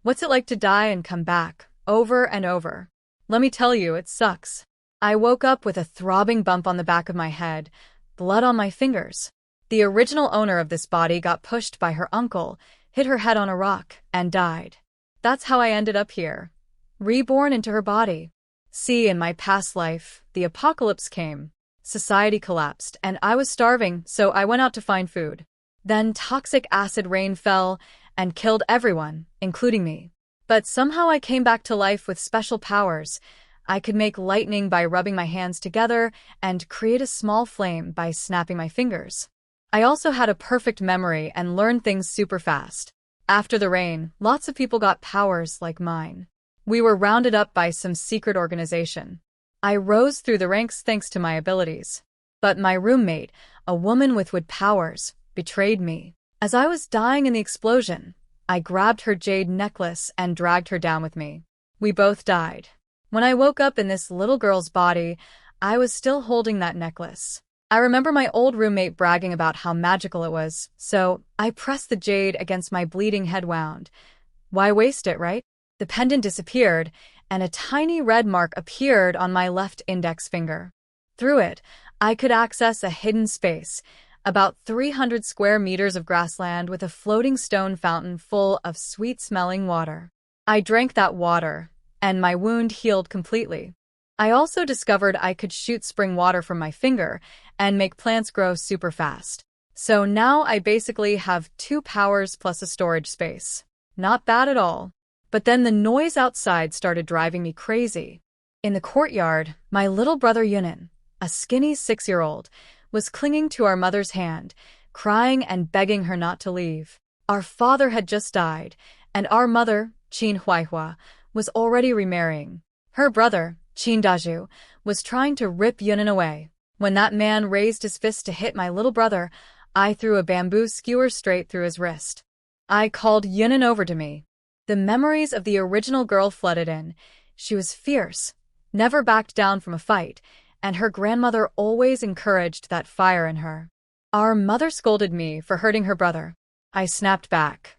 What's it like to die and come back, over and over? Let me tell you, it sucks. I woke up with a throbbing bump on the back of my head, blood on my fingers. The original owner of this body got pushed by her uncle, hit her head on a rock, and died. That's how I ended up here. Reborn into her body. See, in my past life, the apocalypse came. Society collapsed, and I was starving, so I went out to find food. Then toxic acid rain fell and killed everyone, including me. But somehow I came back to life with special powers. I could make lightning by rubbing my hands together and create a small flame by snapping my fingers. I also had a perfect memory and learned things super fast. After the rain, lots of people got powers like mine. We were rounded up by some secret organization. I rose through the ranks thanks to my abilities. But my roommate, a woman with wood powers, betrayed me. As I was dying in the explosion, I grabbed her jade necklace and dragged her down with me. We both died. When I woke up in this little girl's body, I was still holding that necklace. I remember my old roommate bragging about how magical it was, so I pressed the jade against my bleeding head wound. Why waste it, right? The pendant disappeared, and a tiny red mark appeared on my left index finger. Through it, I could access a hidden space, about 300 square meters of grassland with a floating stone fountain full of sweet-smelling water. I drank that water, and my wound healed completely. I also discovered I could shoot spring water from my finger and make plants grow super fast. So now I basically have 2 powers plus a storage space. Not bad at all. But then the noise outside started driving me crazy. In the courtyard, my little brother Yunin, a skinny 6-year-old, was clinging to our mother's hand, crying and begging her not to leave. Our father had just died, and our mother, Qin Huaihua, was already remarrying. Her brother, Qin Daju, was trying to rip Yunin away. When that man raised his fist to hit my little brother, I threw a bamboo skewer straight through his wrist. I called Yunin over to me. The memories of the original girl flooded in. She was fierce, never backed down from a fight, and her grandmother always encouraged that fire in her. Our mother scolded me for hurting her brother. I snapped back.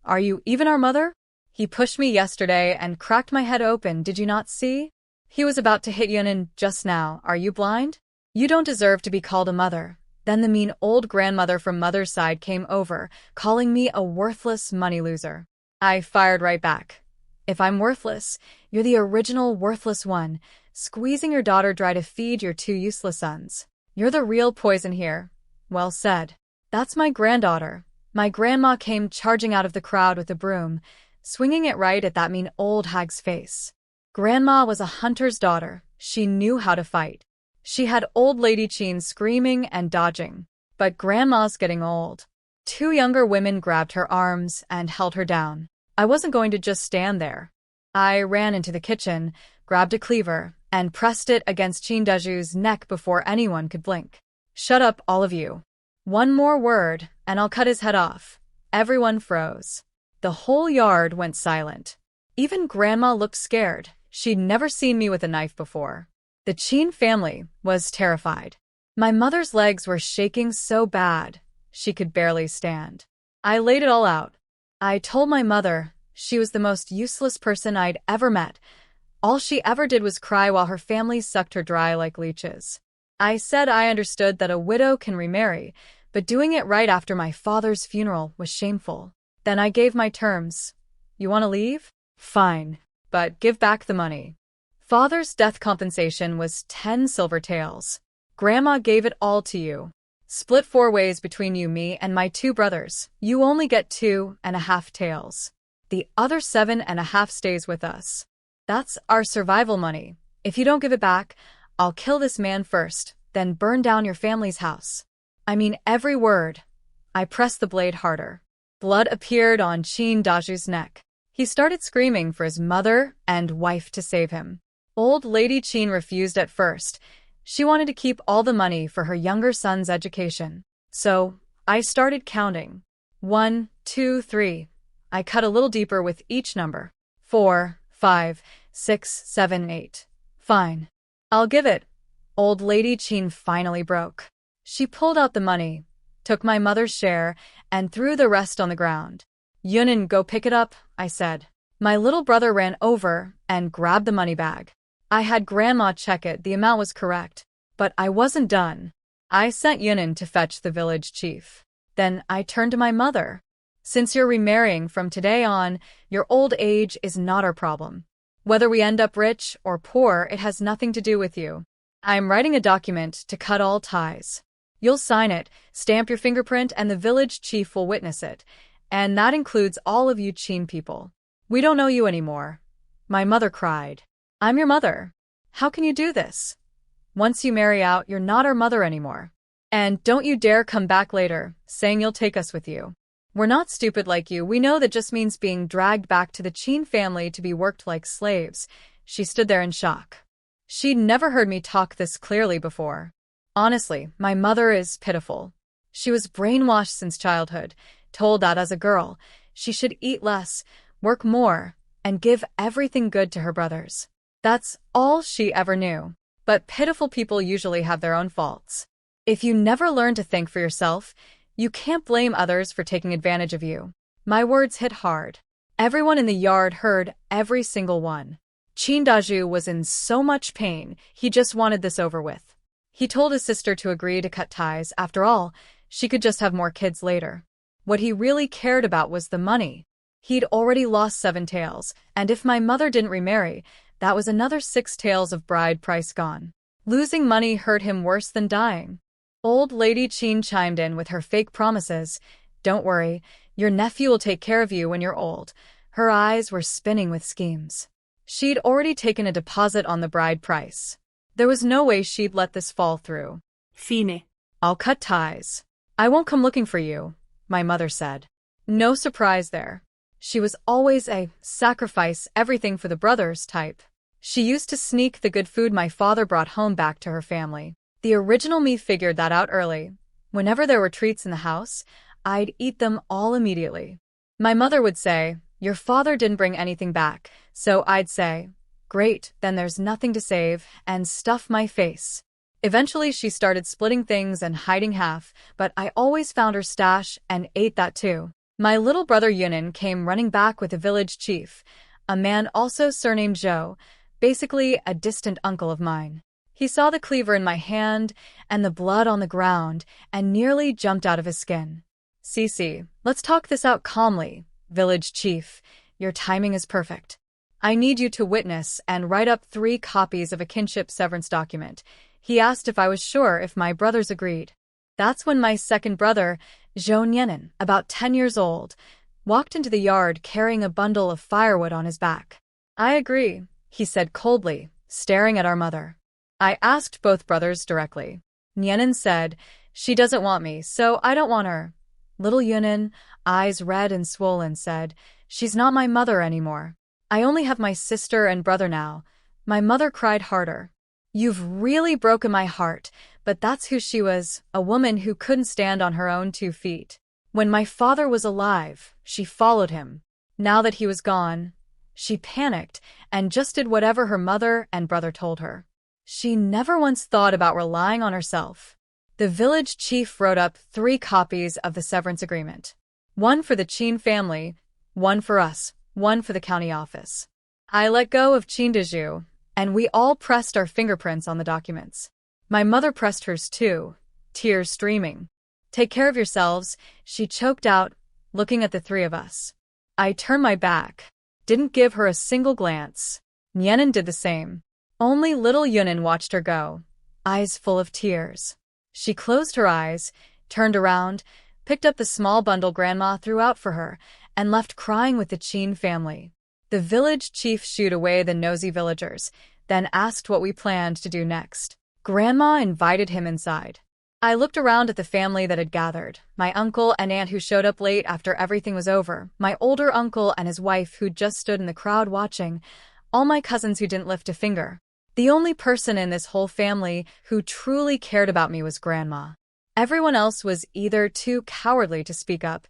Are you even our mother? He pushed me yesterday and cracked my head open, did you not see? He was about to hit Yunin just now. Are you blind? You don't deserve to be called a mother. Then the mean old grandmother from mother's side came over, calling me a worthless money loser. I fired right back. If I'm worthless, you're the original worthless one, squeezing your daughter dry to feed your 2 useless sons. You're the real poison here. Well said. That's my granddaughter. My grandma came charging out of the crowd with a broom, swinging it right at that mean old hag's face. Grandma was a hunter's daughter. She knew how to fight. She had old lady Qin screaming and dodging. But grandma's getting old. 2 younger women grabbed her arms and held her down. I wasn't going to just stand there. I ran into the kitchen, grabbed a cleaver, and pressed it against Qin Daju's neck before anyone could blink. Shut up, all of you. One more word, and I'll cut his head off. Everyone froze. The whole yard went silent. Even Grandma looked scared. She'd never seen me with a knife before. The Qin family was terrified. My mother's legs were shaking so bad, she could barely stand. I laid it all out. I told my mother she was the most useless person I'd ever met. All she ever did was cry while her family sucked her dry like leeches. I said I understood that a widow can remarry, but doing it right after my father's funeral was shameful. Then I gave my terms. You want to leave? Fine, but give back the money. Father's death compensation was 10 silver taels. Grandma gave it all to you. Split 4 ways between you, me, and my 2 brothers. You only get 2.5 taels. The other 7.5 stays with us. That's our survival money. If you don't give it back, I'll kill this man first, then burn down your family's house. I mean every word. I pressed the blade harder. Blood appeared on Qin Daju's neck. He started screaming for his mother and wife to save him. Old Lady Qin refused at first. She wanted to keep all the money for her younger son's education. So, I started counting. 1, 2, 3. I cut a little deeper with each number. 4, 5, 6, 7, 8. Fine. I'll give it. Old Lady Qin finally broke. She pulled out the money, took my mother's share, and threw the rest on the ground. Yunin, go pick it up, I said. My little brother ran over and grabbed the money bag. I had Grandma check it, the amount was correct. But I wasn't done. I sent Yunin to fetch the village chief. Then I turned to my mother. Since you're remarrying from today on, your old age is not our problem. Whether we end up rich or poor, it has nothing to do with you. I'm writing a document to cut all ties. You'll sign it, stamp your fingerprint, and the village chief will witness it. And that includes all of you Qin people. We don't know you anymore. My mother cried. I'm your mother. How can you do this? Once you marry out, you're not our mother anymore. And don't you dare come back later, saying you'll take us with you. We're not stupid like you. We know that just means being dragged back to the Qin family to be worked like slaves. She stood there in shock. She'd never heard me talk this clearly before. Honestly, my mother is pitiful. She was brainwashed since childhood, told that as a girl, she should eat less, work more, and give everything good to her brothers. That's all she ever knew. But pitiful people usually have their own faults. If you never learn to think for yourself, you can't blame others for taking advantage of you. My words hit hard. Everyone in the yard heard every single one. Qin Daju was in so much pain, he just wanted this over with. He told his sister to agree to cut ties. After all, she could just have more kids later. What he really cared about was the money. He'd already lost 7 taels, and if my mother didn't remarry, that was another 6 taels of bride price gone. Losing money hurt him worse than dying. Old Lady Qin chimed in with her fake promises. Don't worry, your nephew will take care of you when you're old. Her eyes were spinning with schemes. She'd already taken a deposit on the bride price. There was no way she'd let this fall through. Fine. I'll cut ties. I won't come looking for you, my mother said. No surprise there. She was always a sacrifice everything for the brothers type. She used to sneak the good food my father brought home back to her family. The original me figured that out early. Whenever there were treats in the house, I'd eat them all immediately. My mother would say, your father didn't bring anything back, so I'd say, great, then there's nothing to save, and stuff my face. Eventually she started splitting things and hiding half, but I always found her stash and ate that too. My little brother Yunin came running back with the village chief, a man also surnamed Zhou, basically a distant uncle of mine. He saw the cleaver in my hand and the blood on the ground and nearly jumped out of his skin. Sisi, let's talk this out calmly, village chief. Your timing is perfect. I need you to witness and write up 3 copies of a kinship severance document. He asked if I was sure if my brothers agreed. That's when my second brother, Zhou Nianen, about 10 years old, walked into the yard carrying a bundle of firewood on his back. I agree, he said coldly, staring at our mother. I asked both brothers directly. Nianen said, she doesn't want me, so I don't want her. Little Yunin, eyes red and swollen, said, she's not my mother anymore. I only have my sister and brother now. My mother cried harder. You've really broken my heart, but that's who she was, a woman who couldn't stand on her own 2 feet. When my father was alive, she followed him. Now that he was gone, she panicked and just did whatever her mother and brother told her. She never once thought about relying on herself. The village chief wrote up 3 copies of the severance agreement. 1 for the Qin family, 1 for us, 1 for the county office. I let go of Qin Daju, and we all pressed our fingerprints on the documents. My mother pressed hers too, tears streaming. Take care of yourselves, she choked out, looking at the 3 of us. I turned my back, didn't give her a single glance. Nianen did the same. Only little Yunin watched her go, eyes full of tears. She closed her eyes, turned around, picked up the small bundle Grandma threw out for her, and left crying with the Qin family. The village chief shooed away the nosy villagers, then asked what we planned to do next. Grandma invited him inside. I looked around at the family that had gathered, my uncle and aunt who showed up late after everything was over, my older uncle and his wife who just stood in the crowd watching, all my cousins who didn't lift a finger. The only person in this whole family who truly cared about me was Grandma. Everyone else was either too cowardly to speak up,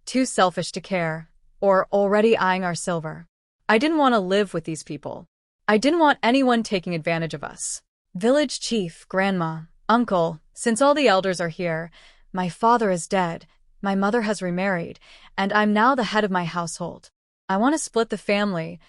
too selfish to care, or already eyeing our silver. I didn't want to live with these people. I didn't want anyone taking advantage of us. Village chief, Grandma, uncle, since all the elders are here, my father is dead, My mother has remarried, and I'm now the head of my household. I want to split the family.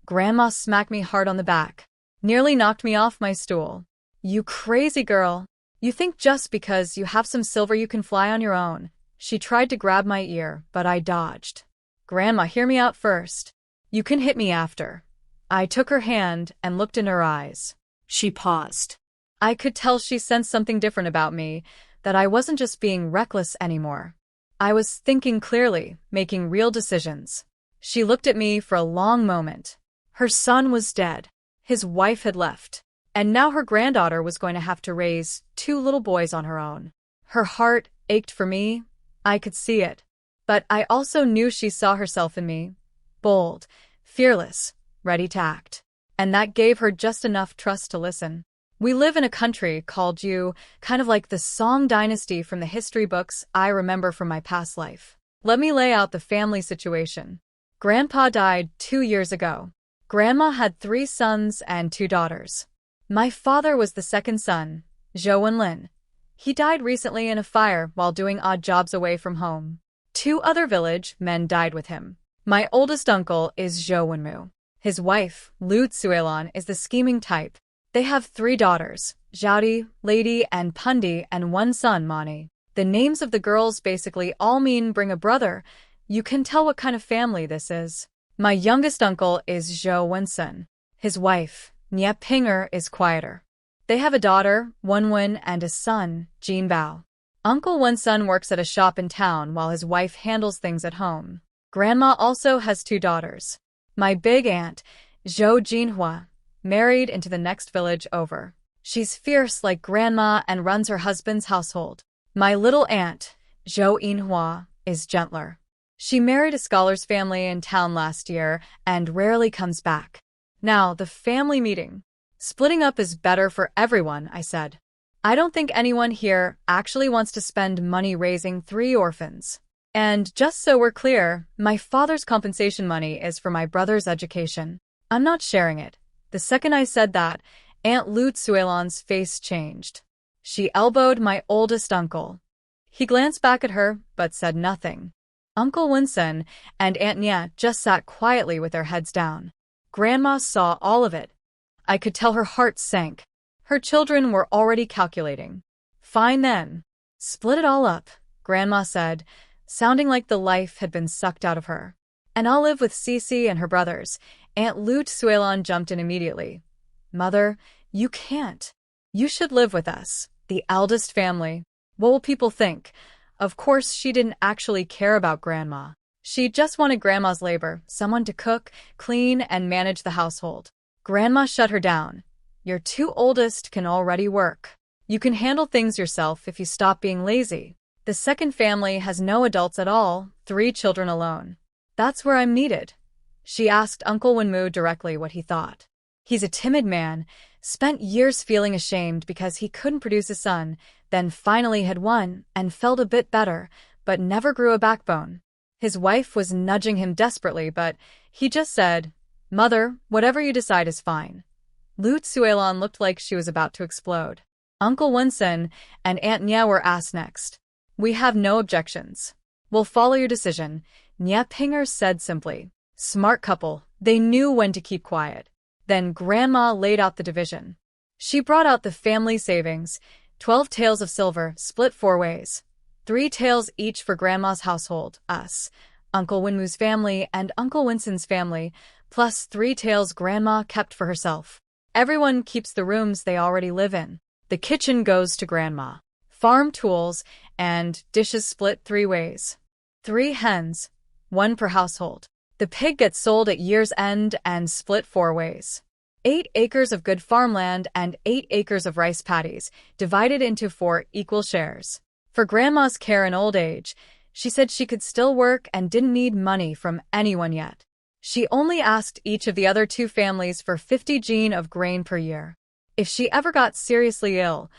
Grandma smacked me hard on the back. Nearly knocked me off my stool. You crazy girl. You think just because you have some silver you can fly on your own. She tried to grab my ear, but I dodged. Grandma, hear me out first. You can hit me after. I took her hand and looked in her eyes. She paused. I could tell she sensed something different about me, that I wasn't just being reckless anymore. I was thinking clearly, making real decisions. She looked at me for a long moment. Her son was dead. His wife had left. And now her granddaughter was going to have to raise 2 little boys on her own. Her heart ached for me. I could see it. But I also knew she saw herself in me. Bold, fearless, ready to act. And that gave her just enough trust to listen. We live in a country called you, kind of like the Song dynasty from the history books I remember from my past life. Let me lay out the family situation. Grandpa died 2 years ago. Grandma had 3 sons and 2 daughters. My father was the second son, Zhou Wenlin. He died recently in a fire while doing odd jobs away from home. 2 other village men died with him. My oldest uncle is Zhou Wenmu. His wife, Lu Tsuelon, is the scheming type. They have 3 daughters, Zhaodi, Lady, and Pundi, and 1 son, Mani. The names of the girls basically all mean bring a brother. You can tell what kind of family this is. My youngest uncle is Zhou Wensun. His wife, Nie Pinger, is quieter. They have a daughter, Wenwen, and a son, Jin Bao. Uncle Wensun works at a shop in town while his wife handles things at home. Grandma also has 2 daughters. My big aunt, Zhou Jinhua, married into the next village over. She's fierce like grandma and runs her husband's household. My little aunt, Zhou Yinhua, is gentler. She married a scholar's family in town last year and rarely comes back. Now, the family meeting. Splitting up is better for everyone, I said. I don't think anyone here actually wants to spend money raising 3 orphans. And just so we're clear, my father's compensation money is for my brother's education. I'm not sharing it. The second I said that, Aunt Lu Tsuelon's face changed. She elbowed my oldest uncle. He glanced back at her, but said nothing. Uncle Wensun and Aunt Nia just sat quietly with their heads down. Grandma saw all of it. I could tell her heart sank. Her children were already calculating. Fine then. Split it all up, Grandma said, sounding like the life had been sucked out of her. And I'll live with Sisi and her brothers. Aunt Lu Tsuelon jumped in immediately. Mother, you can't. You should live with us, the eldest family. What will people think? Of course, she didn't actually care about Grandma. She just wanted Grandma's labor, someone to cook, clean, and manage the household. Grandma shut her down. Your 2 oldest can already work. You can handle things yourself if you stop being lazy. The second family has no adults at all, 3 children alone. That's where I'm needed. She asked Uncle Wenmu directly what he thought. He's a timid man, spent years feeling ashamed because he couldn't produce a son, then finally had one and felt a bit better, but never grew a backbone. His wife was nudging him desperately, but he just said, Mother, whatever you decide is fine. Lu Tsuelon looked like she was about to explode. Uncle Wensun and Aunt Nia were asked next. We have no objections. We'll follow your decision, Nia Pinger said simply. Smart couple, they knew when to keep quiet. Then Grandma laid out the division. She brought out the family savings, 12 taels of silver, split 4 ways. 3 taels each for Grandma's household, us, Uncle Wenmu's family, and Uncle Wensun's family, plus 3 taels Grandma kept for herself. Everyone keeps the rooms they already live in. The kitchen goes to Grandma. Farm tools and dishes split 3 ways. 3 hens, 1 per household. The pig gets sold at year's end and split 4 ways. 8 acres of good farmland and 8 acres of rice paddies, divided into 4 equal shares. For Grandma's care in old age, she said she could still work and didn't need money from anyone yet. She only asked each of the other 2 families for 50 jin of grain per year. If she ever got seriously ill,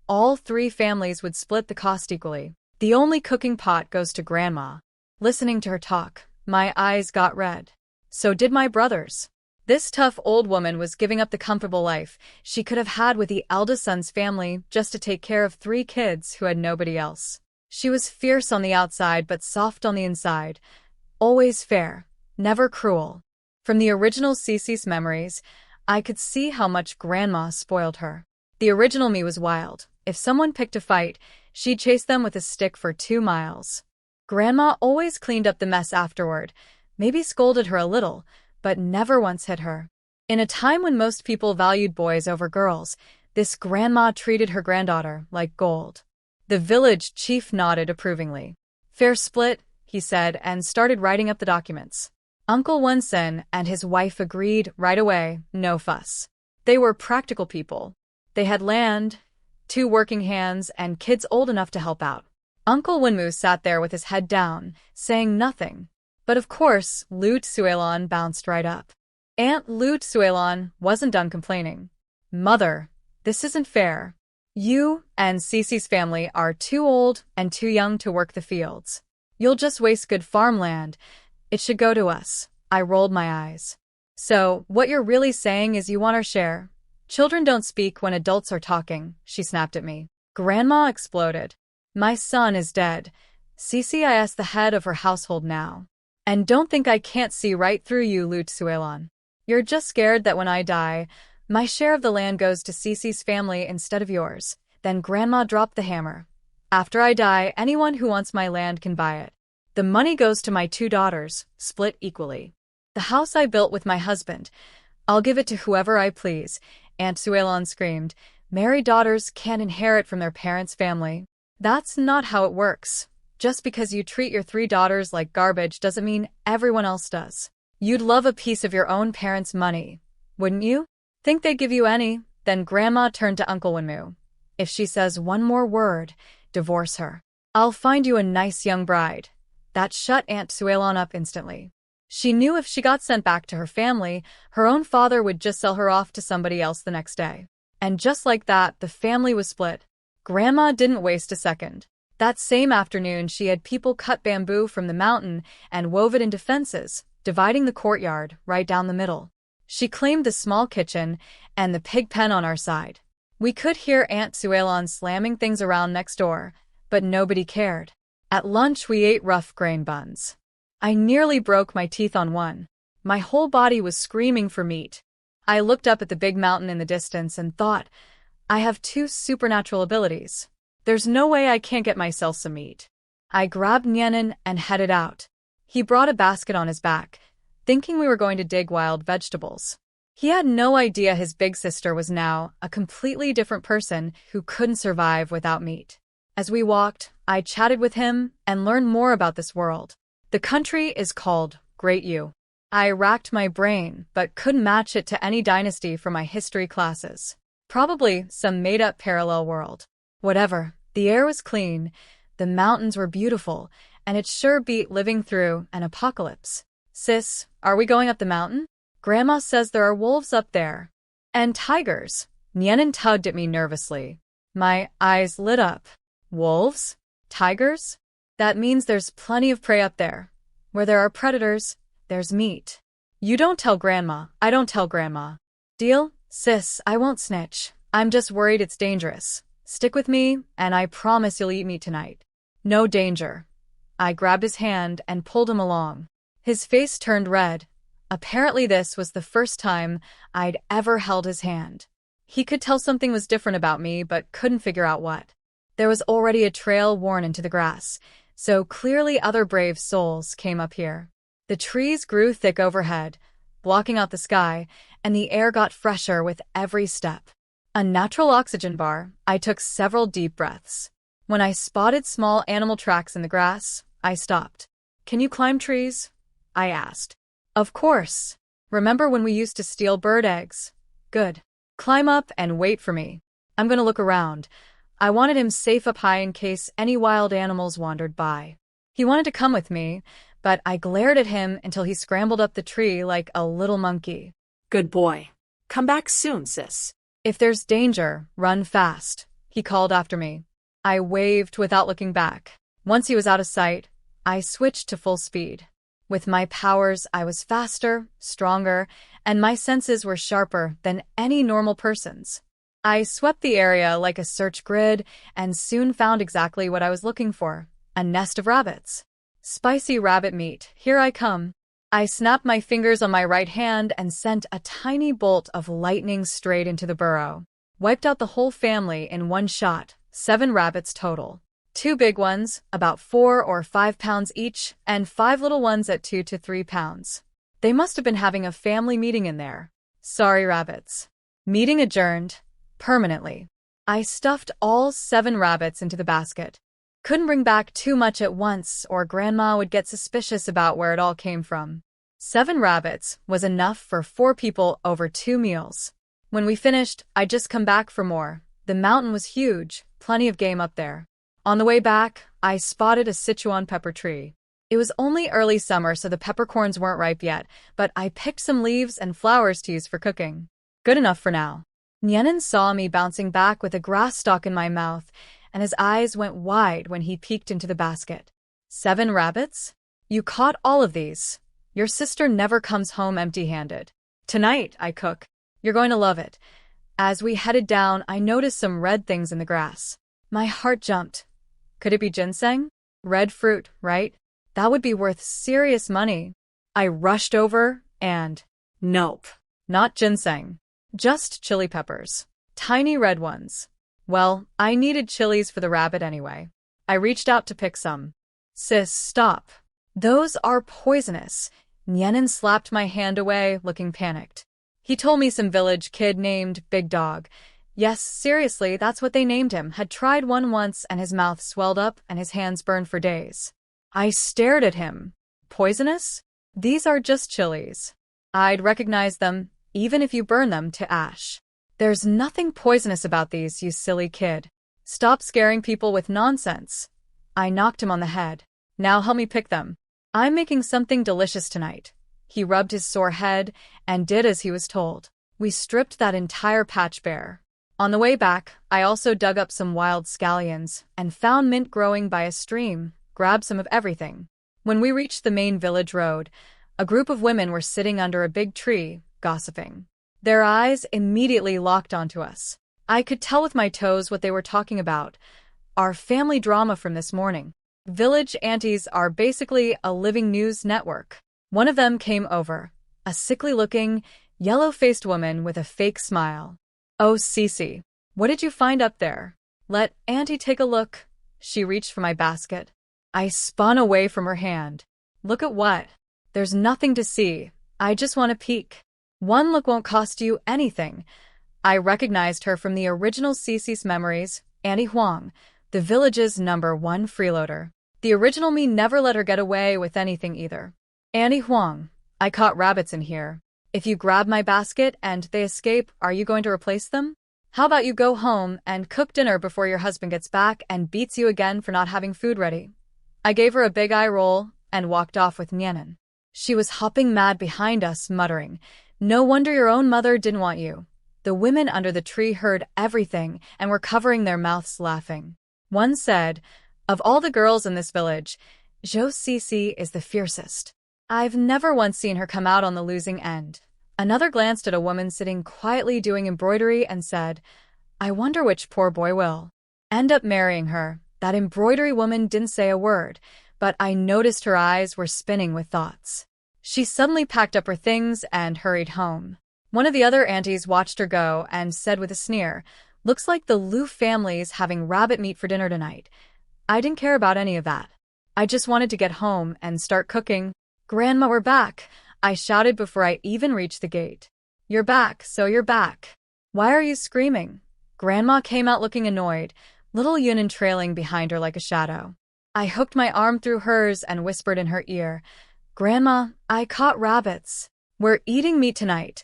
all 3 families would split the cost equally. The only cooking pot goes to Grandma. Listening to her talk, my eyes got red. So did my brothers. This tough old woman was giving up the comfortable life she could have had with the eldest son's family just to take care of 3 kids who had nobody else. She was fierce on the outside but soft on the inside. Always fair, never cruel. From the original Sisi's memories, I could see how much Grandma spoiled her. The original me was wild. If someone picked a fight, she'd chase them with a stick for 2 miles. Grandma always cleaned up the mess afterward, maybe scolded her a little, but never once hit her. In a time when most people valued boys over girls, this grandma treated her granddaughter like gold. The village chief nodded approvingly. Fair split, he said, and started writing up the documents. Uncle Wunsen and his wife agreed right away, no fuss. They were practical people. They had land, 2 working hands, and kids old enough to help out. Uncle Wenmu sat there with his head down, saying nothing. But of course, Lu Tsuelon bounced right up. Aunt Lu Tsuelon wasn't done complaining. Mother, this isn't fair. You and Sisi's family are too old and too young to work the fields. You'll just waste good farmland. It should go to us. I rolled my eyes. So, what you're really saying is you want our share? Children don't speak when adults are talking, she snapped at me. Grandma exploded. My son is dead. Sisi is the head of her household now. And don't think I can't see right through you, Lu Tsuelon. You're just scared that when I die, my share of the land goes to Sisi's family instead of yours. Then Grandma dropped the hammer. After I die, anyone who wants my land can buy it. The money goes to my 2 daughters, split equally. The house I built with my husband, I'll give it to whoever I please, Aunt Tsuelon screamed. Married daughters can't inherit from their parents' family. That's not how it works. Just because you treat your 3 daughters like garbage doesn't mean everyone else does. You'd love a piece of your own parents' money, wouldn't you? Think they'd give you any? Then Grandma turned to Uncle Wenmu. If she says one more word, divorce her. I'll find you a nice young bride. That shut Aunt Tsuelon up instantly. She knew if she got sent back to her family, her own father would just sell her off to somebody else the next day. And just like that, the family was split. Grandma didn't waste a second. That same afternoon, she had people cut bamboo from the mountain and wove it into fences, dividing the courtyard right down the middle. She claimed the small kitchen and the pig pen on our side. We could hear Aunt Tsuelon slamming things around next door, but nobody cared. At lunch, we ate rough grain buns. I nearly broke my teeth on one. My whole body was screaming for meat. I looked up at the big mountain in the distance and thought, I have 2 supernatural abilities. There's no way I can't get myself some meat. I grabbed Nyenin and headed out. He brought a basket on his back, thinking we were going to dig wild vegetables. He had no idea his big sister was now a completely different person who couldn't survive without meat. As we walked, I chatted with him and learned more about this world. The country is called Great U. I racked my brain, but couldn't match it to any dynasty from my history classes. Probably some made-up parallel world. Whatever, the air was clean, the mountains were beautiful, and it sure beat living through an apocalypse. Sis, are we going up the mountain? Grandma says there are wolves up there. And tigers. Nyenin tugged at me nervously. My eyes lit up. Wolves? Tigers? That means there's plenty of prey up there. Where there are predators, there's meat. You don't tell Grandma, I don't tell Grandma. Deal? Sis, I won't snitch. I'm just worried it's dangerous. Stick with me, and I promise you'll eat me tonight. No danger. I grabbed his hand and pulled him along. His face turned red. Apparently this was the first time I'd ever held his hand. He could tell something was different about me, but couldn't figure out what. There was already a trail worn into the grass, so clearly other brave souls came up here. The trees grew thick overhead, blocking out the sky, and the air got fresher with every step. A natural oxygen bar, I took several deep breaths. When I spotted small animal tracks in the grass, I stopped. Can you climb trees? I asked. Of course. Remember when we used to steal bird eggs? Good. Climb up and wait for me. I'm gonna look around. I wanted him safe up high in case any wild animals wandered by. He wanted to come with me, but I glared at him until he scrambled up the tree like a little monkey. Good boy. Come back soon, sis. If there's danger, run fast, he called after me. I waved without looking back. Once he was out of sight, I switched to full speed. With my powers, I was faster, stronger, and my senses were sharper than any normal person's. I swept the area like a search grid and soon found exactly what I was looking for, a nest of rabbits. Spicy rabbit meat, here I come. I snapped my fingers on my right hand and sent a tiny bolt of lightning straight into the burrow. Wiped out the whole family in one shot, 7 rabbits total. 2 big ones, about 4 or 5 pounds each, and 5 little ones at 2 to 3 pounds. They must have been having a family meeting in there. Sorry, rabbits. Meeting adjourned. Permanently. I stuffed all 7 rabbits into the basket. Couldn't bring back too much at once, or Grandma would get suspicious about where it all came from. 7 rabbits was enough for 4 people over 2 meals. When we finished, I'd just come back for more. The mountain was huge, plenty of game up there. On the way back, I spotted a Sichuan pepper tree. It was only early summer, so the peppercorns weren't ripe yet, but I picked some leaves and flowers to use for cooking. Good enough for now. Nyenin saw me bouncing back with a grass stalk in my mouth, and his eyes went wide when he peeked into the basket. 7 rabbits? You caught all of these. Your sister never comes home empty-handed. Tonight, I cook. You're going to love it. As we headed down, I noticed some red things in the grass. My heart jumped. Could it be ginseng? Red fruit, right? That would be worth serious money. I rushed over and… Nope. Not ginseng. Just chili peppers. Tiny red ones. Well, I needed chilies for the rabbit anyway. I reached out to pick some. Sis, stop. Those are poisonous. Nyenin slapped my hand away, looking panicked. He told me some village kid named Big Dog. Yes, seriously, that's what they named him. Had tried one once and his mouth swelled up and his hands burned for days. I stared at him. Poisonous? These are just chilies. I'd recognize them, even if you burn them to ash. There's nothing poisonous about these, you silly kid. Stop scaring people with nonsense. I knocked him on the head. Now help me pick them. I'm making something delicious tonight. He rubbed his sore head and did as he was told. We stripped that entire patch bare. On the way back, I also dug up some wild scallions and found mint growing by a stream, grabbed some of everything. When we reached the main village road, a group of women were sitting under a big tree, gossiping. Their eyes immediately locked onto us. I could tell with my toes what they were talking about. Our family drama from this morning. Village aunties are basically a living news network. One of them came over, a sickly-looking, yellow-faced woman with a fake smile. Oh, Sisi, what did you find up there? Let Auntie take a look. She reached for my basket. I spun away from her hand. Look at what? There's nothing to see. I just want to peek. One look won't cost you anything. I recognized her from the original Sisi's memories, Annie Huang, the village's #1 freeloader. The original me never let her get away with anything either. Annie Huang, I caught rabbits in here. If you grab my basket and they escape, are you going to replace them? How about you go home and cook dinner before your husband gets back and beats you again for not having food ready? I gave her a big eye roll and walked off with Nyenin. She was hopping mad behind us, muttering, "No wonder your own mother didn't want you." The women under the tree heard everything and were covering their mouths laughing. One said, "Of all the girls in this village, Zhou Sisi is the fiercest. I've never once seen her come out on the losing end." Another glanced at a woman sitting quietly doing embroidery and said, "I wonder which poor boy will end up marrying her." That embroidery woman didn't say a word, but I noticed her eyes were spinning with thoughts. She suddenly packed up her things and hurried home. One of the other aunties watched her go and said with a sneer, "Looks like the Liu family's having rabbit meat for dinner tonight." I didn't care about any of that. I just wanted to get home and start cooking. "Grandma, we're back," I shouted before I even reached the gate. "You're back, so you're back. Why are you screaming?" Grandma came out looking annoyed, little Yunin trailing behind her like a shadow. I hooked my arm through hers and whispered in her ear, "Grandma, I caught rabbits. We're eating meat tonight."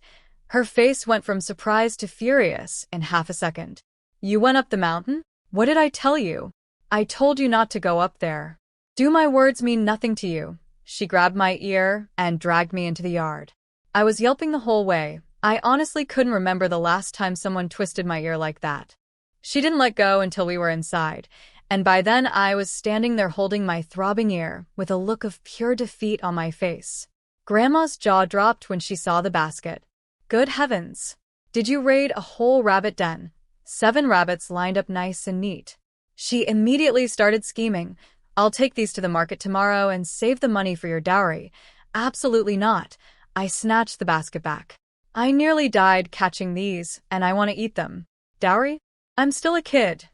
Her face went from surprised to furious in half a second. "You went up the mountain? What did I tell you? I told you not to go up there. Do my words mean nothing to you?" She grabbed my ear and dragged me into the yard. I was yelping the whole way. I honestly couldn't remember the last time someone twisted my ear like that. She didn't let go until we were inside, and by then I was standing there holding my throbbing ear with a look of pure defeat on my face. Grandma's jaw dropped when she saw the basket. "Good heavens! Did you raid a whole rabbit den? 7 rabbits lined up nice and neat. She immediately started scheming. I'll take these to the market tomorrow and save the money for your dowry. Absolutely not. I snatched the basket back. I nearly died catching these, and I want to eat them. Dowry? I'm still a kid.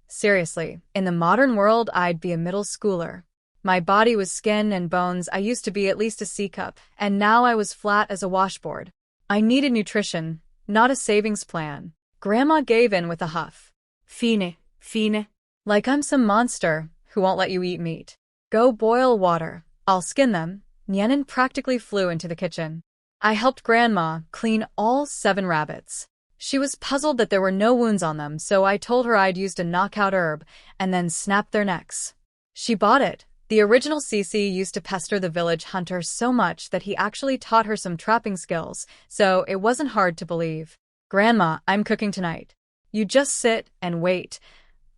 Seriously, in the modern world, I'd be a middle schooler. My body was skin and bones. I used to be at least a C-cup, and now I was flat as a washboard. I needed nutrition, not a savings plan. Grandma gave in with a huff. Fine, fine. Like I'm some monster who won't let you eat meat. Go boil water. I'll skin them. Nyenin practically flew into the kitchen. I helped Grandma clean all 7 rabbits. She was puzzled that there were no wounds on them, so I told her I'd used a knockout herb and then snapped their necks. She bought it. The original Sisi used to pester the village hunter so much that he actually taught her some trapping skills, so it wasn't hard to believe. Grandma, I'm cooking tonight. You just sit and wait.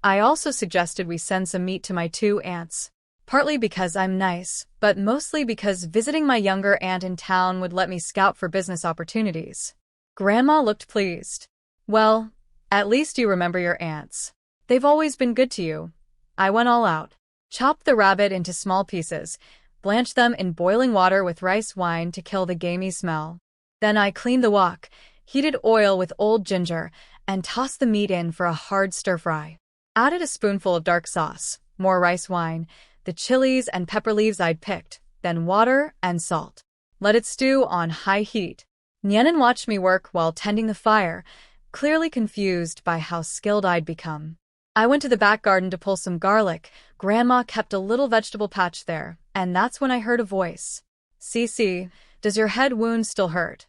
I also suggested we send some meat to my 2 aunts. Partly because I'm nice, but mostly because visiting my younger aunt in town would let me scout for business opportunities. Grandma looked pleased. Well, at least you remember your aunts. They've always been good to you. I went all out. Chopped the rabbit into small pieces, blanched them in boiling water with rice wine to kill the gamey smell. Then I cleaned the wok, heated oil with old ginger, and tossed the meat in for a hard stir-fry. Added a spoonful of dark sauce, more rice wine, the chilies and pepper leaves I'd picked, then water and salt. Let it stew on high heat. Nyenin watched me work while tending the fire, clearly confused by how skilled I'd become. I went to the back garden to pull some garlic. Grandma kept a little vegetable patch there, and that's when I heard a voice. Sisi, does your head wound still hurt?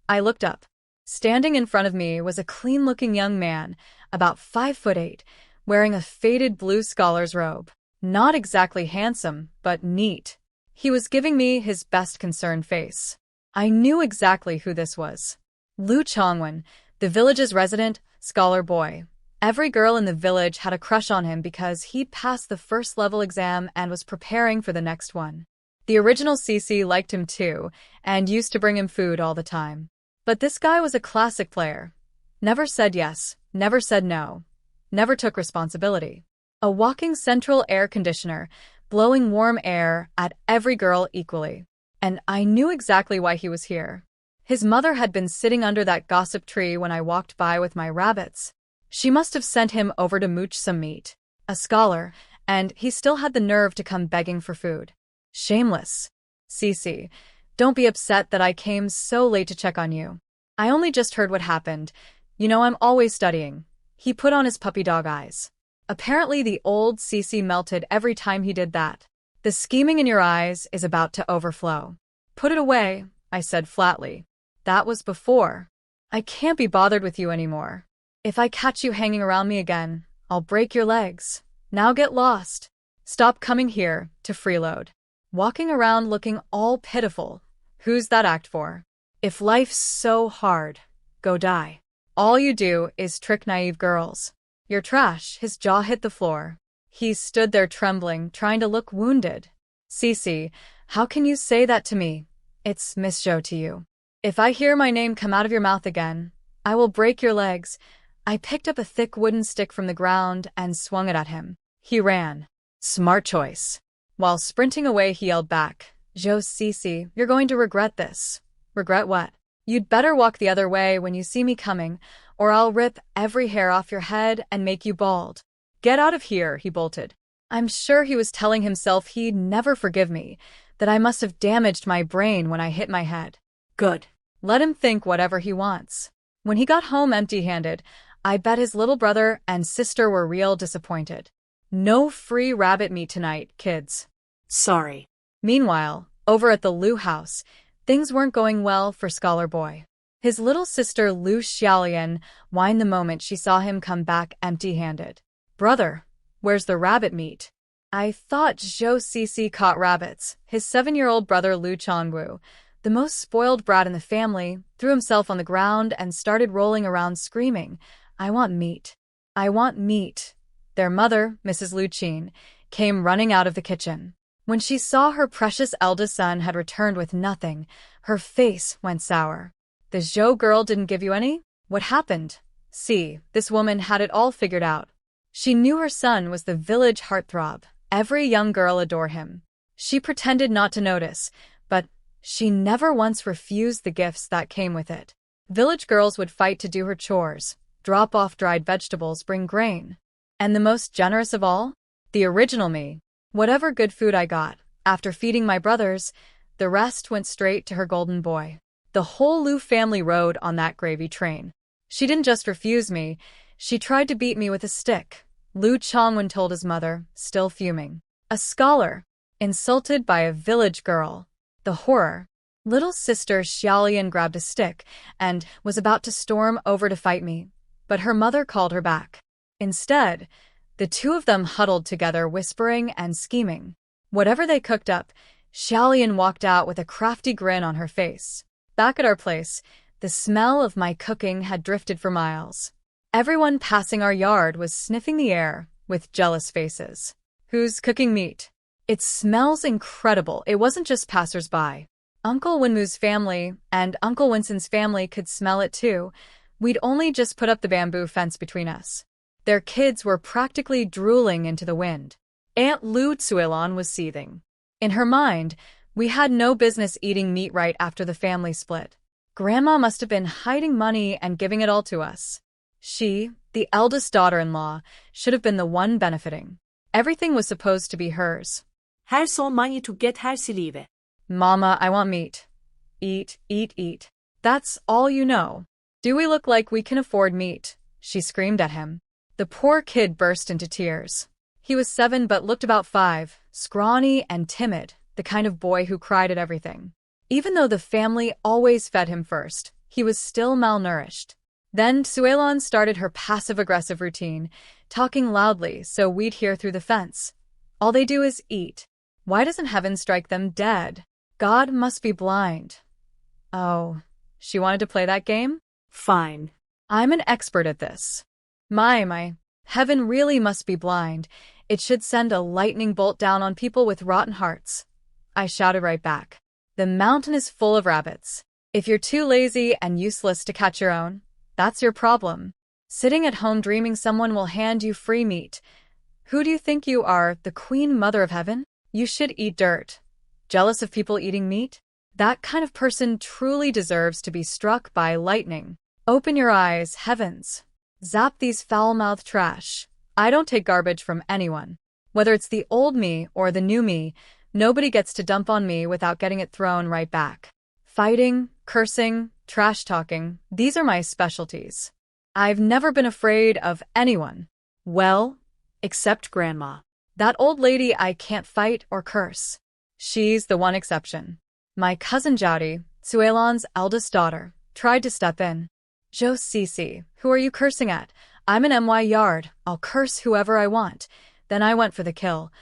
I looked up. Standing in front of me was a clean-looking young man, about 5'8", wearing a faded blue scholar's robe. Not exactly handsome, but neat. He was giving me his best concerned face. I knew exactly who this was. Lu Chongwen, the village's resident scholar boy. Every girl in the village had a crush on him because he'd passed the first level exam and was preparing for the next one. The original Sisi liked him too, and used to bring him food all the time. But this guy was a classic player. Never said yes, never said no, never took responsibility. A walking central air conditioner, blowing warm air at every girl equally. And I knew exactly why he was here. His mother had been sitting under that gossip tree when I walked by with my rabbits. She must have sent him over to mooch some meat. A scholar, and he still had the nerve to come begging for food. Shameless. Sisi, don't be upset that I came so late to check on you. I only just heard what happened. You know I'm always studying. He put on his puppy dog eyes. Apparently the old Sisi melted every time he did that. The scheming in your eyes is about to overflow. Put it away, I said flatly. That was before. I can't be bothered with you anymore. If I catch you hanging around me again, I'll break your legs. Now get lost. Stop coming here to freeload. Walking around looking all pitiful. Who's that act for? If life's so hard, go die. All you do is trick naive girls. You're trash. His jaw hit the floor. He stood there trembling, trying to look wounded. Sisi, how can you say that to me? It's Miss Zhou to you. If I hear my name come out of your mouth again, I will break your legs. I picked up a thick wooden stick from the ground and swung it at him. He ran. Smart choice. While sprinting away, he yelled back, Zhou Sisi, you're going to regret this. Regret what? You'd better walk the other way when you see me coming, or I'll rip every hair off your head and make you bald. Get out of here, he bolted. I'm sure he was telling himself he'd never forgive me, that I must have damaged my brain when I hit my head. Good. Let him think whatever he wants. When he got home empty-handed, I bet his little brother and sister were real disappointed. No free rabbit meat tonight, kids. Sorry. Meanwhile, over at the Lu house, things weren't going well for Scholar Boy. His little sister Lu Xiaolian whined the moment she saw him come back empty-handed. Brother, where's the rabbit meat? I thought Zhou Sisi caught rabbits. His 7-year-old brother Lu Chongwu, the most spoiled brat in the family, threw himself on the ground and started rolling around screaming, I want meat. I want meat. Their mother, Mrs. Lu Qin, came running out of the kitchen. When she saw her precious eldest son had returned with nothing, her face went sour. The Zhou girl didn't give you any? What happened? See, this woman had it all figured out. She knew her son was the village heartthrob. Every young girl adored him. She pretended not to notice, but she never once refused the gifts that came with it. Village girls would fight to do her chores, drop off dried vegetables, bring grain. And the most generous of all? The original me. Whatever good food I got, after feeding my brothers, the rest went straight to her golden boy. The whole Liu family rode on that gravy train. She didn't just refuse me, she tried to beat me with a stick. Liu Chongwen told his mother, still fuming. A scholar, insulted by a village girl. The horror. Little sister Xiaolian grabbed a stick and was about to storm over to fight me, but her mother called her back. Instead, the two of them huddled together, whispering and scheming. Whatever they cooked up, Xiaolian walked out with a crafty grin on her face. Back at our place, the smell of my cooking had drifted for miles. Everyone passing our yard was sniffing the air with jealous faces. Who's cooking meat? It smells incredible. It wasn't just passers-by. Uncle Wenmu's family and Uncle Winston's family could smell it too. We'd only just put up the bamboo fence between us. Their kids were practically drooling into the wind. Aunt Lu Tsuilon was seething. In her mind, we had no business eating meat right after the family split. Grandma must have been hiding money and giving it all to us. She, the eldest daughter-in-law, should have been the one benefiting. Everything was supposed to be hers. Her son money to get her sleeve. Mama, I want meat. Eat, eat, eat. That's all you know. Do we look like we can afford meat? She screamed at him. The poor kid burst into tears. He was 7 but looked about 5, scrawny and timid, the kind of boy who cried at everything. Even though the family always fed him first, he was still malnourished. Then Suelon started her passive-aggressive routine, talking loudly so we'd hear through the fence. All they do is eat. Why doesn't heaven strike them dead? God must be blind. Oh, she wanted to play that game? Fine. I'm an expert at this. My, heaven really must be blind. It should send a lightning bolt down on people with rotten hearts. I shouted right back. The mountain is full of rabbits. If you're too lazy and useless to catch your own, that's your problem. Sitting at home dreaming someone will hand you free meat. Who do you think you are, the Queen Mother of Heaven? You should eat dirt. Jealous of people eating meat? That kind of person truly deserves to be struck by lightning. Open your eyes, heavens. Zap these foul-mouthed trash. I don't take garbage from anyone. Whether it's the old me or the new me, nobody gets to dump on me without getting it thrown right back. Fighting, cursing, trash-talking, these are my specialties. I've never been afraid of anyone. Well, except Grandma. That old lady I can't fight or curse. She's the one exception. My cousin Jowdy, Suelon's eldest daughter, tried to step in. Zhou Sisi, who are you cursing at? I'm an MY yard. I'll curse whoever I want. Then I went for the kill.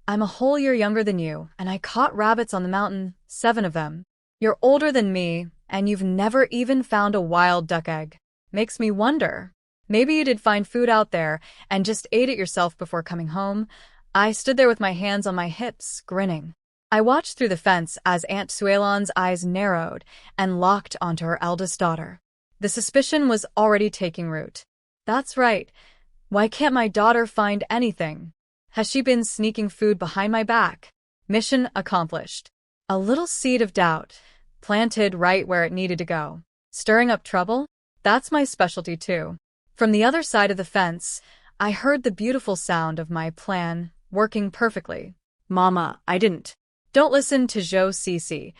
I'm a whole year younger than you, and I caught rabbits on the mountain, 7 of them. You're older than me, and you've never even found a wild duck egg. Makes me wonder. Maybe you did find food out there and just ate it yourself before coming home. I stood there with my hands on my hips, grinning. I watched through the fence as Aunt Suelon's eyes narrowed and locked onto her eldest daughter. The suspicion was already taking root. That's right. Why can't my daughter find anything? Has she been sneaking food behind my back? Mission accomplished. A little seed of doubt, planted right where it needed to go. Stirring up trouble? That's my specialty too. From the other side of the fence, I heard the beautiful sound of my plan working perfectly. Mama, I didn't. Don't listen to Zhou Sisi.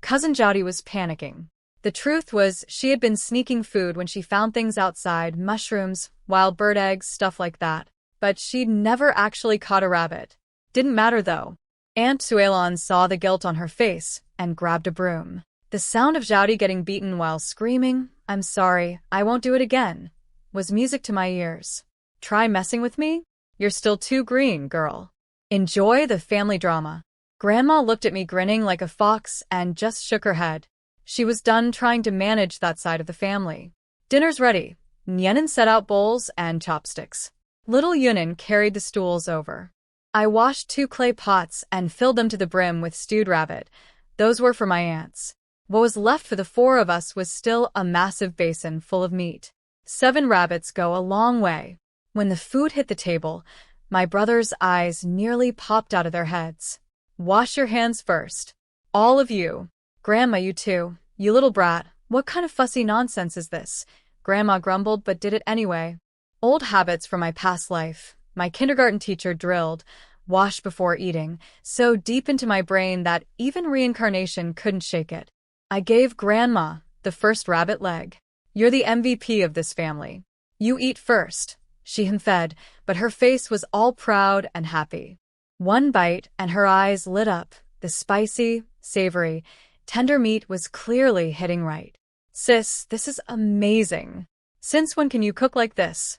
Cousin Jowdy was panicking. The truth was she had been sneaking food when she found things outside, mushrooms, wild bird eggs, stuff like that. But she'd never actually caught a rabbit. Didn't matter though. Aunt Suelon saw the guilt on her face and grabbed a broom. The sound of Jowdy getting beaten while screaming, "I'm sorry, I won't do it again," was music to my ears. Try messing with me? You're still too green, girl. Enjoy the family drama. Grandma looked at me grinning like a fox and just shook her head. She was done trying to manage that side of the family. Dinner's ready. Nyenin set out bowls and chopsticks. Little Yunin carried the stools over. I washed 2 clay pots and filled them to the brim with stewed rabbit. Those were for my aunts. What was left for the 4 of us was still a massive basin full of meat. 7 rabbits go a long way. When the food hit the table, my brothers' eyes nearly popped out of their heads. Wash your hands first. All of you. Grandma, you too. You little brat. What kind of fussy nonsense is this? Grandma grumbled but did it anyway. Old habits from my past life. My kindergarten teacher drilled, wash before eating, so deep into my brain that even reincarnation couldn't shake it. I gave Grandma the first rabbit leg. You're the MVP of this family. You eat first. She fed, but her face was all proud and happy. One bite and her eyes lit up. The spicy, savory, tender meat was clearly hitting right. Sis, this is amazing. Since when can you cook like this?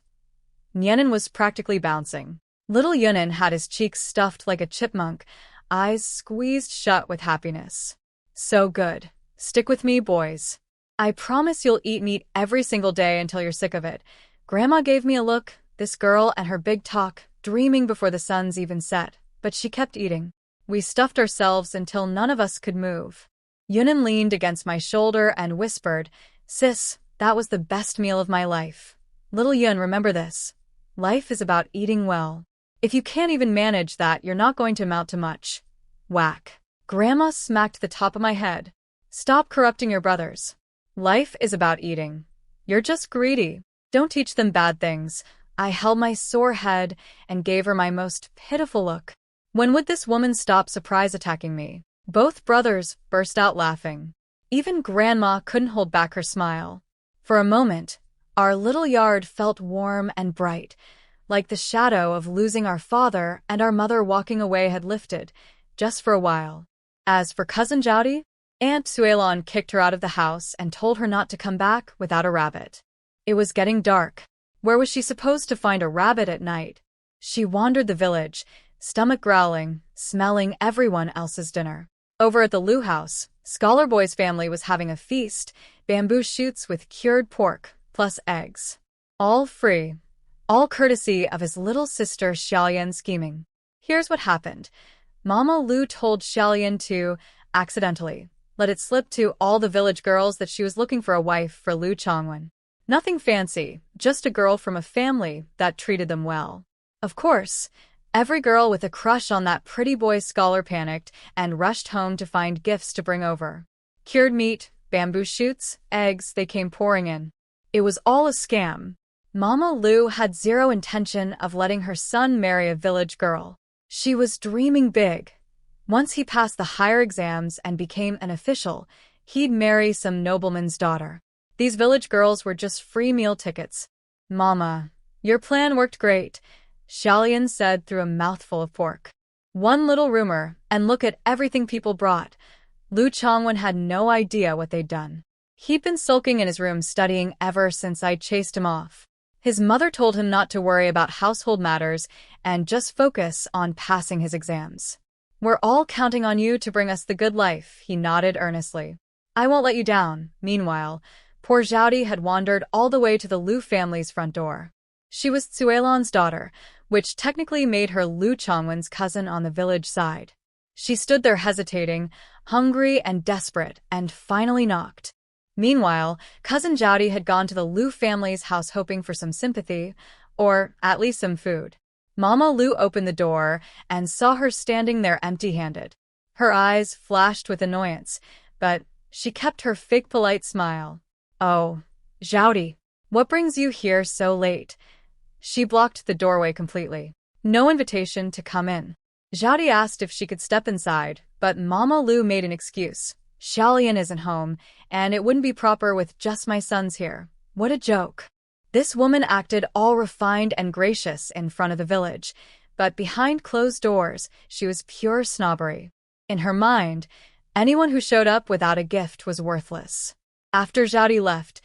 Nyenin was practically bouncing. Little Yunin had his cheeks stuffed like a chipmunk, eyes squeezed shut with happiness. So good. Stick with me, boys. I promise you'll eat meat every single day until you're sick of it. Grandma gave me a look, this girl and her big talk, dreaming before the sun's even set, but she kept eating. We stuffed ourselves until none of us could move. Yunin leaned against my shoulder and whispered, Sis, that was the best meal of my life. Little Yun, remember this. Life is about eating well. If you can't even manage that, you're not going to amount to much. Whack. Grandma smacked the top of my head. Stop corrupting your brothers. Life is about eating. You're just greedy. Don't teach them bad things. I held my sore head and gave her my most pitiful look. When would this woman stop surprise attacking me? Both brothers burst out laughing. Even Grandma couldn't hold back her smile. For a moment, our little yard felt warm and bright, like the shadow of losing our father and our mother walking away had lifted, just for a while. As for Cousin Jowdy, Aunt Suelon kicked her out of the house and told her not to come back without a rabbit. It was getting dark. Where was she supposed to find a rabbit at night? She wandered the village, stomach growling, smelling everyone else's dinner. Over at the Lu house, Scholar Boy's family was having a feast, bamboo shoots with cured pork, plus eggs. All free. All courtesy of his little sister Xiaoyan scheming. Here's what happened. Mama Lu told Xiaoyan to, accidentally, let it slip to all the village girls that she was looking for a wife for Lu Chongwen. Nothing fancy, just a girl from a family that treated them well. Of course, every girl with a crush on that pretty boy scholar panicked and rushed home to find gifts to bring over. Cured meat, bamboo shoots, eggs, they came pouring in. It was all a scam. Mama Lu had zero intention of letting her son marry a village girl. She was dreaming big. Once he passed the higher exams and became an official, he'd marry some nobleman's daughter. These village girls were just free meal tickets. Mama, your plan worked great, Xiaoyan said through a mouthful of pork. One little rumor, and look at everything people brought. Lu Chongwen had no idea what they'd done. He'd been sulking in his room studying ever since I chased him off. His mother told him not to worry about household matters and just focus on passing his exams. We're all counting on you to bring us the good life, he nodded earnestly. I won't let you down. Meanwhile, poor Zhoudy had wandered all the way to the Lu family's front door. She was Tsuelon's daughter, which technically made her Lu Chongwen's cousin on the village side. She stood there hesitating, hungry and desperate, and finally knocked. Meanwhile, Cousin Jowdy had gone to the Lu family's house hoping for some sympathy, or at least some food. Mama Lu opened the door and saw her standing there empty-handed. Her eyes flashed with annoyance, but she kept her fake polite smile. Oh, Jowdy, what brings you here so late? She blocked the doorway completely. No invitation to come in. Jowdy asked if she could step inside, but Mama Lu made an excuse. Xiaoyan isn't home, and it wouldn't be proper with just my sons here. What a joke. This woman acted all refined and gracious in front of the village, but behind closed doors, she was pure snobbery. In her mind, anyone who showed up without a gift was worthless. After Jowdy left,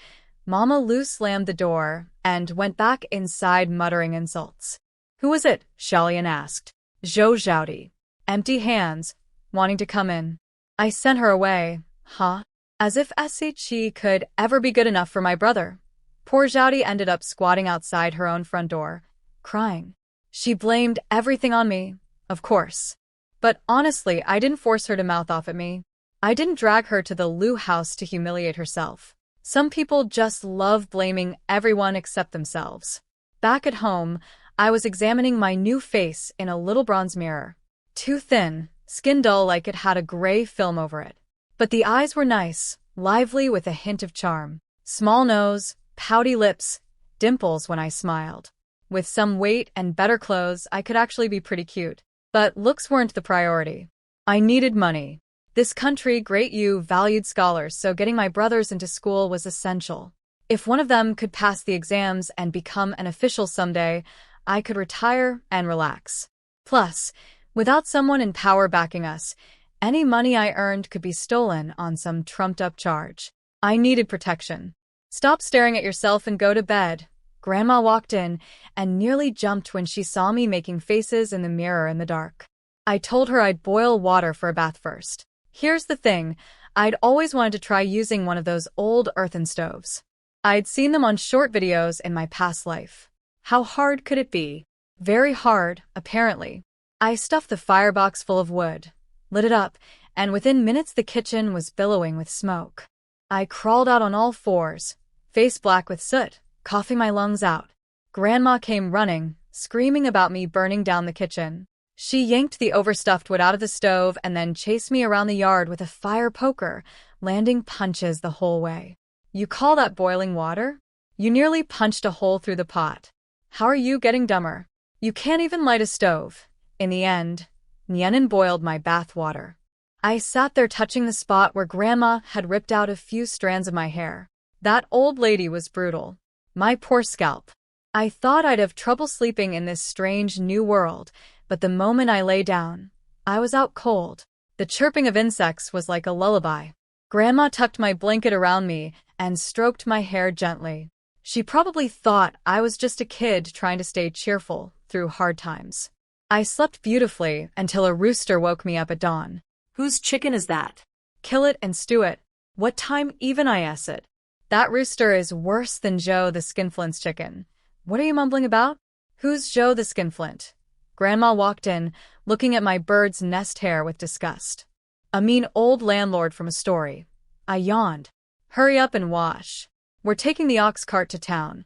Mama Lu slammed the door and went back inside muttering insults. Who was it? Xiaoyan asked. Zhou Jowdy. Empty hands, wanting to come in. I sent her away. Huh? As if she could ever be good enough for my brother. Poor Jowdy ended up squatting outside her own front door, crying. She blamed everything on me, of course. But honestly, I didn't force her to mouth off at me. I didn't drag her to the Lu house to humiliate herself. Some people just love blaming everyone except themselves. Back at home, I was examining my new face in a little bronze mirror. Too thin, skin dull like it had a gray film over it. But the eyes were nice, lively with a hint of charm. Small nose, pouty lips, dimples when I smiled. With some weight and better clothes, I could actually be pretty cute. But looks weren't the priority. I needed money. This country, Great U, valued scholars, so getting my brothers into school was essential. If one of them could pass the exams and become an official someday, I could retire and relax. Plus, without someone in power backing us, any money I earned could be stolen on some trumped-up charge. I needed protection. Stop staring at yourself and go to bed. Grandma walked in and nearly jumped when she saw me making faces in the mirror in the dark. I told her I'd boil water for a bath first. Here's the thing, I'd always wanted to try using one of those old earthen stoves. I'd seen them on short videos in my past life. How hard could it be? Very hard, apparently. I stuffed the firebox full of wood, lit it up, and within minutes the kitchen was billowing with smoke. I crawled out on all fours, face black with soot, coughing my lungs out. Grandma came running, screaming about me burning down the kitchen. She yanked the overstuffed wood out of the stove and then chased me around the yard with a fire poker, landing punches the whole way. You call that boiling water? You nearly punched a hole through the pot. How are you getting dumber? You can't even light a stove. In the end, Nyenin boiled my bath water. I sat there touching the spot where Grandma had ripped out a few strands of my hair. That old lady was brutal. My poor scalp. I thought I'd have trouble sleeping in this strange new world, but the moment I lay down, I was out cold. The chirping of insects was like a lullaby. Grandma tucked my blanket around me and stroked my hair gently. She probably thought I was just a kid trying to stay cheerful through hard times. I slept beautifully until a rooster woke me up at dawn. Whose chicken is that? Kill it and stew it. What time even I ass it? That rooster is worse than Joe the Skinflint's chicken. What are you mumbling about? Who's Joe the Skinflint? Grandma walked in, looking at my bird's nest hair with disgust. A mean old landlord from a story. I yawned. Hurry up and wash. We're taking the ox cart to town.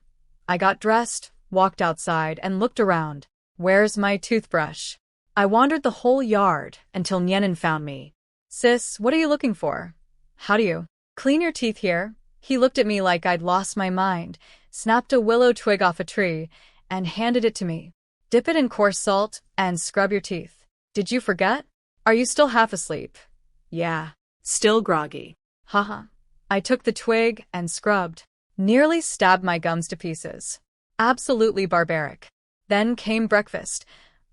I got dressed, walked outside, and looked around. Where's my toothbrush? I wandered the whole yard until Nyenin found me. Sis, what are you looking for? How do you clean your teeth here? He looked at me like I'd lost my mind, snapped a willow twig off a tree, and handed it to me. Dip it in coarse salt and scrub your teeth. Did you forget? Are you still half asleep? Yeah. Still groggy. Haha. I took the twig and scrubbed. Nearly stabbed my gums to pieces. Absolutely barbaric. Then came breakfast.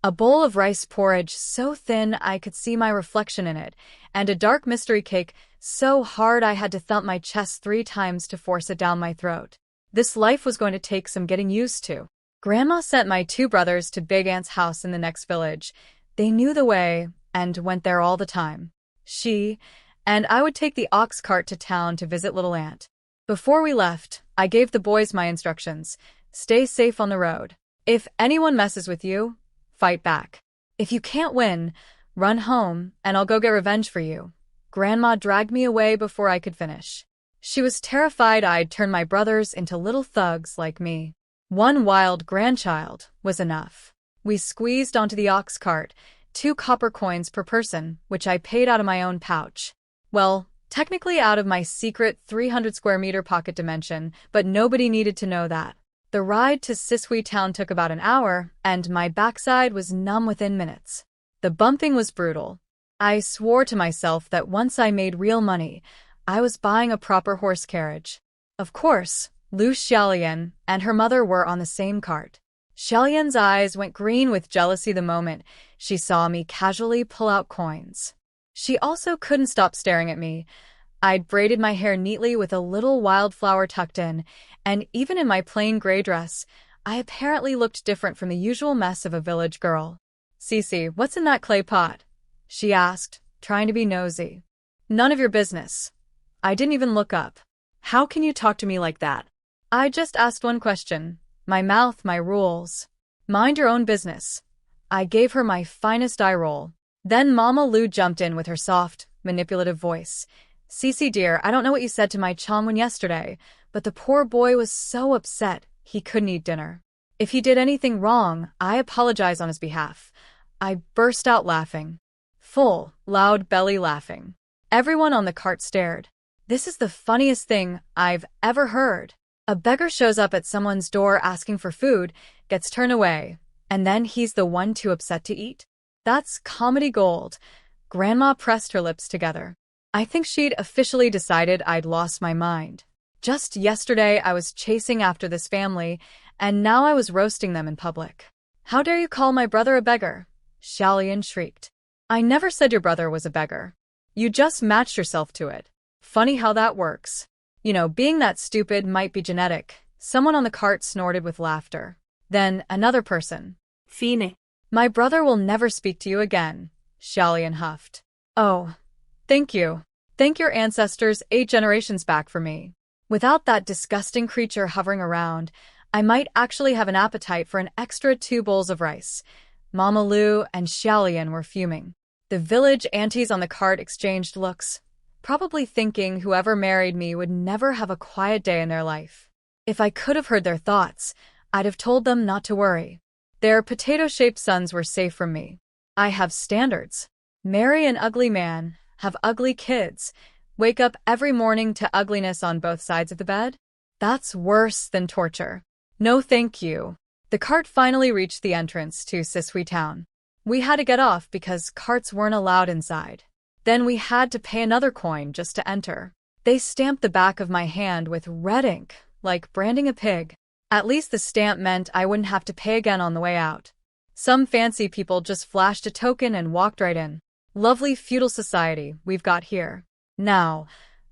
A bowl of rice porridge so thin I could see my reflection in it, and a dark mystery cake so hard I had to thump my chest 3 times to force it down my throat. This life was going to take some getting used to. Grandma sent my 2 brothers to Big Aunt's house in the next village. They knew the way and went there all the time. She and I would take the ox cart to town to visit Little Aunt. Before we left, I gave the boys my instructions. Stay safe on the road. If anyone messes with you, fight back. If you can't win, run home and I'll go get revenge for you. Grandma dragged me away before I could finish. She was terrified I'd turn my brothers into little thugs like me. 1 wild grandchild was enough. We squeezed onto the ox cart, 2 copper coins per person, which I paid out of my own pouch. Well, technically out of my secret 300 square meter pocket dimension, but nobody needed to know that. The ride to Sisui town took about an hour, and my backside was numb within minutes. The bumping was brutal. I swore to myself that once I made real money, I was buying a proper horse carriage. Of course, Lu Xiaolian and her mother were on the same cart. Xiaolian's eyes went green with jealousy the moment she saw me casually pull out coins. She also couldn't stop staring at me. I'd braided my hair neatly with a little wildflower tucked in, and even in my plain gray dress, I apparently looked different from the usual mess of a village girl. Sisi, what's in that clay pot? She asked, trying to be nosy. None of your business. I didn't even look up. How can you talk to me like that? I just asked one question. My mouth, my rules. Mind your own business. I gave her my finest eye roll. Then Mama Lu jumped in with her soft, manipulative voice. Sisi dear, I don't know what you said to my Changwen yesterday, but the poor boy was so upset he couldn't eat dinner. If he did anything wrong, I apologize on his behalf. I burst out laughing. Full, loud belly laughing. Everyone on the cart stared. This is the funniest thing I've ever heard. A beggar shows up at someone's door asking for food, gets turned away, and then he's the one too upset to eat? That's comedy gold. Grandma pressed her lips together. I think she'd officially decided I'd lost my mind. Just yesterday I was chasing after this family, and now I was roasting them in public. How dare you call my brother a beggar? Xiaolian shrieked. I never said your brother was a beggar. You just matched yourself to it. Funny how that works. You know, being that stupid might be genetic. Someone on the cart snorted with laughter. Then another person. Fine. My brother will never speak to you again, Xiaolian huffed. Oh, thank you. Thank your ancestors 8 generations back for me. Without that disgusting creature hovering around, I might actually have an appetite for an extra 2 bowls of rice. Mama Lu and Xiaolian were fuming. The village aunties on the cart exchanged looks, probably thinking whoever married me would never have a quiet day in their life. If I could have heard their thoughts, I'd have told them not to worry. Their potato-shaped sons were safe from me. I have standards. Marry an ugly man, have ugly kids, wake up every morning to ugliness on both sides of the bed? That's worse than torture. No thank you. The cart finally reached the entrance to Sisui town. We had to get off because carts weren't allowed inside. Then we had to pay another coin just to enter. They stamped the back of my hand with red ink, like branding a pig. At least the stamp meant I wouldn't have to pay again on the way out. Some fancy people just flashed a token and walked right in. Lovely feudal society we've got here. Now,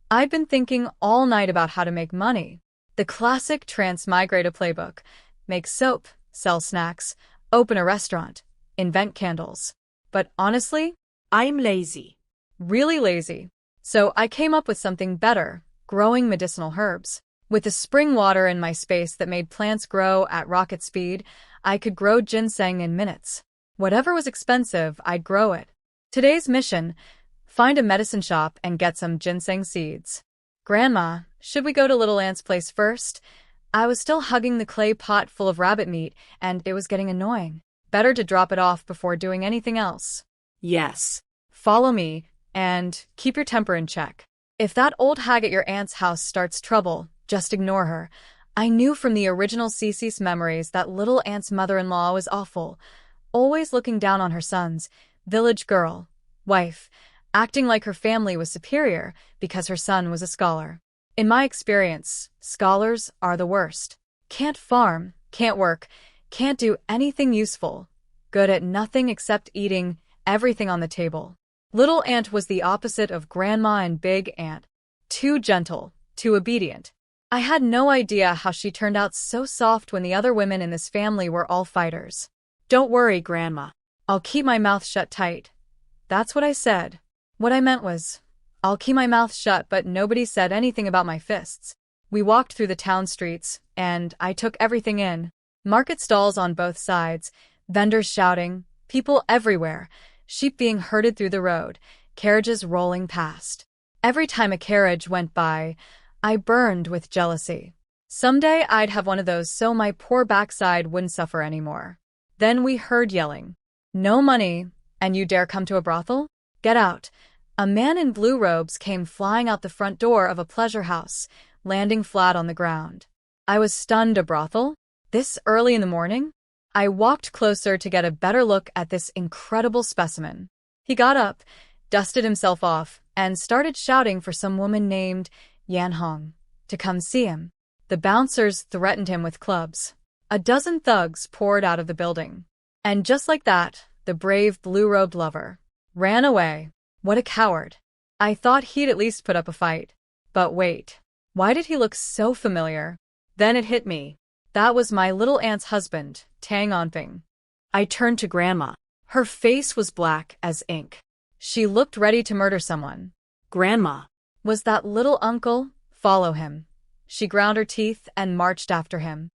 I've been thinking all night about how to make money. The classic transmigrata playbook. Make soap, sell snacks, open a restaurant, invent candles. But honestly, I'm lazy. Really lazy. So I came up with something better, growing medicinal herbs. With the spring water in my space that made plants grow at rocket speed, I could grow ginseng in minutes. Whatever was expensive, I'd grow it. Today's mission: find a medicine shop and get some ginseng seeds. Grandma, should we go to Little Aunt's place first? I was still hugging the clay pot full of rabbit meat, and it was getting annoying. Better to drop it off before doing anything else. Yes. Follow me, and keep your temper in check. If that old hag at your aunt's house starts trouble, just ignore her. I knew from the original Sisi's memories that Little Aunt's mother-in-law was awful, always looking down on her sons, village girl, wife, acting like her family was superior because her son was a scholar. In my experience, scholars are the worst. Can't farm, can't work, can't do anything useful, good at nothing except eating everything on the table. Little Aunt was the opposite of Grandma and Big Aunt. Too gentle, too obedient. I had no idea how she turned out so soft when the other women in this family were all fighters. Don't worry, Grandma. I'll keep my mouth shut tight. That's what I said. What I meant was, I'll keep my mouth shut, but nobody said anything about my fists. We walked through the town streets, and I took everything in. Market stalls on both sides, vendors shouting, people everywhere, sheep being herded through the road, carriages rolling past. Every time a carriage went by, I burned with jealousy. Someday I'd have one of those so my poor backside wouldn't suffer anymore. Then we heard yelling. No money, and you dare come to a brothel? Get out. A man in blue robes came flying out the front door of a pleasure house, landing flat on the ground. I was stunned. A brothel? This early in the morning? I walked closer to get a better look at this incredible specimen. He got up, dusted himself off, and started shouting for some woman named Yan Hong to come see him. The bouncers threatened him with clubs. A dozen thugs poured out of the building. And just like that, the brave blue-robed lover ran away. What a coward. I thought he'd at least put up a fight. But wait, why did he look so familiar? Then it hit me. That was my little aunt's husband, Tang Onping. I turned to Grandma. Her face was black as ink. She looked ready to murder someone. Grandma. Was that little uncle? Follow him. She ground her teeth and marched after him.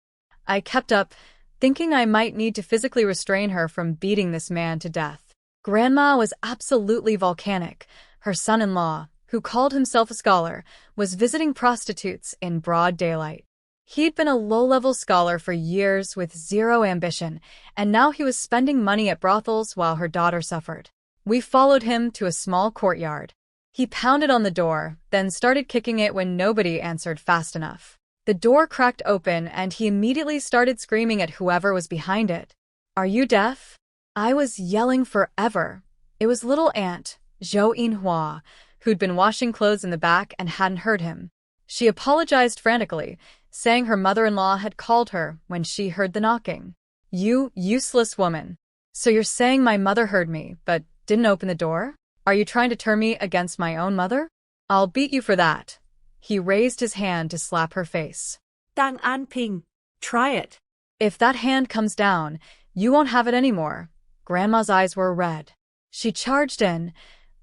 I kept up, thinking I might need to physically restrain her from beating this man to death. Grandma was absolutely volcanic. Her son-in-law, who called himself a scholar, was visiting prostitutes in broad daylight. He'd been a low-level scholar for years with zero ambition, and now he was spending money at brothels while her daughter suffered. We followed him to a small courtyard. He pounded on the door, then started kicking it when nobody answered fast enough. The door cracked open and he immediately started screaming at whoever was behind it. "Are you deaf?" I was yelling forever. It was little aunt, Zhou Inhua, who'd been washing clothes in the back and hadn't heard him. She apologized frantically, saying her mother-in-law had called her when she heard the knocking. "You useless woman. So you're saying my mother heard me, but didn't open the door? Are you trying to turn me against my own mother? I'll beat you for that." He raised his hand to slap her face. Tang An Ping. Try it. "If that hand comes down, you won't have it anymore." Grandma's eyes were red. She charged in,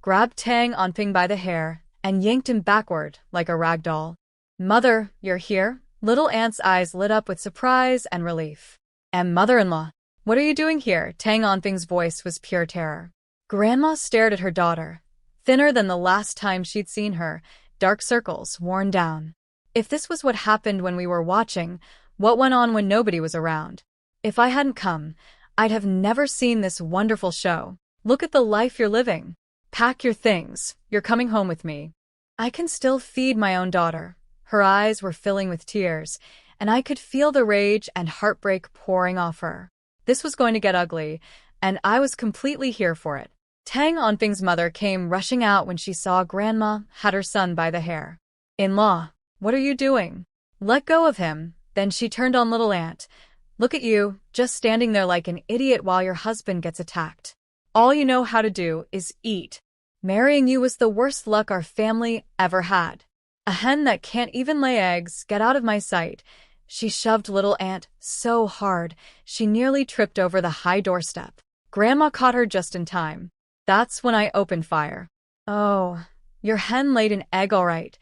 grabbed Tang Anping by the hair, and yanked him backward like a rag doll. "Mother, you're here?" Little aunt's eyes lit up with surprise and relief. "And mother-in-law, what are you doing here?" Tang Anping's voice was pure terror. Grandma stared at her daughter, thinner than the last time she'd seen her, dark circles worn down. If this was what happened when we were watching, what went on when nobody was around? If I hadn't come, I'd have never seen this wonderful show. Look at the life you're living. Pack your things, you're coming home with me. I can still feed my own daughter. Her eyes were filling with tears, and I could feel the rage and heartbreak pouring off her. This was going to get ugly, and I was completely here for it. Tang Anping's mother came rushing out when she saw Grandma had her son by the hair. "In-law, what are you doing? Let go of him." Then she turned on little aunt. "Look at you, just standing there like an idiot while your husband gets attacked. All you know how to do is eat. Marrying you was the worst luck our family ever had. A hen that can't even lay eggs, get out of my sight." She shoved little aunt so hard, she nearly tripped over the high doorstep. Grandma caught her just in time. That's when I opened fire. "Oh, your hen laid an egg all right.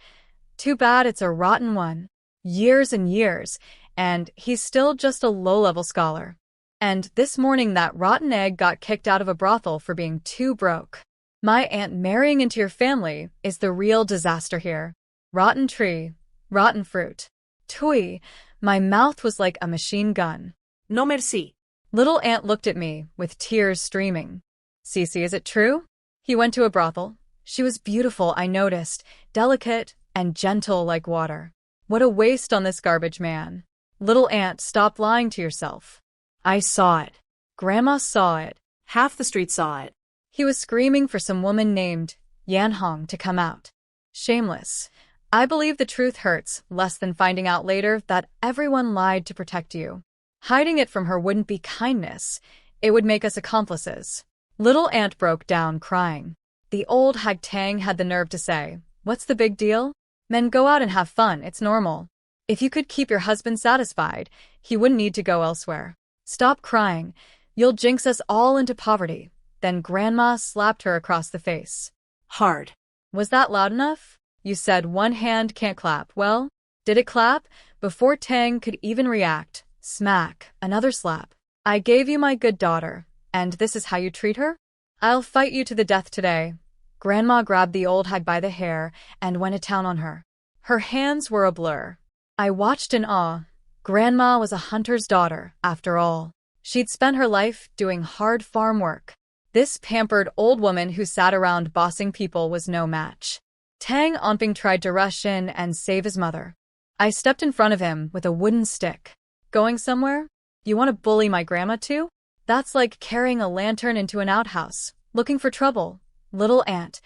Too bad it's a rotten one. Years and years, and he's still just a low-level scholar. And this morning that rotten egg got kicked out of a brothel for being too broke. My aunt marrying into your family is the real disaster here. Rotten tree, rotten fruit. Tui, my mouth was like a machine gun." No merci. Little aunt looked at me, with tears streaming. "Sisi, is it true? He went to a brothel?" She was beautiful, I noticed, delicate and gentle like water. What a waste on this garbage man. Little aunt, stop lying to yourself. "I saw it. Grandma saw it. Half the street saw it. He was screaming for some woman named Yanhong to come out. Shameless. I believe the truth hurts less than finding out later that everyone lied to protect you. Hiding it from her wouldn't be kindness. It would make us accomplices." Little aunt broke down crying. The old hag Tang had the nerve to say, "What's the big deal? Men go out and have fun, it's normal. If you could keep your husband satisfied, he wouldn't need to go elsewhere. Stop crying. You'll jinx us all into poverty." Then Grandma slapped her across the face. Hard. "Was that loud enough? You said one hand can't clap. Well, did it clap?" Before Tang could even react, smack, another slap. "I gave you my good daughter, and this is how you treat her? I'll fight you to the death today." Grandma grabbed the old hag by the hair and went to town on her. Her hands were a blur. I watched in awe. Grandma was a hunter's daughter, after all. She'd spent her life doing hard farm work. This pampered old woman who sat around bossing people was no match. Tang Anping tried to rush in and save his mother. I stepped in front of him with a wooden stick. "Going somewhere? You want to bully my grandma too? That's like carrying a lantern into an outhouse, looking for trouble. Little aunt,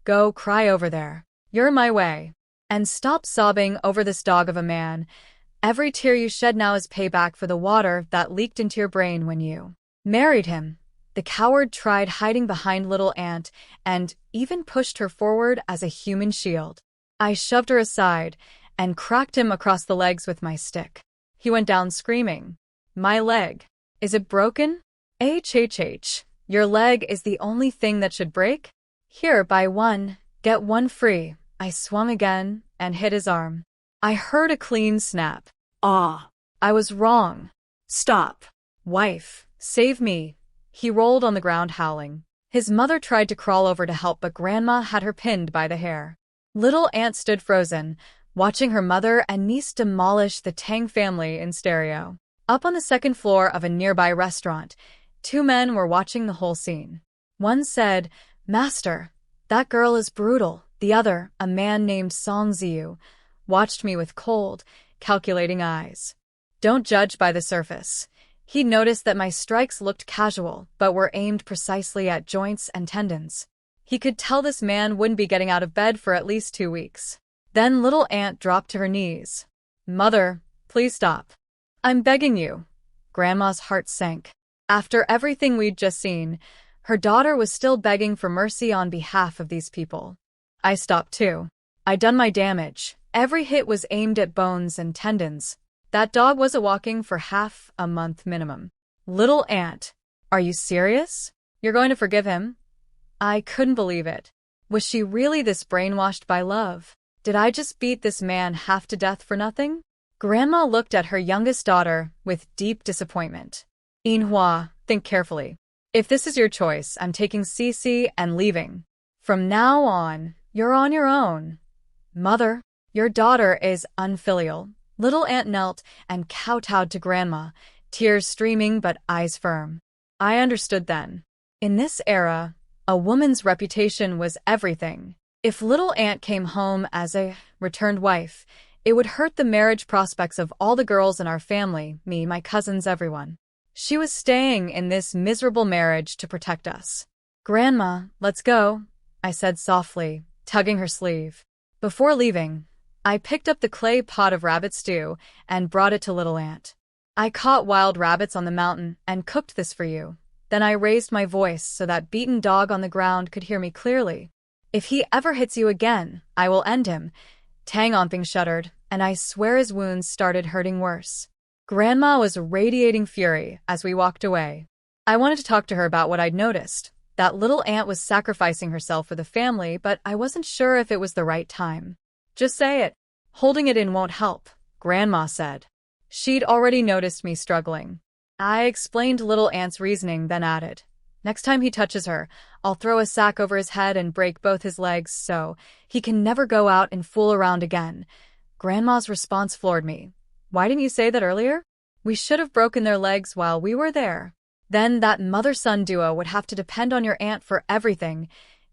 go cry over there. You're in my way. And stop sobbing over this dog of a man. Every tear you shed now is payback for the water that leaked into your brain when you married him." The coward tried hiding behind little aunt and even pushed her forward as a human shield. I shoved her aside and cracked him across the legs with my stick. He went down screaming. "My leg. Is it broken? HHH. Your leg is the only thing that should break? Here, buy one, get one free." I swung again and hit his arm. I heard a clean snap. Ah. I was wrong. Stop. "Wife, save me." He rolled on the ground howling. His mother tried to crawl over to help, but Grandma had her pinned by the hair. Little Aunt stood frozen, watching her mother and niece demolish the Tang family in stereo. Up on the second floor of a nearby restaurant, two men were watching the whole scene. One said, "Master, that girl is brutal." The other, a man named Song Ziyu, watched me with cold, calculating eyes. Don't judge by the surface. He noticed that my strikes looked casual, but were aimed precisely at joints and tendons. He could tell this man wouldn't be getting out of bed for at least 2 weeks. Then Little Aunt dropped to her knees. "Mother, please stop. I'm begging you." Grandma's heart sank. After everything we'd just seen, her daughter was still begging for mercy on behalf of these people. I stopped too. I'd done my damage. Every hit was aimed at bones and tendons. That dog wasn't walking for half a month minimum. "Little Aunt, are you serious? You're going to forgive him?" I couldn't believe it. Was she really this brainwashed by love? Did I just beat this man half to death for nothing? Grandma looked at her youngest daughter with deep disappointment. "Manhwa, think carefully. If this is your choice, I'm taking Sisi and leaving. From now on, you're on your own." "Mother, your daughter is unfilial." Little Aunt knelt and kowtowed to Grandma, tears streaming but eyes firm. I understood then. In this era, a woman's reputation was everything. If Little Aunt came home as a returned wife, it would hurt the marriage prospects of all the girls in our family, me, my cousins, everyone. She was staying in this miserable marriage to protect us. "Grandma, let's go," I said softly, tugging her sleeve. Before leaving, I picked up the clay pot of rabbit stew and brought it to Little Aunt. "I caught wild rabbits on the mountain and cooked this for you." Then I raised my voice so that beaten dog on the ground could hear me clearly. "If he ever hits you again, I will end him." Tang Omping shuddered, and I swear his wounds started hurting worse. Grandma was radiating fury as we walked away. I wanted to talk to her about what I'd noticed, that Little Aunt was sacrificing herself for the family, but I wasn't sure if it was the right time. "Just say it. Holding it in won't help," Grandma said. She'd already noticed me struggling. I explained Little Aunt's reasoning, then added, "Next time he touches her, I'll throw a sack over his head and break both his legs so he can never go out and fool around again." Grandma's response floored me. "Why didn't you say that earlier? We should have broken their legs while we were there. Then that mother-son duo would have to depend on your aunt for everything,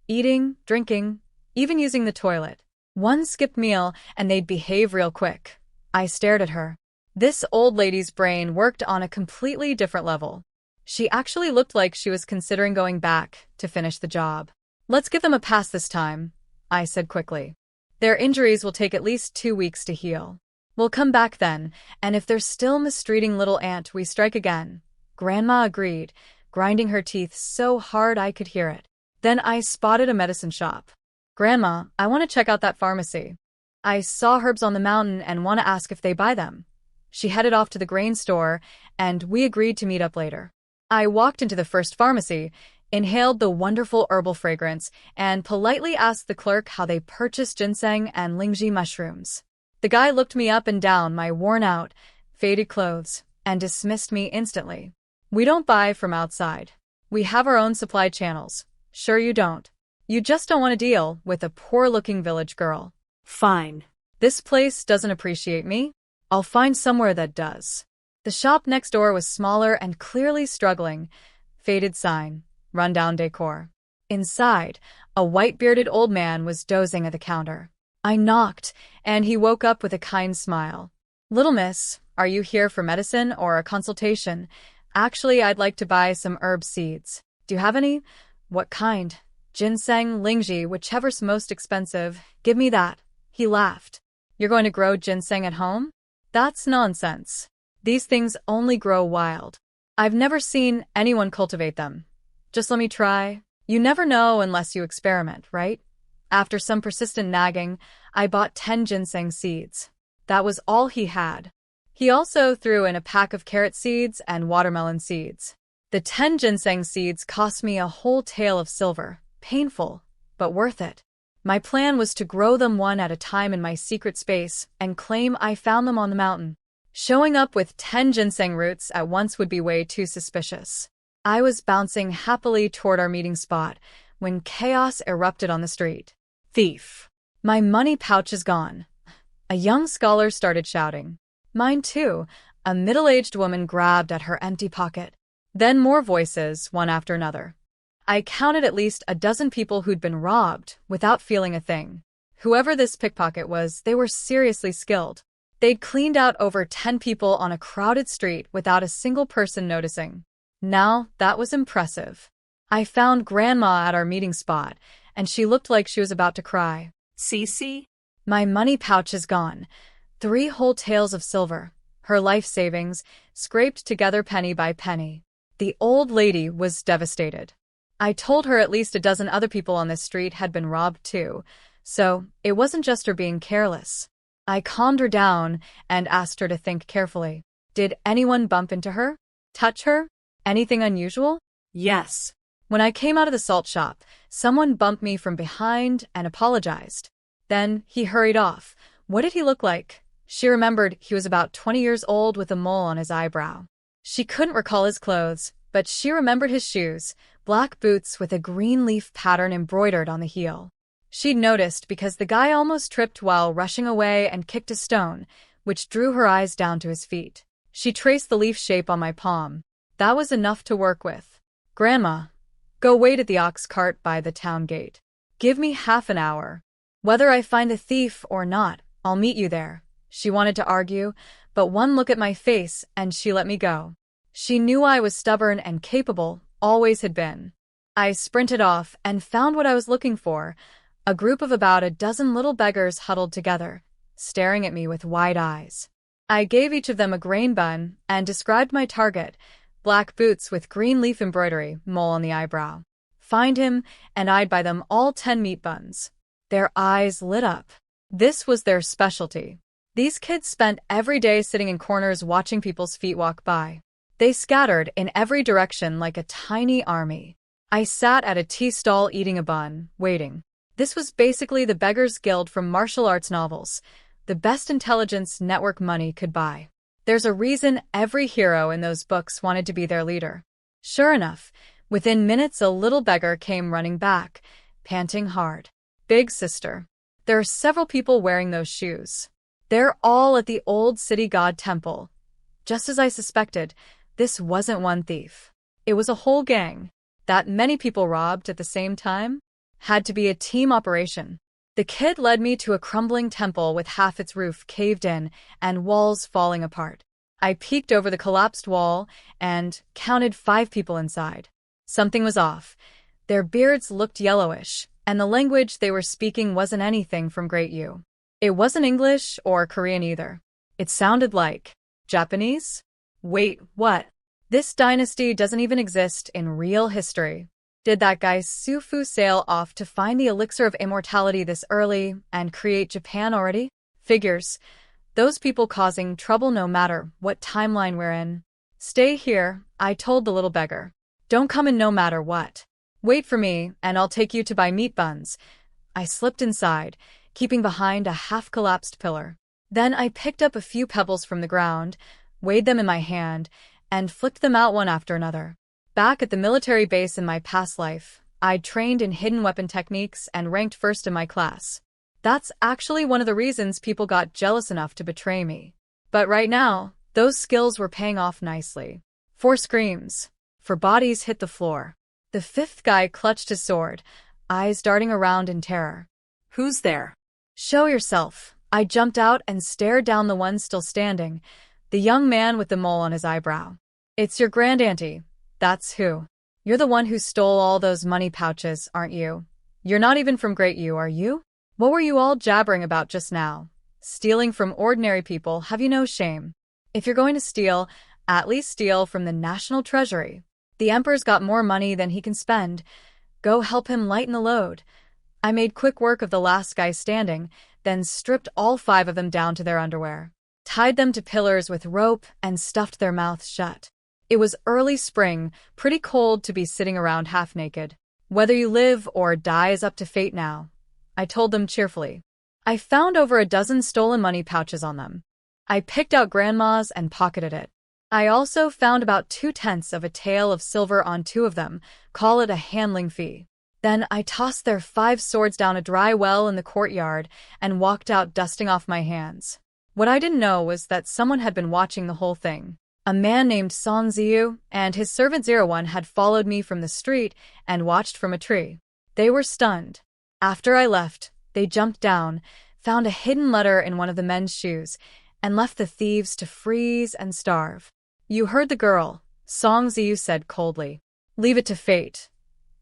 eating, drinking, even using the toilet. One skipped meal and they'd behave real quick." I stared at her. This old lady's brain worked on a completely different level. She actually looked like she was considering going back to finish the job. "Let's give them a pass this time," I said quickly. "Their injuries will take at least 2 weeks to heal. We'll come back then, and if they're still mistreating Little Aunt, we strike again." Grandma agreed, grinding her teeth so hard I could hear it. Then I spotted a medicine shop. "Grandma, I want to check out that pharmacy. I saw herbs on the mountain and want to ask if they buy them." She headed off to the grain store, and we agreed to meet up later. I walked into the first pharmacy, inhaled the wonderful herbal fragrance, and politely asked the clerk how they purchased ginseng and lingji mushrooms. The guy looked me up and down my worn-out, faded clothes, and dismissed me instantly. "We don't buy from outside. We have our own supply channels." "Sure you don't. You just don't want to deal with a poor-looking village girl." "Fine. "This place doesn't appreciate me. I'll find somewhere that does." The shop next door was smaller and clearly struggling. Faded sign, rundown decor. Inside, a white-bearded old man was dozing at the counter. I knocked, and he woke up with a kind smile. "Little miss, are you here for medicine or a consultation?" "Actually, I'd like to buy some herb seeds." "Do you have any?" "What kind?" "Ginseng, lingji, whichever's most expensive. Give me that." He laughed. "You're going to grow ginseng at home?" "That's nonsense. These things only grow wild. I've never seen anyone cultivate them. Just let me try." "You never know unless you experiment, right?" After some persistent nagging, I bought 10 ginseng seeds. That was all he had. He also threw in a pack of carrot seeds and watermelon seeds. The 10 ginseng seeds cost me a whole tael of silver. Painful, but worth it. My plan was to grow them one at a time in my secret space and claim I found them on the mountain. Showing up with 10 ginseng roots at once would be way too suspicious. I was bouncing happily toward our meeting spot when chaos erupted on the street. Thief. My money pouch is gone. A young scholar started shouting. Mine too. A middle-aged woman grabbed at her empty pocket. Then more voices, one after another. I counted at least a dozen people who'd been robbed without feeling a thing. Whoever this pickpocket was, they were seriously skilled. They'd cleaned out over 10 people on a crowded street without a single person noticing. Now, that was impressive. I found Grandma at our meeting spot, and she looked like she was about to cry. Sisi? My money pouch is gone. 3 whole taels of silver. Her life savings, scraped together penny by penny. The old lady was devastated. I told her at least a dozen other people on this street had been robbed too, so it wasn't just her being careless. I calmed her down and asked her to think carefully. Did anyone bump into her? Touch her? Anything unusual? Yes. When I came out of the salt shop, someone bumped me from behind and apologized. Then he hurried off. What did he look like? She remembered he was about 20 years old with a mole on his eyebrow. She couldn't recall his clothes, but she remembered his shoes, black boots with a green leaf pattern embroidered on the heel. She'd noticed because the guy almost tripped while rushing away and kicked a stone, which drew her eyes down to his feet. She traced the leaf shape on my palm. That was enough to work with. Grandma, go wait at the ox cart by the town gate. Give me half an hour. Whether I find the thief or not, I'll meet you there. She wanted to argue, but one look at my face and she let me go. She knew I was stubborn and capable, always had been. I sprinted off and found what I was looking for, a group of about a dozen little beggars huddled together, staring at me with wide eyes. I gave each of them a grain bun and described my target, black boots with green leaf embroidery, mole on the eyebrow. Find him, and I'd buy them all 10 meat buns. Their eyes lit up. This was their specialty. These kids spent every day sitting in corners watching people's feet walk by. They scattered in every direction like a tiny army. I sat at a tea stall eating a bun, waiting. This was basically the Beggars Guild from martial arts novels, the best intelligence network money could buy. There's a reason every hero in those books wanted to be their leader. Sure enough, within minutes a little beggar came running back, panting hard. Big sister. There are several people wearing those shoes. They're all at the old city god temple. Just as I suspected, this wasn't one thief. It was a whole gang. That many people robbed at the same time? Had to be a team operation. The kid led me to a crumbling temple with half its roof caved in and walls falling apart. I peeked over the collapsed wall and counted 5 people inside. Something was off. Their beards looked yellowish, and the language they were speaking wasn't anything from Great U. It wasn't English or Korean either. It sounded like Japanese? Wait, what? This dynasty doesn't even exist in real history. Did that guy Sufu sail off to find the elixir of immortality this early and create Japan already? Figures. Those people causing trouble no matter what timeline we're in. Stay here, I told the little beggar. Don't come in no matter what. Wait for me, and I'll take you to buy meat buns. I slipped inside, keeping behind a half-collapsed pillar. Then I picked up a few pebbles from the ground, weighed them in my hand, and flicked them out one after another. Back at the military base in my past life, I'd trained in hidden weapon techniques and ranked first in my class. That's actually one of the reasons people got jealous enough to betray me. But right now, those skills were paying off nicely. 4 screams. 4 bodies hit the floor. The 5th guy clutched his sword, eyes darting around in terror. Who's there? Show yourself. I jumped out and stared down the one still standing, the young man with the mole on his eyebrow. It's your grandauntie. That's who. You're the one who stole all those money pouches, aren't you? You're not even from Great U, are you? What were you all jabbering about just now? Stealing from ordinary people, have you no shame? If you're going to steal, at least steal from the national treasury. The emperor's got more money than he can spend. Go help him lighten the load. I made quick work of the last guy standing, then stripped all 5 of them down to their underwear, tied them to pillars with rope, and stuffed their mouths shut. It was early spring, pretty cold to be sitting around half naked. Whether you live or die is up to fate now, I told them cheerfully. I found over a dozen stolen money pouches on them. I picked out Grandma's and pocketed it. I also found about 2/10 of a tael of silver on 2 of them, call it a handling fee. Then I tossed their 5 swords down a dry well in the courtyard and walked out dusting off my hands. What I didn't know was that someone had been watching the whole thing. A man named Song Ziyu and his servant 01 had followed me from the street and watched from a tree. They were stunned. After I left, they jumped down, found a hidden letter in one of the men's shoes, and left the thieves to freeze and starve. You heard the girl, Song Ziyu said coldly. Leave it to fate.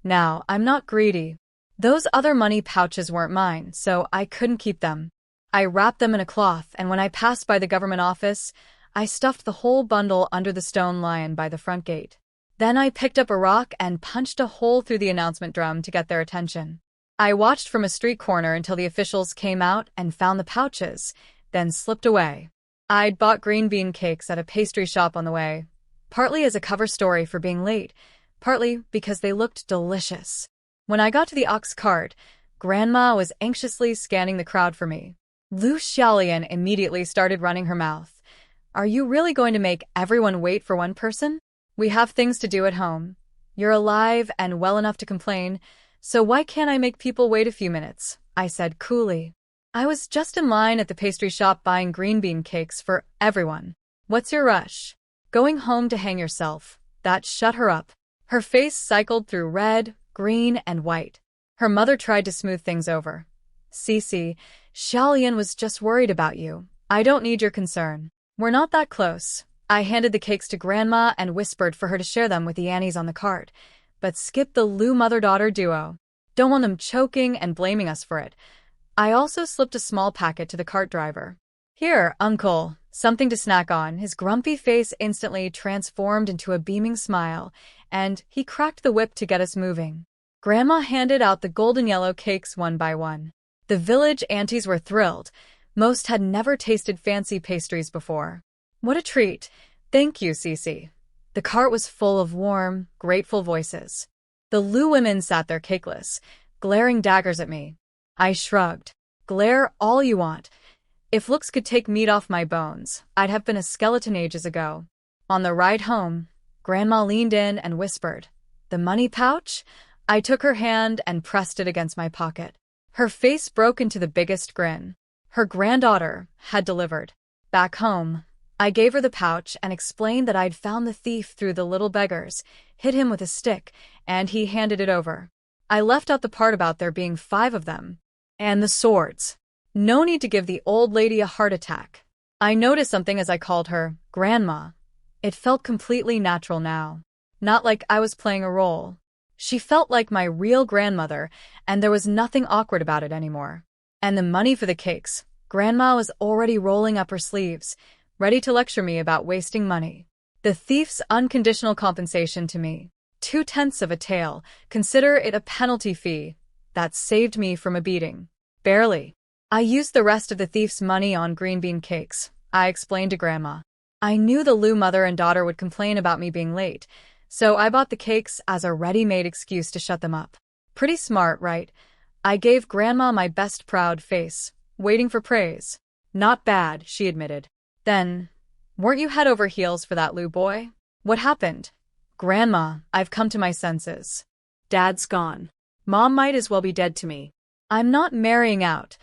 Now, I'm not greedy. Those other money pouches weren't mine, so I couldn't keep them. I wrapped them in a cloth, and when I passed by the government office, I stuffed the whole bundle under the stone lion by the front gate. Then I picked up a rock and punched a hole through the announcement drum to get their attention. I watched from a street corner until the officials came out and found the pouches, then slipped away. I'd bought green bean cakes at a pastry shop on the way, partly as a cover story for being late, partly because they looked delicious. When I got to the ox cart, Grandma was anxiously scanning the crowd for me. Lu Xiaolian immediately started running her mouth. Are you really going to make everyone wait for one person? We have things to do at home. You're alive and well enough to complain, so why can't I make people wait a few minutes? I said coolly. I was just in line at the pastry shop buying green bean cakes for everyone. What's your rush? Going home to hang yourself. That shut her up. Her face cycled through red, green, and white. Her mother tried to smooth things over. Sisi, Xiaolian was just worried about you. I don't need your concern. We're not that close. I handed the cakes to Grandma and whispered for her to share them with the aunties on the cart, but skipped the Lu mother-daughter duo. Don't want them choking and blaming us for it. I also slipped a small packet to the cart driver. Here, Uncle, something to snack on. His grumpy face instantly transformed into a beaming smile, and he cracked the whip to get us moving. Grandma handed out the golden yellow cakes one by one. The village aunties were thrilled. Most had never tasted fancy pastries before. What a treat. Thank you, Sisi. The cart was full of warm, grateful voices. The Lu women sat there cakeless, glaring daggers at me. I shrugged. Glare all you want. If looks could take meat off my bones, I'd have been a skeleton ages ago. On the ride home, Grandma leaned in and whispered, "The money pouch?" I took her hand and pressed it against my pocket. Her face broke into the biggest grin. Her granddaughter had delivered. Back home, I gave her the pouch and explained that I'd found the thief through the little beggars, hit him with a stick, and he handed it over. I left out the part about there being 5 of them. And the swords. No need to give the old lady a heart attack. I noticed something as I called her Grandma. It felt completely natural now. Not like I was playing a role. She felt like my real grandmother, and there was nothing awkward about it anymore. And the money for the cakes. Grandma was already rolling up her sleeves, ready to lecture me about wasting money. The thief's unconditional compensation to me. 2/10 of a tael. Consider it a penalty fee. That saved me from a beating. Barely. I used the rest of the thief's money on green bean cakes, I explained to Grandma. I knew the Lu mother and daughter would complain about me being late, so I bought the cakes as a ready-made excuse to shut them up. Pretty smart, right? I gave Grandma my best proud face, waiting for praise. Not bad, she admitted. Then, weren't you head over heels for that Lu boy? What happened? Grandma, I've come to my senses. Dad's gone. Mom might as well be dead to me. I'm not marrying out.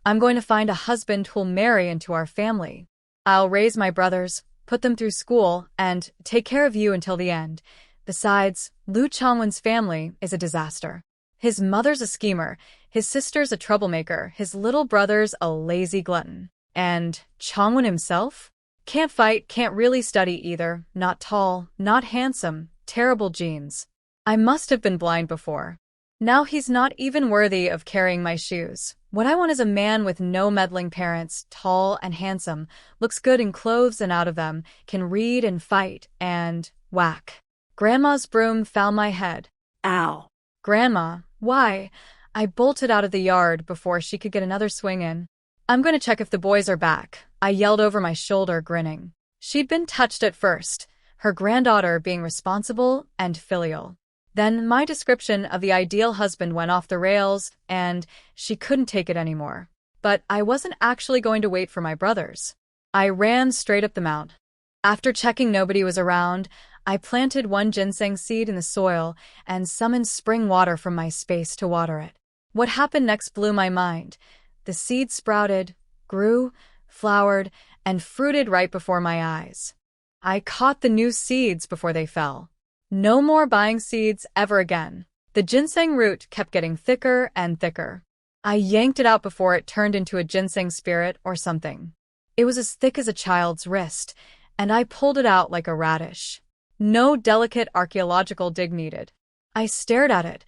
I'm going to find a husband who'll marry into our family. I'll raise my brothers, put them through school, and take care of you until the end. Besides, Lu Changwen's family is a disaster. His mother's a schemer, his sister's a troublemaker, his little brother's a lazy glutton. And Changwen himself? Can't fight, can't really study either, not tall, not handsome, terrible genes. I must have been blind before. Now he's not even worthy of carrying my shoes. What I want is a man with no meddling parents, tall and handsome, looks good in clothes and out of them, can read and fight, and whack. Grandma's broom found my head. Ow. Grandma, why? I bolted out of the yard before she could get another swing in. I'm going to check if the boys are back, I yelled over my shoulder, grinning. She'd been touched at first, her granddaughter being responsible and filial. Then my description of the ideal husband went off the rails, and she couldn't take it anymore. But I wasn't actually going to wait for my brothers. I ran straight up the mount. After checking nobody was around, I planted one ginseng seed in the soil and summoned spring water from my space to water it. What happened next blew my mind. The seed sprouted, grew, flowered, and fruited right before my eyes. I caught the new seeds before they fell. No more buying seeds ever again. The ginseng root kept getting thicker and thicker. I yanked it out before it turned into a ginseng spirit or something. It was as thick as a child's wrist, and I pulled it out like a radish. No delicate archaeological dig needed. I stared at it,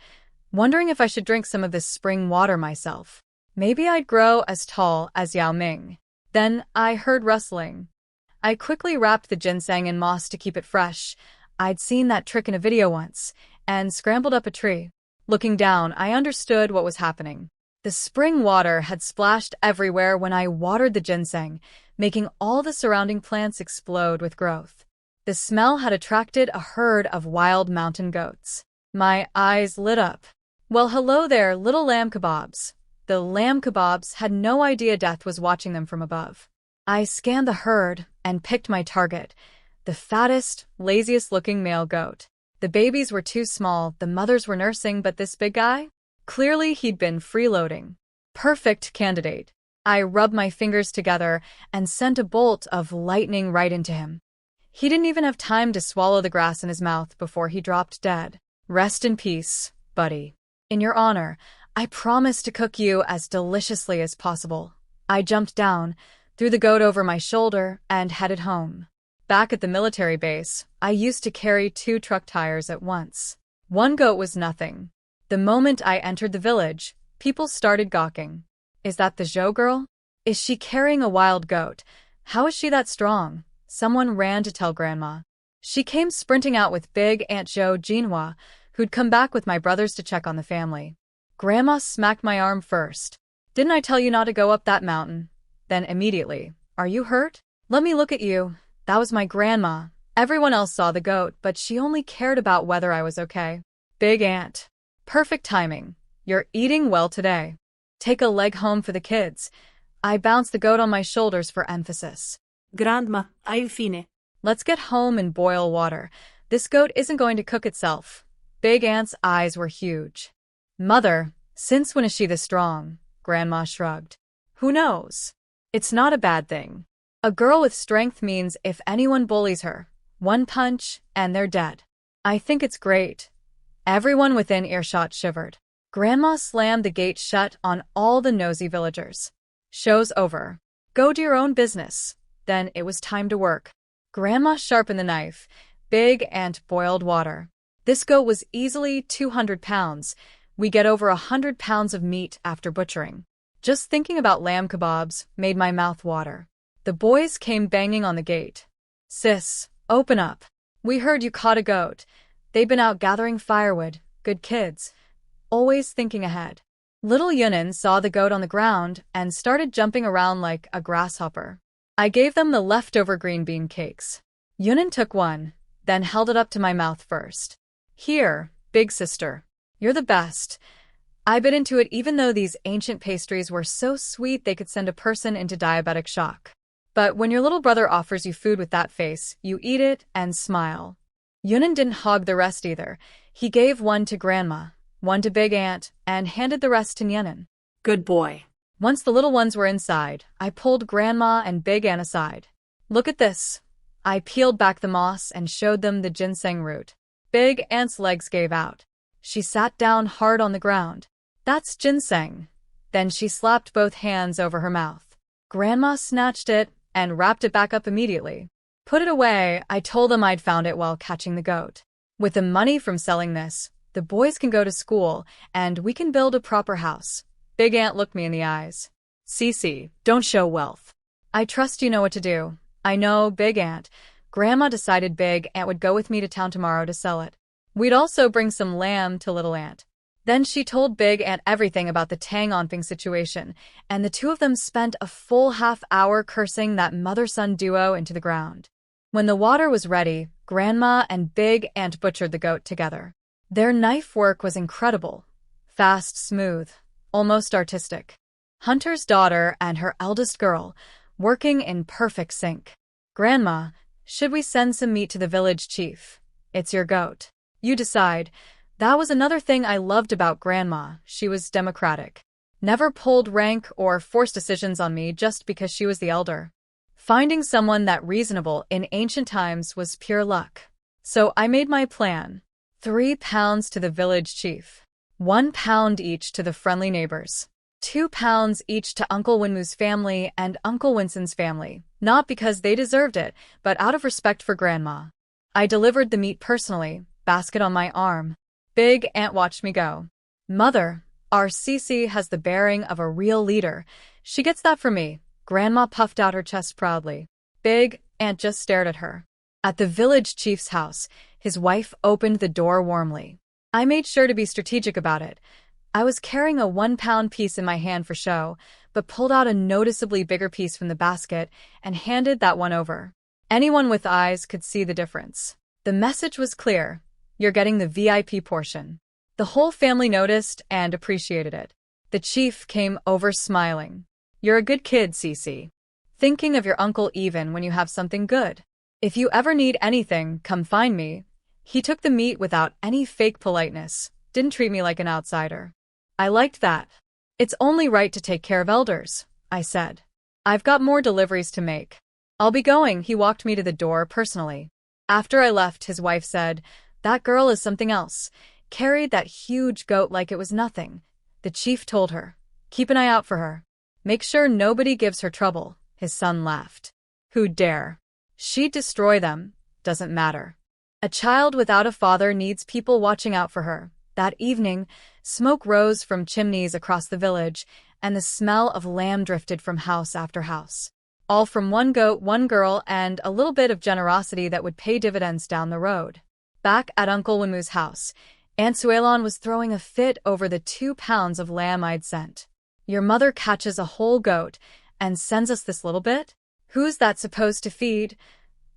wondering if I should drink some of this spring water myself. Maybe I'd grow as tall as Yao Ming. Then I heard rustling. I quickly wrapped the ginseng in moss to keep it fresh. I'd seen that trick in a video once, and scrambled up a tree. Looking down, I understood what was happening. The spring water had splashed everywhere when I watered the ginseng, making all the surrounding plants explode with growth. The smell had attracted a herd of wild mountain goats. My eyes lit up. Well, hello there, little lamb kebabs. The lamb kebabs had no idea death was watching them from above. I scanned the herd and picked my target, the fattest, laziest-looking male goat. The babies were too small, the mothers were nursing, but this big guy? Clearly he'd been freeloading. Perfect candidate. I rubbed my fingers together and sent a bolt of lightning right into him. He didn't even have time to swallow the grass in his mouth before he dropped dead. Rest in peace, buddy. In your honor, I promise to cook you as deliciously as possible. I jumped down, threw the goat over my shoulder, and headed home. Back at the military base, I used to carry 2 truck tires at once. One goat was nothing. The moment I entered the village, people started gawking. Is that the Zhou girl? Is she carrying a wild goat? How is she that strong? Someone ran to tell Grandma. She came sprinting out with big Aunt Zhou Jinhua, who'd come back with my brothers to check on the family. Grandma smacked my arm first. Didn't I tell you not to go up that mountain? Then immediately, are you hurt? Let me look at you. That was my grandma. Everyone else saw the goat, but she only cared about whether I was okay. Big Aunt. Perfect timing. You're eating well today. Take a leg home for the kids. I bounced the goat on my shoulders for emphasis. Grandma, ai fine. Let's get home and boil water. This goat isn't going to cook itself. Big Aunt's eyes were huge. Mother, since when is she this strong? Grandma shrugged. Who knows? It's not a bad thing. A girl with strength means if anyone bullies her, one punch, and they're dead. I think it's great. Everyone within earshot shivered. Grandma slammed the gate shut on all the nosy villagers. Show's over. Go do your own business. Then it was time to work. Grandma sharpened the knife. Big Aunt boiled water. This goat was easily 200 pounds. We get over 100 pounds of meat after butchering. Just thinking about lamb kebabs made my mouth water. The boys came banging on the gate. Sis, open up. We heard you caught a goat. They've been out gathering firewood. Good kids. Always thinking ahead. Little Yunin saw the goat on the ground and started jumping around like a grasshopper. I gave them the leftover green bean cakes. Yunin took one, then held it up to my mouth first. Here, big sister. You're the best. I bit into it even though these ancient pastries were so sweet they could send a person into diabetic shock. But when your little brother offers you food with that face, you eat it and smile. Yunin didn't hog the rest either. He gave one to Grandma, one to Big Aunt, and handed the rest to Yunin. Good boy. Once the little ones were inside, I pulled Grandma and Big Aunt aside. Look at this. I peeled back the moss and showed them the ginseng root. Big Aunt's legs gave out. She sat down hard on the ground. That's ginseng. Then she slapped both hands over her mouth. Grandma snatched it and wrapped it back up immediately. Put it away, I told them I'd found it while catching the goat. With the money from selling this, the boys can go to school, and we can build a proper house. Big Aunt looked me in the eyes. Sisi, don't show wealth. I trust you know what to do. I know, Big Aunt. Grandma decided Big Aunt would go with me to town tomorrow to sell it. We'd also bring some lamb to Little Aunt. Then she told Big Aunt everything about the Tang Onping situation, and the two of them spent a full half-hour cursing that mother-son duo into the ground. When the water was ready, Grandma and Big Aunt butchered the goat together. Their knife work was incredible. Fast, smooth, almost artistic. Hunter's daughter and her eldest girl, working in perfect sync. Grandma, should we send some meat to the village chief? It's your goat. You decide. That was another thing I loved about Grandma. She was democratic. Never pulled rank or forced decisions on me just because she was the elder. Finding someone that reasonable in ancient times was pure luck. So I made my plan. 3 pounds to the village chief. 1 pound each to the friendly neighbors. 2 pounds each to Uncle Winmu's family and Uncle Winston's family, not because they deserved it, but out of respect for Grandma. I delivered the meat personally, basket on my arm. Big Aunt watched me go. Mother, our Sisi has the bearing of a real leader. She gets that from me. Grandma puffed out her chest proudly. Big Aunt just stared at her. At the village chief's house, his wife opened the door warmly. I made sure to be strategic about it. I was carrying a 1 pound piece in my hand for show, but pulled out a noticeably bigger piece from the basket and handed that one over. Anyone with eyes could see the difference. The message was clear. You're getting the VIP portion. The whole family noticed and appreciated it. The chief came over smiling. You're a good kid, Sisi. Thinking of your uncle even when you have something good. If you ever need anything, come find me. He took the meat without any fake politeness, didn't treat me like an outsider. I liked that. It's only right to take care of elders, I said. I've got more deliveries to make. I'll be going. He walked me to the door personally. After I left, his wife said, that girl is something else. Carried that huge goat like it was nothing. The chief told her, keep an eye out for her. Make sure nobody gives her trouble. His son laughed. Who'd dare? She'd destroy them. Doesn't matter. A child without a father needs people watching out for her. That evening, smoke rose from chimneys across the village, and the smell of lamb drifted from house after house. All from one goat, one girl, and a little bit of generosity that would pay dividends down the road. Back at Uncle Winmu's house, Aunt Suelon was throwing a fit over the 2 pounds of lamb I'd sent. Your mother catches a whole goat and sends us this little bit? Who's that supposed to feed?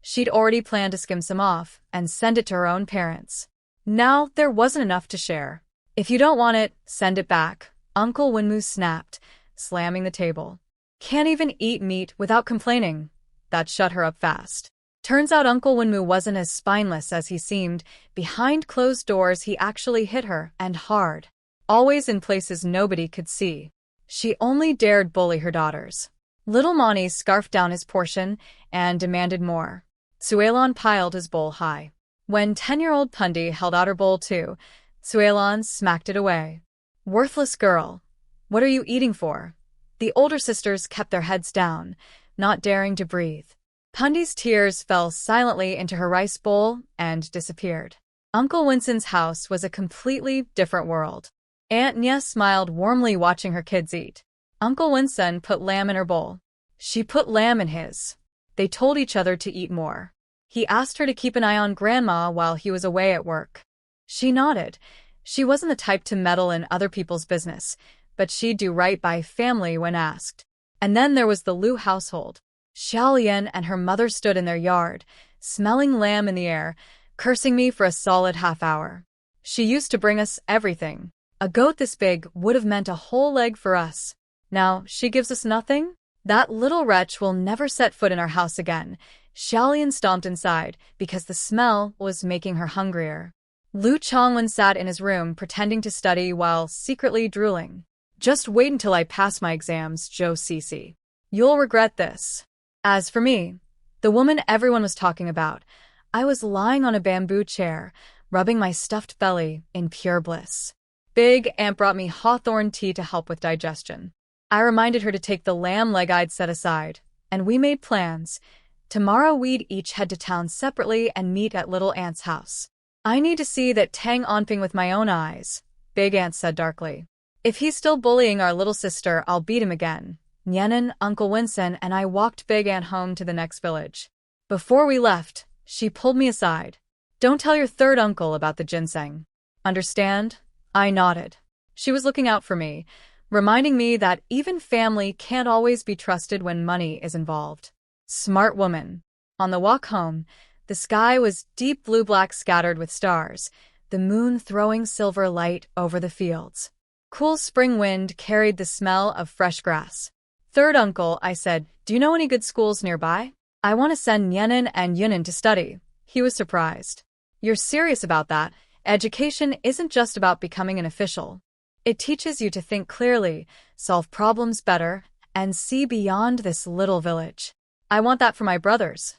She'd already planned to skim some off and send it to her own parents. Now there wasn't enough to share. If you don't want it, send it back. Uncle Winmu snapped, slamming the table. Can't even eat meat without complaining. That shut her up fast. Turns out Uncle Winmu wasn't as spineless as he seemed. Behind closed doors he actually hit her, and hard. Always in places nobody could see. She only dared bully her daughters. Little Mani scarfed down his portion and demanded more. Suelon piled his bowl high. When 10-year-old Pundi held out her bowl too, Suelon smacked it away. Worthless girl. What are you eating for? The older sisters kept their heads down, not daring to breathe. Pundi's tears fell silently into her rice bowl and disappeared. Uncle Winston's house was a completely different world. Aunt Nya smiled warmly watching her kids eat. Uncle Winston put lamb in her bowl. She put lamb in his. They told each other to eat more. He asked her to keep an eye on Grandma while he was away at work. She nodded. She wasn't the type to meddle in other people's business, but she'd do right by family when asked. And then there was the Liu household. Xiaolian and her mother stood in their yard, smelling lamb in the air, cursing me for a solid half hour. She used to bring us everything. A goat this big would have meant a whole leg for us. Now she gives us nothing? That little wretch will never set foot in our house again. Xiaolian stomped inside because the smell was making her hungrier. Lu Chongwen sat in his room pretending to study while secretly drooling. Just wait until I pass my exams, Zhou Sisi. You'll regret this. As for me, the woman everyone was talking about, I was lying on a bamboo chair, rubbing my stuffed belly in pure bliss. Big Aunt brought me hawthorn tea to help with digestion. I reminded her to take the lamb leg I'd set aside, and we made plans. Tomorrow we'd each head to town separately and meet at Little Aunt's house. I need to see that Tang Onping with my own eyes, Big Aunt said darkly. If he's still bullying our little sister, I'll beat him again. Nyenin, Uncle Winston, and I walked Big Aunt home to the next village. Before we left, she pulled me aside. Don't tell your third uncle about the ginseng. Understand? I nodded. She was looking out for me, reminding me that even family can't always be trusted when money is involved. Smart woman. On the walk home, the sky was deep blue-black scattered with stars, the moon throwing silver light over the fields. Cool spring wind carried the smell of fresh grass. Third uncle, I said, do you know any good schools nearby? I want to send Nyenin and Yunin to study. He was surprised. You're serious about that? Education isn't just about becoming an official. It teaches you to think clearly, solve problems better, and see beyond this little village. I want that for my brothers.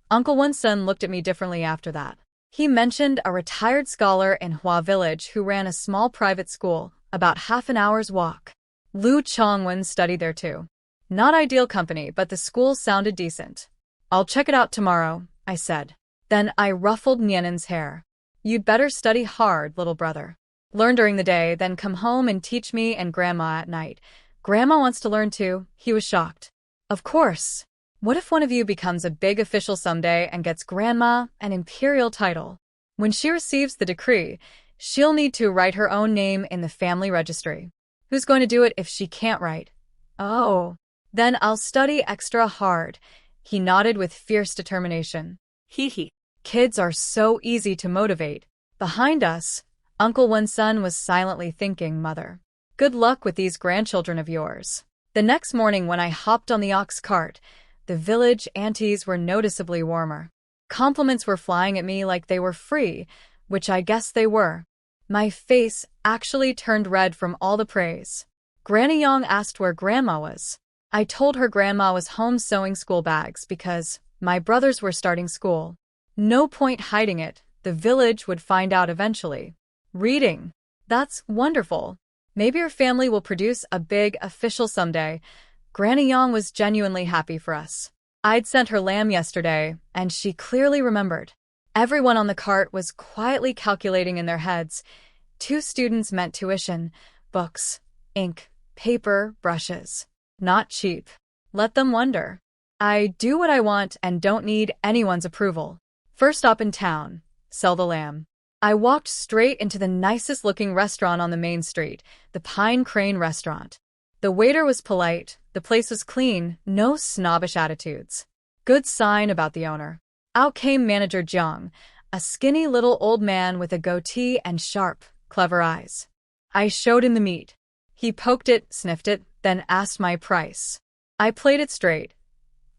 Uncle Wunsun looked at me differently after that. He mentioned a retired scholar in Hua village who ran a small private school, about half an hour's walk. Lu Chongwen studied there too. Not ideal company, but the school sounded decent. I'll check it out tomorrow, I said. Then I ruffled Nianen's hair. You'd better study hard, little brother. Learn during the day, then come home and teach me and Grandma at night. Grandma wants to learn too. He was shocked. Of course. What if one of you becomes a big official someday and gets Grandma an imperial title? When she receives the decree, she'll need to write her own name in the family registry. Who's going to do it if she can't write? Oh, then I'll study extra hard. He nodded with fierce determination. Hee hee. Kids are so easy to motivate. Behind us, Uncle Wunsun was silently thinking, Mother, good luck with these grandchildren of yours. The next morning when I hopped on the ox cart, the village aunties were noticeably warmer. Compliments were flying at me like they were free, which I guess they were. My face actually turned red from all the praise. Granny Yang asked where Grandma was. I told her Grandma was home sewing school bags because my brothers were starting school. No point hiding it, the village would find out eventually. Reading. That's wonderful. Maybe your family will produce a big official someday. Granny Yang was genuinely happy for us. I'd sent her lamb yesterday, and she clearly remembered. Everyone on the cart was quietly calculating in their heads. 2 students meant tuition, books, ink, paper, brushes. Not cheap. Let them wonder. I do what I want and don't need anyone's approval. First stop in town, sell the lamb. I walked straight into the nicest looking restaurant on the main street, the Pine Crane restaurant. The waiter was polite, the place was clean, no snobbish attitudes. Good sign about the owner. Out came manager Jiang, a skinny little old man with a goatee and sharp, clever eyes. I showed him the meat. He poked it, sniffed it, then asked my price. I played it straight.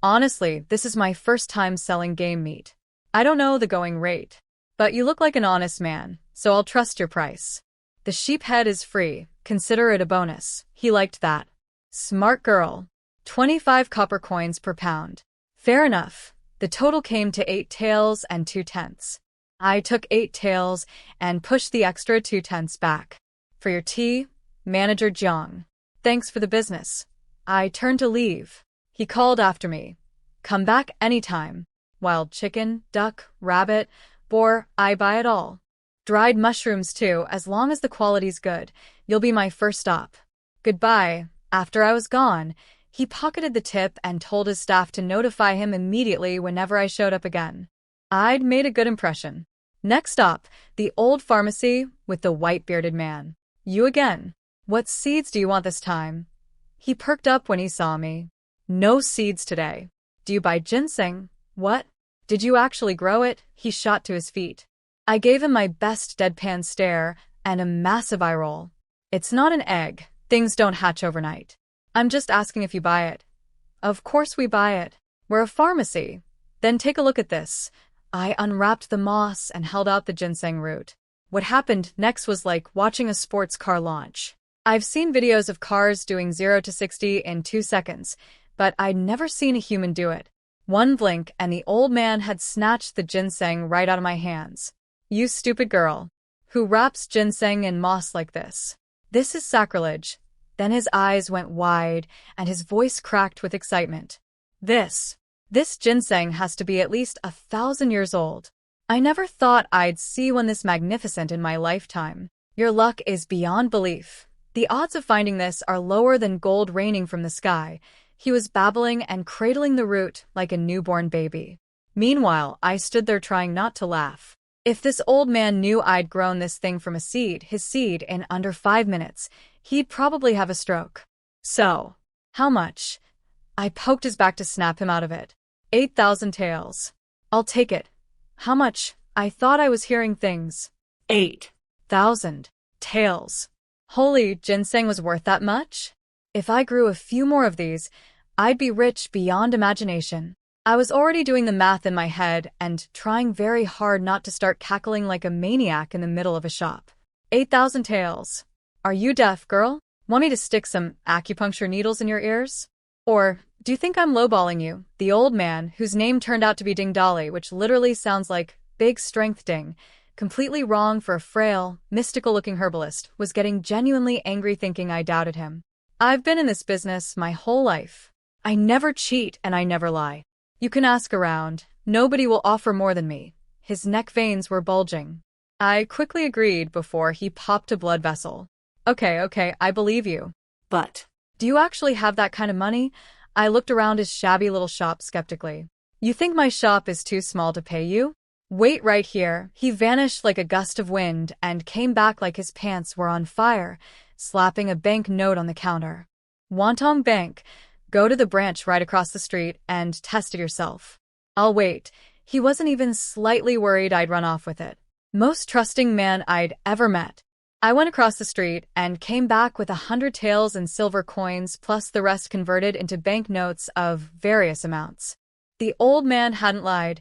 Honestly, this is my first time selling game meat. I don't know the going rate. But you look like an honest man, so I'll trust your price. The sheep head is free, consider it a bonus. He liked that. Smart girl. 25 copper coins per pound. Fair enough. The total came to 8 taels and 2/10. I took 8 taels and pushed the extra 2/10 back. For your tea, Manager Jiang. Thanks for the business. I turned to leave. He called after me. Come back anytime. Wild chicken, duck, rabbit, boar, I buy it all. Dried mushrooms too, as long as the quality's good. You'll be my first stop. Goodbye. After I was gone, he pocketed the tip and told his staff to notify him immediately whenever I showed up again. I'd made a good impression. Next stop, the old pharmacy with the white-bearded man. You again. What seeds do you want this time? He perked up when he saw me. No seeds today. Do you buy ginseng? What? Did you actually grow it? He shot to his feet. I gave him my best deadpan stare and a massive eye roll. It's not an egg. Things don't hatch overnight. I'm just asking if you buy it. Of course we buy it. We're a pharmacy. Then take a look at this. I unwrapped the moss and held out the ginseng root. What happened next was like watching a sports car launch. I've seen videos of cars doing 0 to 60 in 2 seconds, but I'd never seen a human do it. One blink and the old man had snatched the ginseng right out of my hands. You stupid girl. Who wraps ginseng in moss like this? This is sacrilege. Then his eyes went wide and his voice cracked with excitement. This ginseng has to be at least 1,000 years old. I never thought I'd see one this magnificent in my lifetime. Your luck is beyond belief. The odds of finding this are lower than gold raining from the sky. He was babbling and cradling the root like a newborn baby. Meanwhile, I stood there trying not to laugh. If this old man knew I'd grown this thing from his seed, in under 5 minutes, he'd probably have a stroke. So, how much? I poked his back to snap him out of it. 8,000 taels. I'll take it. How much? I thought I was hearing things. 8,000 taels. Holy, ginseng was worth that much? If I grew a few more of these, I'd be rich beyond imagination. I was already doing the math in my head and trying very hard not to start cackling like a maniac in the middle of a shop. 8,000 taels. Are you deaf, girl? Want me to stick some acupuncture needles in your ears? Or, do you think I'm lowballing you? The old man, whose name turned out to be Ding Dolly, which literally sounds like big strength ding, completely wrong for a frail, mystical-looking herbalist, was getting genuinely angry thinking I doubted him. I've been in this business my whole life. I never cheat and I never lie. You can ask around. Nobody will offer more than me. His neck veins were bulging. I quickly agreed before he popped a blood vessel. Okay, I believe you. But Do you actually have that kind of money? I looked around his shabby little shop skeptically. You think my shop is too small to pay you? Wait right here. He vanished like a gust of wind and came back like his pants were on fire, slapping a bank note on the counter. Wantong Bank. Go to the branch right across the street and test it yourself. I'll wait. He wasn't even slightly worried I'd run off with it. Most trusting man I'd ever met. I went across the street and came back with 100 taels in silver coins plus the rest converted into banknotes of various amounts. The old man hadn't lied.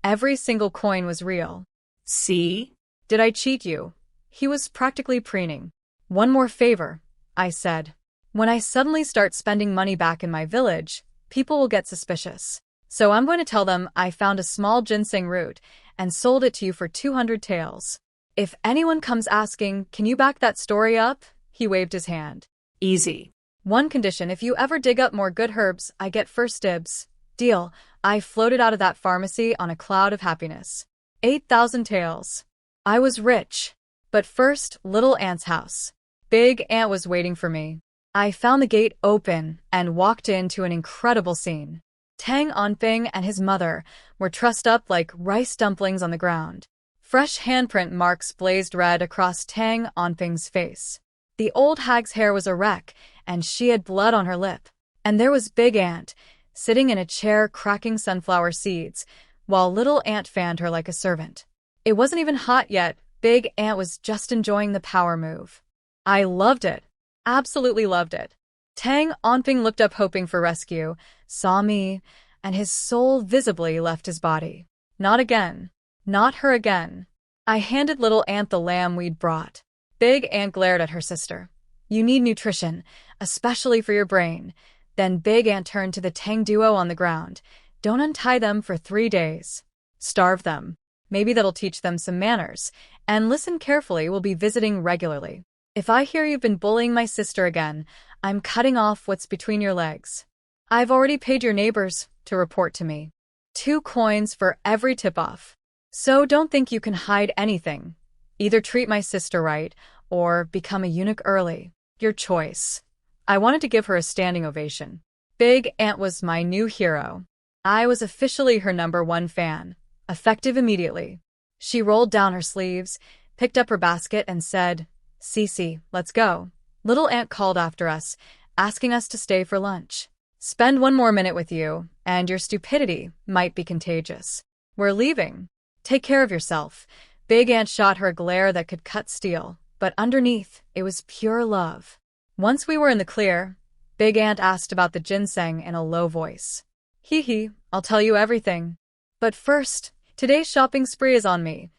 Every single coin was real. see? Did I cheat you? He was practically preening. One more favor, I said. When I suddenly start spending money back in my village, people will get suspicious. So I'm going to tell them I found a small ginseng root and sold it to you for 200 taels. If anyone comes asking, can you back that story up? He waved his hand. Easy. One condition, if you ever dig up more good herbs, I get first dibs. Deal. I floated out of that pharmacy on a cloud of happiness. 8,000 taels. I was rich. But first, little aunt's house. Big Aunt was waiting for me. I found the gate open and walked into an incredible scene. Tang Onping and his mother were trussed up like rice dumplings on the ground. Fresh handprint marks blazed red across Tang Onping's face. The old hag's hair was a wreck, and she had blood on her lip. And there was Big Aunt, sitting in a chair cracking sunflower seeds, while Little Aunt fanned her like a servant. It wasn't even hot yet. Big Aunt was just enjoying the power move. I loved it. Absolutely loved it. Tang Onping looked up hoping for rescue, saw me, and his soul visibly left his body. Not again. Not her again. I handed Little Aunt the lamb we'd brought. Big Aunt glared at her sister. You need nutrition, especially for your brain. Then Big Aunt turned to the Tang duo on the ground. Don't untie them for 3 days. Starve them. Maybe that'll teach them some manners. And listen carefully, we'll be visiting regularly. If I hear you've been bullying my sister again, I'm cutting off what's between your legs. I've already paid your neighbors to report to me. 2 coins for every tip-off. So don't think you can hide anything. Either treat my sister right, or become a eunuch early. Your choice. I wanted to give her a standing ovation. Big Aunt was my new hero. I was officially her #1 fan. Effective immediately. She rolled down her sleeves, picked up her basket, and said, Sisi, let's go. Little Aunt called after us, asking us to stay for lunch. Spend 1 more minute with you, and your stupidity might be contagious. We're leaving. Take care of yourself. Big Aunt shot her a glare that could cut steel, but underneath, it was pure love. Once we were in the clear, Big Aunt asked about the ginseng in a low voice. Hee, I'll tell you everything. But first, today's shopping spree is on me.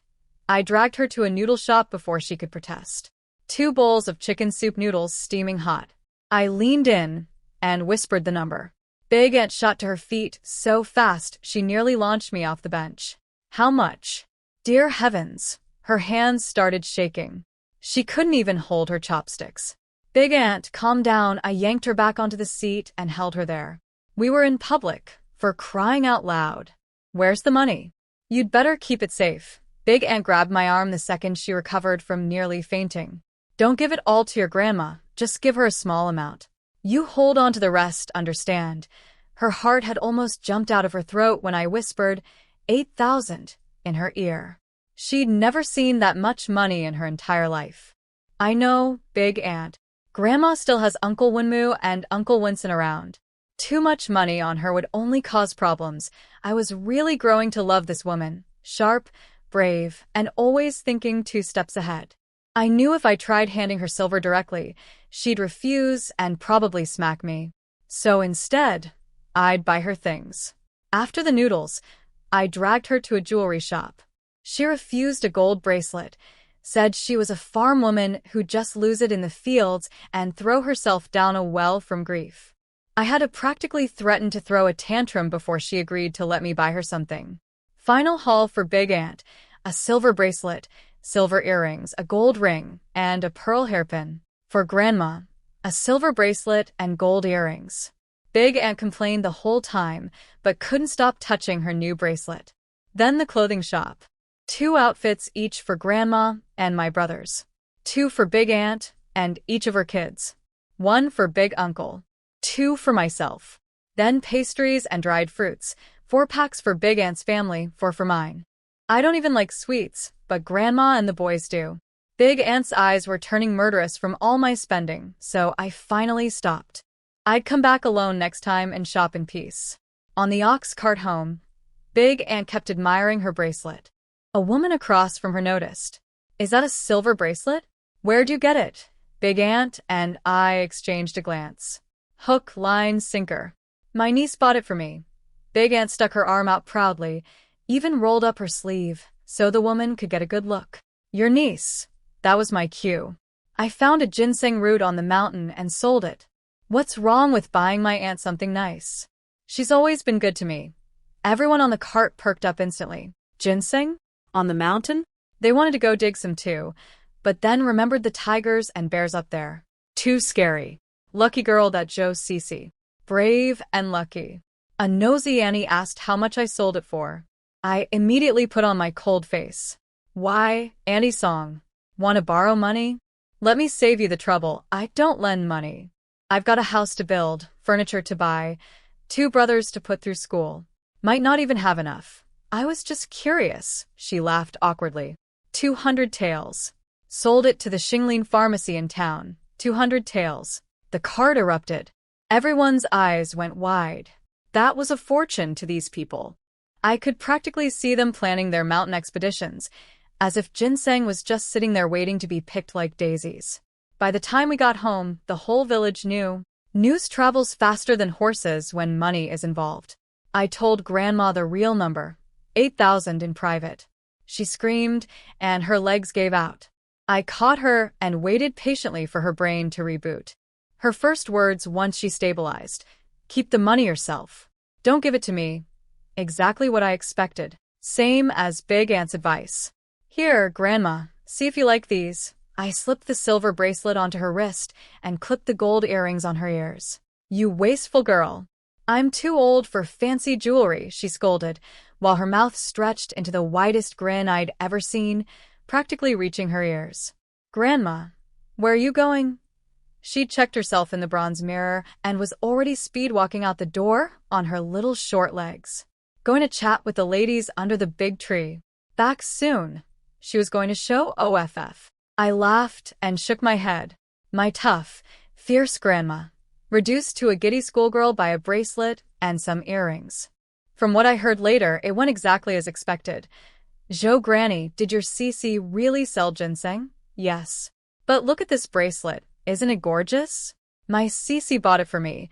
I dragged her to a noodle shop before she could protest. 2 bowls of chicken soup noodles steaming hot. I leaned in and whispered the number. Big Aunt shot to her feet so fast she nearly launched me off the bench. How much? Dear heavens, her hands started shaking. She couldn't even hold her chopsticks. Big Aunt, calm down. I yanked her back onto the seat and held her there. We were in public, for crying out loud. Where's the money? You'd better keep it safe. Big Aunt grabbed my arm the second she recovered from nearly fainting. Don't give it all to your grandma, just give her a small amount. You hold on to the rest, understand? Her heart had almost jumped out of her throat when I whispered, 8,000, in her ear. She'd never seen that much money in her entire life. I know, Big Aunt. Grandma still has Uncle Wenmu and Uncle Winston around. Too much money on her would only cause problems. I was really growing to love this woman. Sharp, brave, and always thinking 2 steps ahead. I knew if I tried handing her silver directly, she'd refuse and probably smack me. So instead, I'd buy her things. After the noodles, I dragged her to a jewelry shop. She refused a gold bracelet, said she was a farm woman who'd just lose it in the fields and throw herself down a well from grief. I had to practically threaten to throw a tantrum before she agreed to let me buy her something. Final haul for Big Aunt: a silver bracelet, silver earrings, a gold ring, and a pearl hairpin. For Grandma, a silver bracelet and gold earrings. Big Aunt complained the whole time, but couldn't stop touching her new bracelet. Then the clothing shop. 2 outfits each for Grandma and my brothers. 2 for Big Aunt and each of her kids. 1 for Big Uncle. 2 for myself. Then pastries and dried fruits. 4 packs for Big Aunt's family, 4 for mine. I don't even like sweets, but Grandma and the boys do. Big Aunt's eyes were turning murderous from all my spending, so I finally stopped. I'd come back alone next time and shop in peace. On the ox cart home, Big Aunt kept admiring her bracelet. A woman across from her noticed. "Is that a silver bracelet? Where'd you get it?" Big Aunt and I exchanged a glance. Hook, line, sinker. My niece bought it for me. Big Aunt stuck her arm out proudly, even rolled up her sleeve, so the woman could get a good look. "Your niece." That was my cue. "I found a ginseng root on the mountain and sold it." What's wrong with buying my aunt something nice? She's always been good to me. Everyone on the cart perked up instantly. Ginseng? On the mountain? They wanted to go dig some too, but then remembered the tigers and bears up there. Too scary. Lucky girl, that Zhou Sisi. Brave and lucky. A nosy Annie asked how much I sold it for. I immediately put on my cold face. "Why, Annie song. Want to borrow money? Let me save you the trouble. I don't lend money. I've got a house to build, furniture to buy, 2 brothers to put through school. Might not even have enough. I was just curious," she laughed awkwardly. 200 taels. Sold it to the Xingling pharmacy in town. 200 taels. The cart erupted. Everyone's eyes went wide. That was a fortune to these people. I could practically see them planning their mountain expeditions, as if ginseng was just sitting there waiting to be picked like daisies. By the time we got home, the whole village knew. News travels faster than horses when money is involved. I told Grandma the real number. 8,000 in private. She screamed, and her legs gave out. I caught her and waited patiently for her brain to reboot. Her first words once she stabilized: "Keep the money yourself. Don't give it to me." Exactly what I expected. Same as Big Aunt's advice. "Here, Grandma, see if you like these." I slipped the silver bracelet onto her wrist and clipped the gold earrings on her ears. "You wasteful girl." "I'm too old for fancy jewelry," she scolded, while her mouth stretched into the widest grin I'd ever seen, practically reaching her ears. "Grandma, where are you going?" She'd checked herself in the bronze mirror and was already speed-walking out the door on her little short legs. "Going to chat with the ladies under the big tree. Back soon." She was going to show off. I laughed and shook my head. My tough, fierce grandma, reduced to a giddy schoolgirl by a bracelet and some earrings. From what I heard later, it went exactly as expected. "Zhou Granny, did your Sisi really sell ginseng?" "Yes. But look at this bracelet. Isn't it gorgeous?" "My Sisi bought it for me.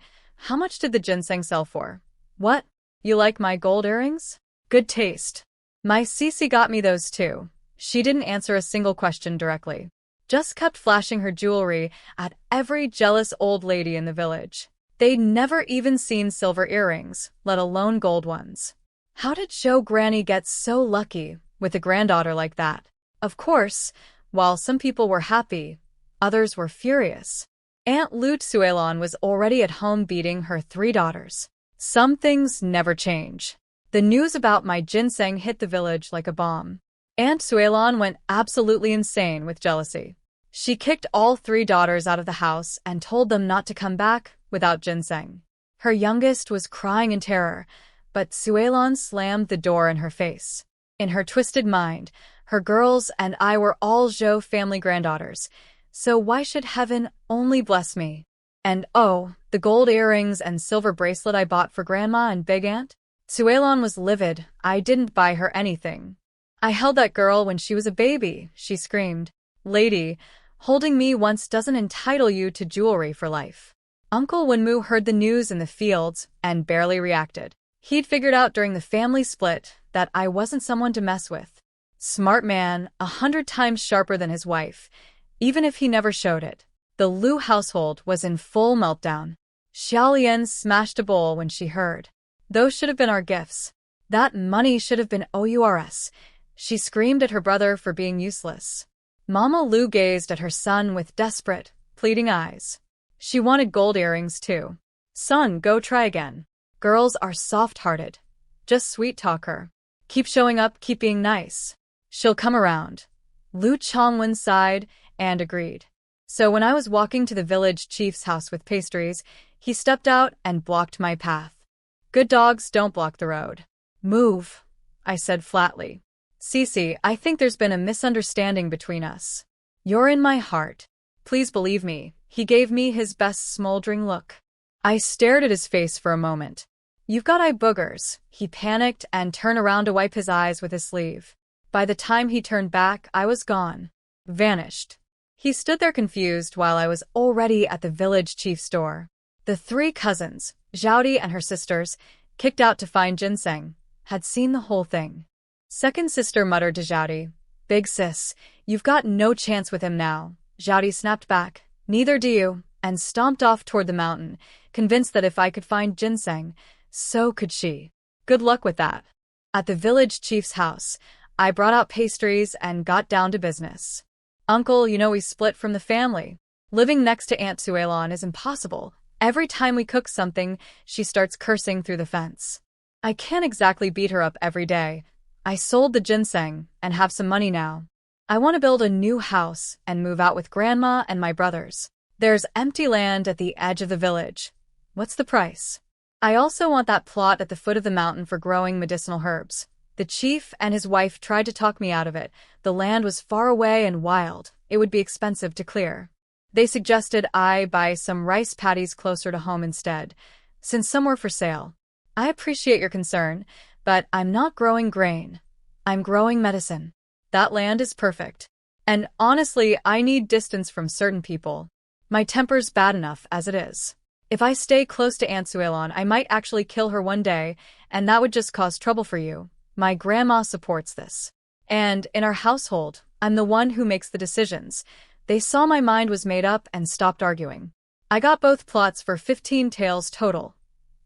How much did the ginseng sell for?" "What? You like my gold earrings?" "Good taste." "My Sisi got me those too." She didn't answer a single question directly. Just kept flashing her jewelry at every jealous old lady in the village. They'd never even seen silver earrings, let alone gold ones. How did Zhou Granny get so lucky with a granddaughter like that? Of course, while some people were happy, others were furious. Aunt Lu Suelon was already at home beating her 3 daughters. Some things never change. The news about my ginseng hit the village like a bomb. Aunt Suelon went absolutely insane with jealousy. She kicked all 3 daughters out of the house and told them not to come back without ginseng. Her youngest was crying in terror, but Suelon slammed the door in her face. In her twisted mind, her girls and I were all Zhou family granddaughters, so why should heaven only bless me? And oh, the gold earrings and silver bracelet I bought for Grandma and Big Aunt? Suelon was livid. I didn't buy her anything. "I held that girl when she was a baby," she screamed. "Lady, holding me once doesn't entitle you to jewelry for life." Uncle Wenmu heard the news in the fields and barely reacted. He'd figured out during the family split that I wasn't someone to mess with. Smart man, 100 times sharper than his wife, even if he never showed it. The Liu household was in full meltdown. Xiaolian smashed a bowl when she heard. Those should have been our gifts. That money should have been ours. She screamed at her brother for being useless. Mama Liu gazed at her son with desperate, pleading eyes. She wanted gold earrings too. Son, go try again. Girls are soft-hearted. Just sweet-talk her. Keep showing up, keep being nice. She'll come around. Liu Chongwen sighed and agreed. So when I was walking to the village chief's house with pastries, he stepped out and blocked my path. Good dogs don't block the road. Move, I said flatly. Sisi, I think there's been a misunderstanding between us. You're in my heart. Please believe me. He gave me his best smoldering look. I stared at his face for a moment. You've got eye boogers. He panicked and turned around to wipe his eyes with his sleeve. By the time he turned back, I was gone. Vanished. He stood there confused while I was already at the village chief's door. The 3 cousins, Zhaodi and her sisters, kicked out to find ginseng, had seen the whole thing. Second sister muttered to Zhaodi, Big sis, you've got no chance with him now. Zhaodi snapped back, Neither do you, and stomped off toward the mountain, convinced that if I could find ginseng, so could she. Good luck with that. At the village chief's house, I brought out pastries and got down to business. Uncle, you know we split from the family. Living next to Aunt Suelon is impossible. Every time we cook something, she starts cursing through the fence. I can't exactly beat her up every day. I sold the ginseng and have some money now. I want to build a new house and move out with Grandma and my brothers. There's empty land at the edge of the village. What's the price? I also want that plot at the foot of the mountain for growing medicinal herbs. The chief and his wife tried to talk me out of it. The land was far away and wild. It would be expensive to clear. They suggested I buy some rice paddies closer to home instead, since some were for sale. I appreciate your concern, but I'm not growing grain. I'm growing medicine. That land is perfect. And honestly, I need distance from certain people. My temper's bad enough as it is. If I stay close to Aunt Suelon, I might actually kill her one day, and that would just cause trouble for you. My grandma supports this. And in our household, I'm the one who makes the decisions. They saw my mind was made up and stopped arguing. I got both plots for 15 taels total.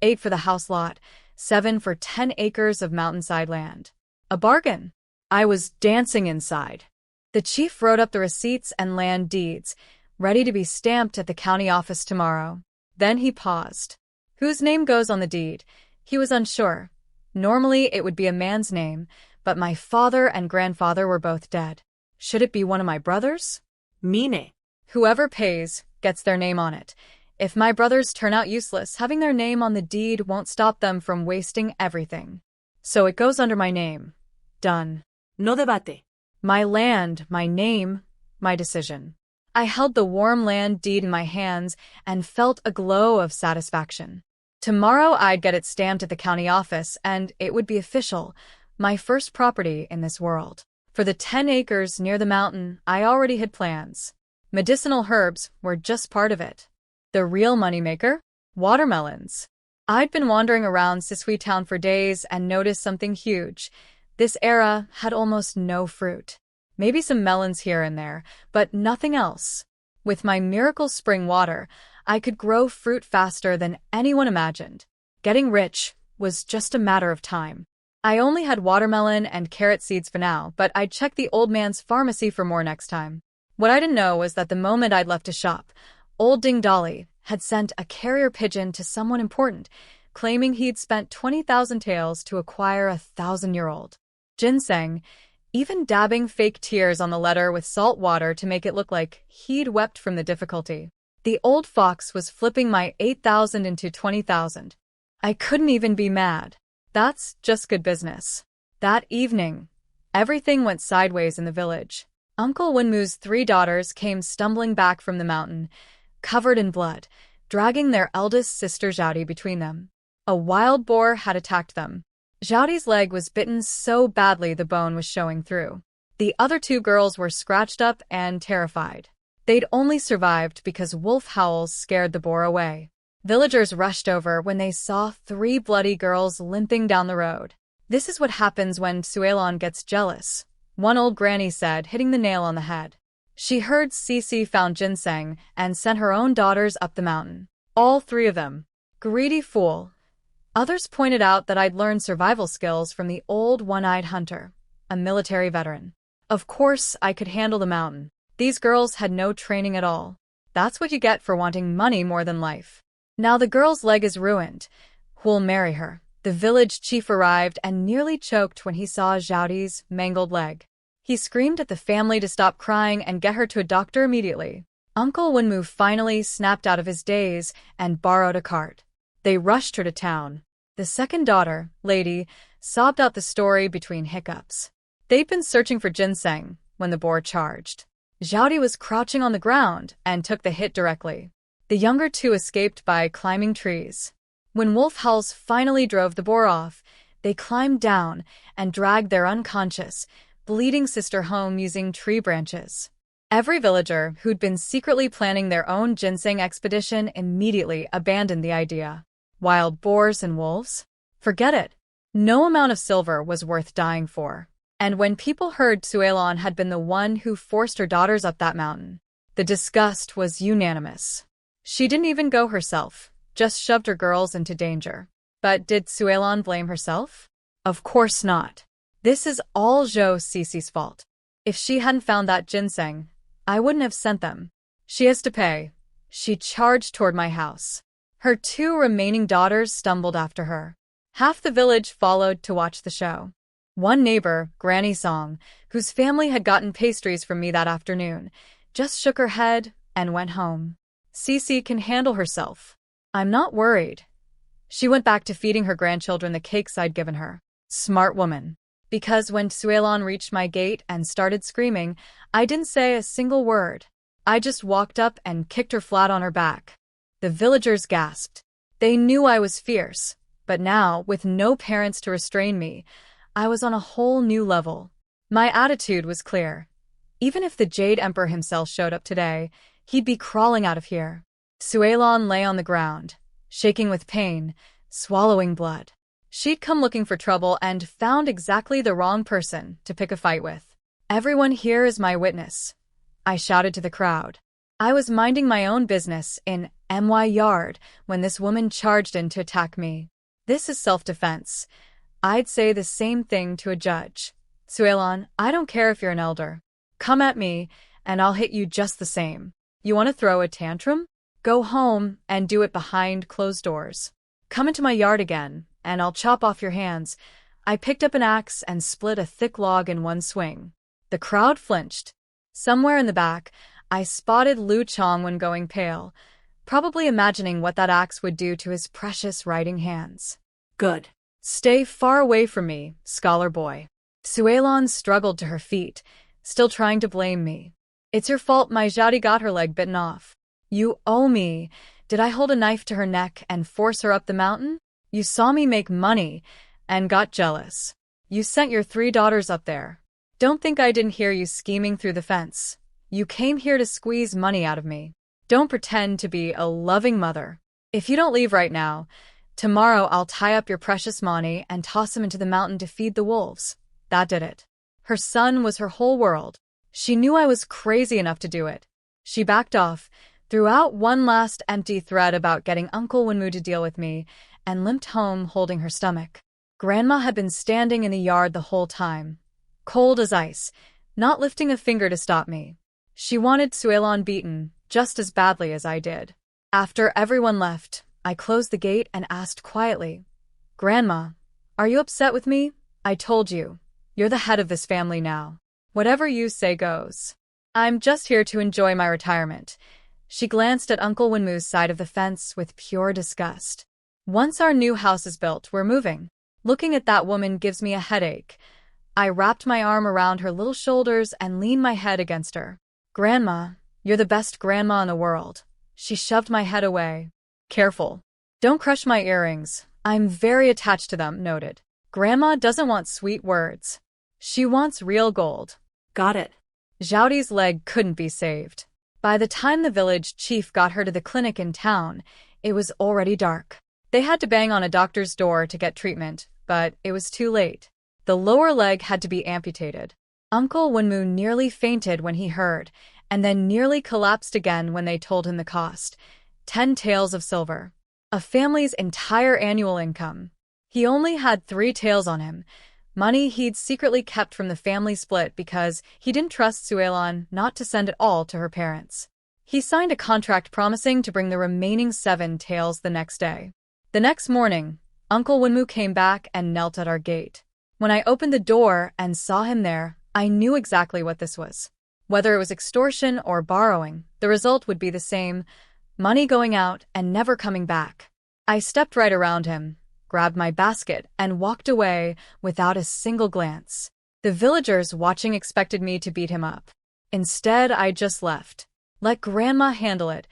8 for the house lot, 7 for 10 acres of mountainside land. A bargain. I was dancing inside. The chief wrote up the receipts and land deeds, ready to be stamped at the county office tomorrow. Then he paused. Whose name goes on the deed? He was unsure. Normally it would be a man's name, but my father and grandfather were both dead. Should it be one of my brothers? Mine. Whoever pays gets their name on it. If my brothers turn out useless, having their name on the deed won't stop them from wasting everything. So it goes under my name. Done. No debate. My land, my name, my decision. I held the warm land deed in my hands and felt a glow of satisfaction. Tomorrow I'd get it stamped at the county office and it would be official, my first property in this world. For the 10 acres near the mountain, I already had plans. Medicinal herbs were just part of it. The real moneymaker? Watermelons. I'd been wandering around Sisui town for days and noticed something huge. This era had almost no fruit. Maybe some melons here and there, but nothing else. With my miracle spring water, I could grow fruit faster than anyone imagined. Getting rich was just a matter of time. I only had watermelon and carrot seeds for now, but I'd check the old man's pharmacy for more next time. What I didn't know was that the moment I'd left to shop, old Ding Dolly had sent a carrier pigeon to someone important, claiming he'd spent 20,000 taels to acquire a 1,000-year-old ginseng, even dabbing fake tears on the letter with salt water to make it look like he'd wept from the difficulty. The old fox was flipping my 8,000 into 20,000. I couldn't even be mad. That's just good business. That evening, everything went sideways in the village. Uncle Wenmu's 3 daughters came stumbling back from the mountain, covered in blood, dragging their eldest sister Zhaodi between them. A wild boar had attacked them. Zhaodi's leg was bitten so badly the bone was showing through. The other 2 girls were scratched up and terrified. They'd only survived because wolf howls scared the boar away. Villagers rushed over when they saw 3 bloody girls limping down the road. "This is what happens when Suelon gets jealous," one old granny said, hitting the nail on the head. She heard Sisi found ginseng and sent her own daughters up the mountain. All 3 of them. Greedy fool. Others pointed out that I'd learned survival skills from the old one-eyed hunter, a military veteran. Of course, I could handle the mountain. These girls had no training at all. That's what you get for wanting money more than life. Now the girl's leg is ruined. Who'll marry her? The village chief arrived and nearly choked when he saw Zhou's mangled leg. He screamed at the family to stop crying and get her to a doctor immediately. Uncle Wenmu finally snapped out of his daze and borrowed a cart. They rushed her to town. The second daughter, Lady, sobbed out the story between hiccups. They'd been searching for ginseng when the boar charged. Zhou was crouching on the ground and took the hit directly. The younger 2 escaped by climbing trees. When wolf howls finally drove the boar off, they climbed down and dragged their unconscious, bleeding sister home using tree branches. Every villager who'd been secretly planning their own ginseng expedition immediately abandoned the idea. Wild boars and wolves? Forget it. No amount of silver was worth dying for. And when people heard Suelon had been the one who forced her daughters up that mountain, the disgust was unanimous. She didn't even go herself, just shoved her girls into danger. But did Suelon blame herself? Of course not. This is all Zhou Sisi's fault. If she hadn't found that ginseng, I wouldn't have sent them. She has to pay. She charged toward my house. Her 2 remaining daughters stumbled after her. Half the village followed to watch the show. One neighbor, Granny Song, whose family had gotten pastries from me that afternoon, just shook her head and went home. Sisi can handle herself. I'm not worried. She went back to feeding her grandchildren the cakes I'd given her. Smart woman. Because when Suelon reached my gate and started screaming, I didn't say a single word. I just walked up and kicked her flat on her back. The villagers gasped. They knew I was fierce, but now, with no parents to restrain me, I was on a whole new level. My attitude was clear. Even if the Jade Emperor himself showed up today, he'd be crawling out of here. Suelon lay on the ground, shaking with pain, swallowing blood. She'd come looking for trouble and found exactly the wrong person to pick a fight with. "Everyone here is my witness," I shouted to the crowd. I was minding my own business in my yard when this woman charged in to attack me. This is self-defense. I'd say the same thing to a judge. Suelon, I don't care if you're an elder. Come at me, and I'll hit you just the same. You want to throw a tantrum? Go home and do it behind closed doors. Come into my yard again, and I'll chop off your hands. I picked up an axe and split a thick log in one swing. The crowd flinched. Somewhere in the back, I spotted Lu Chongwen going pale, probably imagining what that axe would do to his precious writing hands. Good. Stay far away from me, scholar boy. Suelon struggled to her feet, still trying to blame me. It's your fault my Zhadi got her leg bitten off. You owe me. Did I hold a knife to her neck and force her up the mountain? You saw me make money and got jealous. You sent your 3 daughters up there. Don't think I didn't hear you scheming through the fence. You came here to squeeze money out of me. Don't pretend to be a loving mother. If you don't leave right now, tomorrow I'll tie up your precious Mani and toss him into the mountain to feed the wolves. That did it. Her son was her whole world. She knew I was crazy enough to do it. She backed off, threw out one last empty threat about getting Uncle Wenmu to deal with me, and limped home holding her stomach. Grandma had been standing in the yard the whole time, cold as ice, not lifting a finger to stop me. She wanted Suelon beaten just as badly as I did. After everyone left, I closed the gate and asked quietly, "Grandma, are you upset with me? I told you. You're the head of this family now. Whatever you say goes. I'm just here to enjoy my retirement." She glanced at Uncle Wenmu's side of the fence with pure disgust. "Once our new house is built, we're moving. Looking at that woman gives me a headache." I wrapped my arm around her little shoulders and leaned my head against her. "Grandma, you're the best grandma in the world." She shoved my head away. "Careful. Don't crush my earrings. I'm very attached to them," noted. "Grandma doesn't want sweet words. She wants real gold." Got it. Zhou's leg couldn't be saved. By the time the village chief got her to the clinic in town, it was already dark. They had to bang on a doctor's door to get treatment, but it was too late. The lower leg had to be amputated. Uncle Wenmu nearly fainted when he heard, and then nearly collapsed again when they told him the cost. 10 taels of silver. A family's entire annual income. He only had 3 taels on him, money he'd secretly kept from the family split because he didn't trust Suelon not to send it all to her parents. He signed a contract promising to bring the remaining 7 taels the next day. The next morning, Uncle Wenmu came back and knelt at our gate. When I opened the door and saw him there, I knew exactly what this was. Whether it was extortion or borrowing, the result would be the same: money going out and never coming back. I stepped right around him, grabbed my basket, and walked away without a single glance. The villagers watching expected me to beat him up. Instead, I just left. Let Grandma handle it.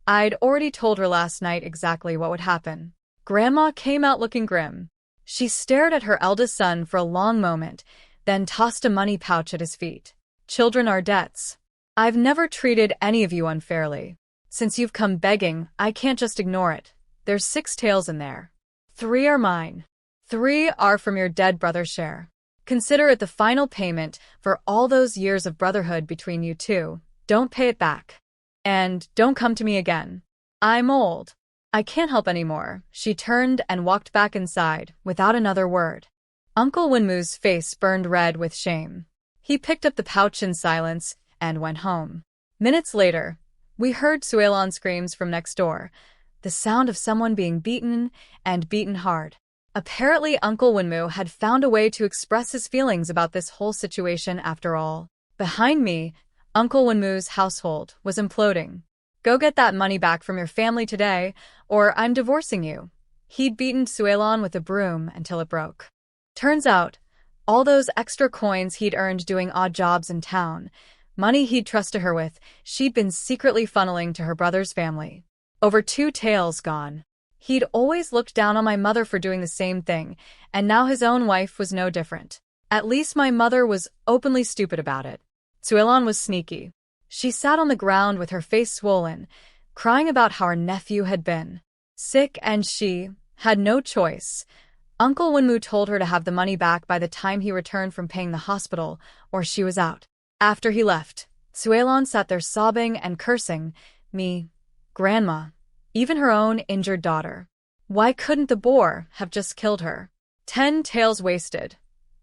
I'd already told her last night exactly what would happen. Grandma came out looking grim. She stared at her eldest son for a long moment, then tossed a money pouch at his feet. Children are debts. I've never treated any of you unfairly. Since you've come begging, I can't just ignore it. There's 6 taels in there. 3 are mine. 3 are from your dead brother's share. Consider it the final payment for all those years of brotherhood between you two. Don't pay it back. And don't come to me again. I'm old. I can't help anymore. She turned and walked back inside, without another word. Uncle Wenmu's face burned red with shame. He picked up the pouch in silence and went home. Minutes later, we heard Suelon screams from next door, the sound of someone being beaten, and beaten hard. Apparently, Uncle Wenmu had found a way to express his feelings about this whole situation after all. Behind me, Uncle Wenmu's household was imploding. Go get that money back from your family today, or I'm divorcing you. He'd beaten Suelon with a broom until it broke. Turns out, all those extra coins he'd earned doing odd jobs in town, money he'd trusted her with, she'd been secretly funneling to her brother's family. Over 2 taels gone. He'd always looked down on my mother for doing the same thing, and now his own wife was no different. At least my mother was openly stupid about it. Suelon was sneaky. She sat on the ground with her face swollen, crying about how her nephew had been sick, and she had no choice. Uncle Wenmu told her to have the money back by the time he returned from paying the hospital, or she was out. After he left, Suelon sat there sobbing and cursing me, Grandma, even her own injured daughter. Why couldn't the boar have just killed her? 10 taels wasted.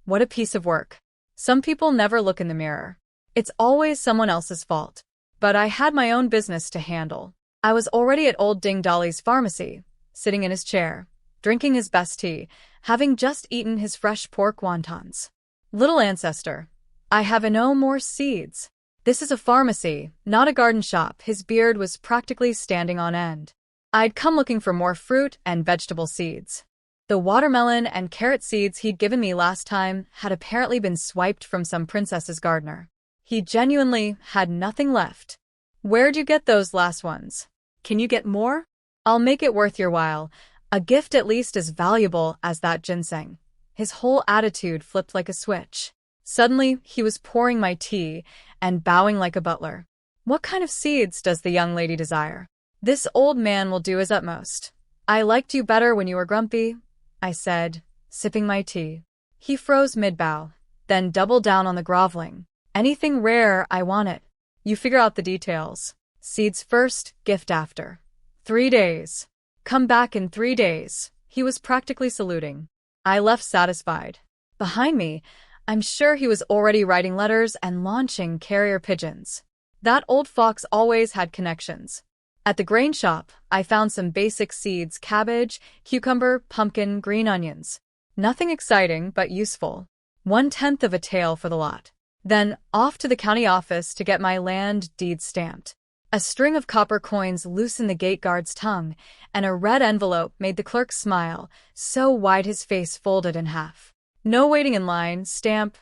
What a piece of work. Some people never look in the mirror. It's always someone else's fault. But I had my own business to handle. I was already at old Ding Dolly's pharmacy, sitting in his chair, drinking his best tea, having just eaten his fresh pork wontons. Little ancestor, I have no more seeds. This is a pharmacy, not a garden shop. His beard was practically standing on end. I'd come looking for more fruit and vegetable seeds. The watermelon and carrot seeds he'd given me last time had apparently been swiped from some princess's gardener. He genuinely had nothing left. Where'd you get those last ones? Can you get more? I'll make it worth your while. A gift at least as valuable as that ginseng. His whole attitude flipped like a switch. Suddenly, he was pouring my tea and bowing like a butler. What kind of seeds does the young lady desire? This old man will do his utmost. I liked you better when you were grumpy, I said, sipping my tea. He froze mid-bow, then doubled down on the groveling. Anything rare, I want it. You figure out the details. Seeds first, gift after. 3 days. Come back in 3 days. He was practically saluting. I left satisfied. Behind me, I'm sure he was already writing letters and launching carrier pigeons. That old fox always had connections. At the grain shop, I found some basic seeds: cabbage, cucumber, pumpkin, green onions. Nothing exciting, but useful. 1/10 of a tael for the lot. Then off to the county office to get my land deed stamped. A string of copper coins loosened the gate guard's tongue, and a red envelope made the clerk smile, so wide his face folded in half. No waiting in line, stamp,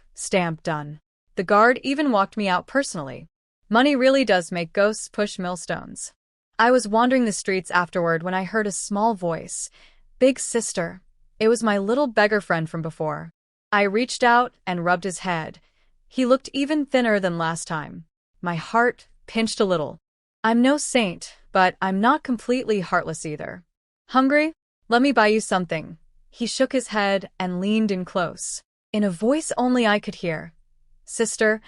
done. The guard even walked me out personally. Money really does make ghosts push millstones. I was wandering the streets afterward when I heard a small voice. Big sister. It was my little beggar friend from before. I reached out and rubbed his head. He looked even thinner than last time. My heart pinched a little. I'm no saint, but I'm not completely heartless either. Hungry? Let me buy you something. He shook his head and leaned in close. In a voice only I could hear. Sister,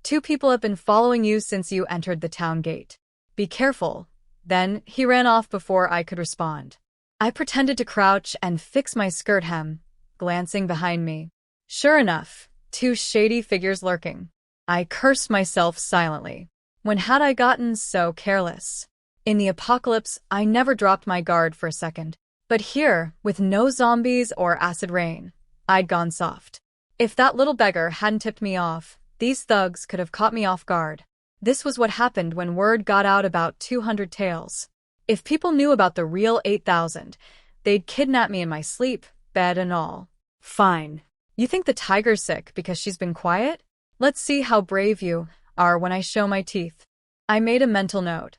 2 people have been following you since you entered the town gate. Be careful. Then he ran off before I could respond. I pretended to crouch and fix my skirt hem, glancing behind me. Sure enough, 2 shady figures lurking. I cursed myself silently. When had I gotten so careless? In the apocalypse, I never dropped my guard for a second. But here, with no zombies or acid rain, I'd gone soft. If that little beggar hadn't tipped me off, these thugs could have caught me off guard. This was what happened when word got out about 200 tales. If people knew about the real 8,000, they'd kidnap me in my sleep, bed and all. Fine. You think the tiger's sick because she's been quiet? Let's see how brave you are when I show my teeth. I made a mental note.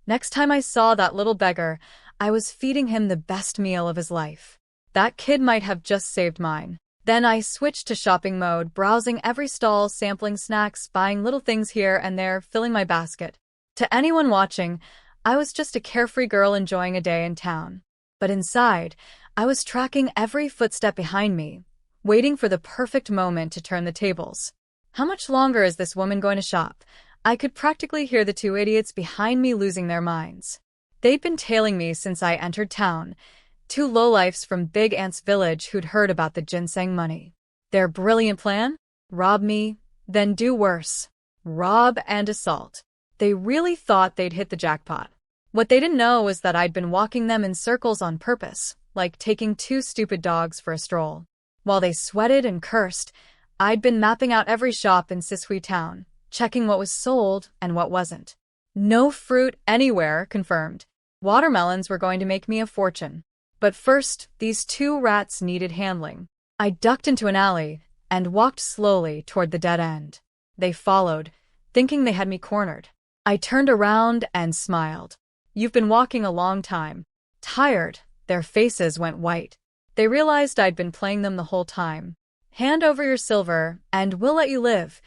Next time I saw that little beggar, I was feeding him the best meal of his life. That kid might have just saved mine. Then I switched to shopping mode, browsing every stall, sampling snacks, buying little things here and there, filling my basket. To anyone watching, I was just a carefree girl enjoying a day in town. But inside, I was tracking every footstep behind me, waiting for the perfect moment to turn the tables. How much longer is this woman going to shop? I could practically hear the 2 idiots behind me losing their minds. They'd been tailing me since I entered town, 2 lowlifes from Big Ant's village who'd heard about the ginseng money. Their brilliant plan? Rob me, then do worse. Rob and assault. They really thought they'd hit the jackpot. What they didn't know was that I'd been walking them in circles on purpose, like taking 2 stupid dogs for a stroll. While they sweated and cursed, I'd been mapping out every shop in Sisui town, checking what was sold and what wasn't. No fruit anywhere, confirmed. Watermelons were going to make me a fortune. But first, these 2 rats needed handling. I ducked into an alley and walked slowly toward the dead end. They followed, thinking they had me cornered. I turned around and smiled. You've been walking a long time. Tired, their faces went white. They realized I'd been playing them the whole time. Hand over your silver, and we'll let you live,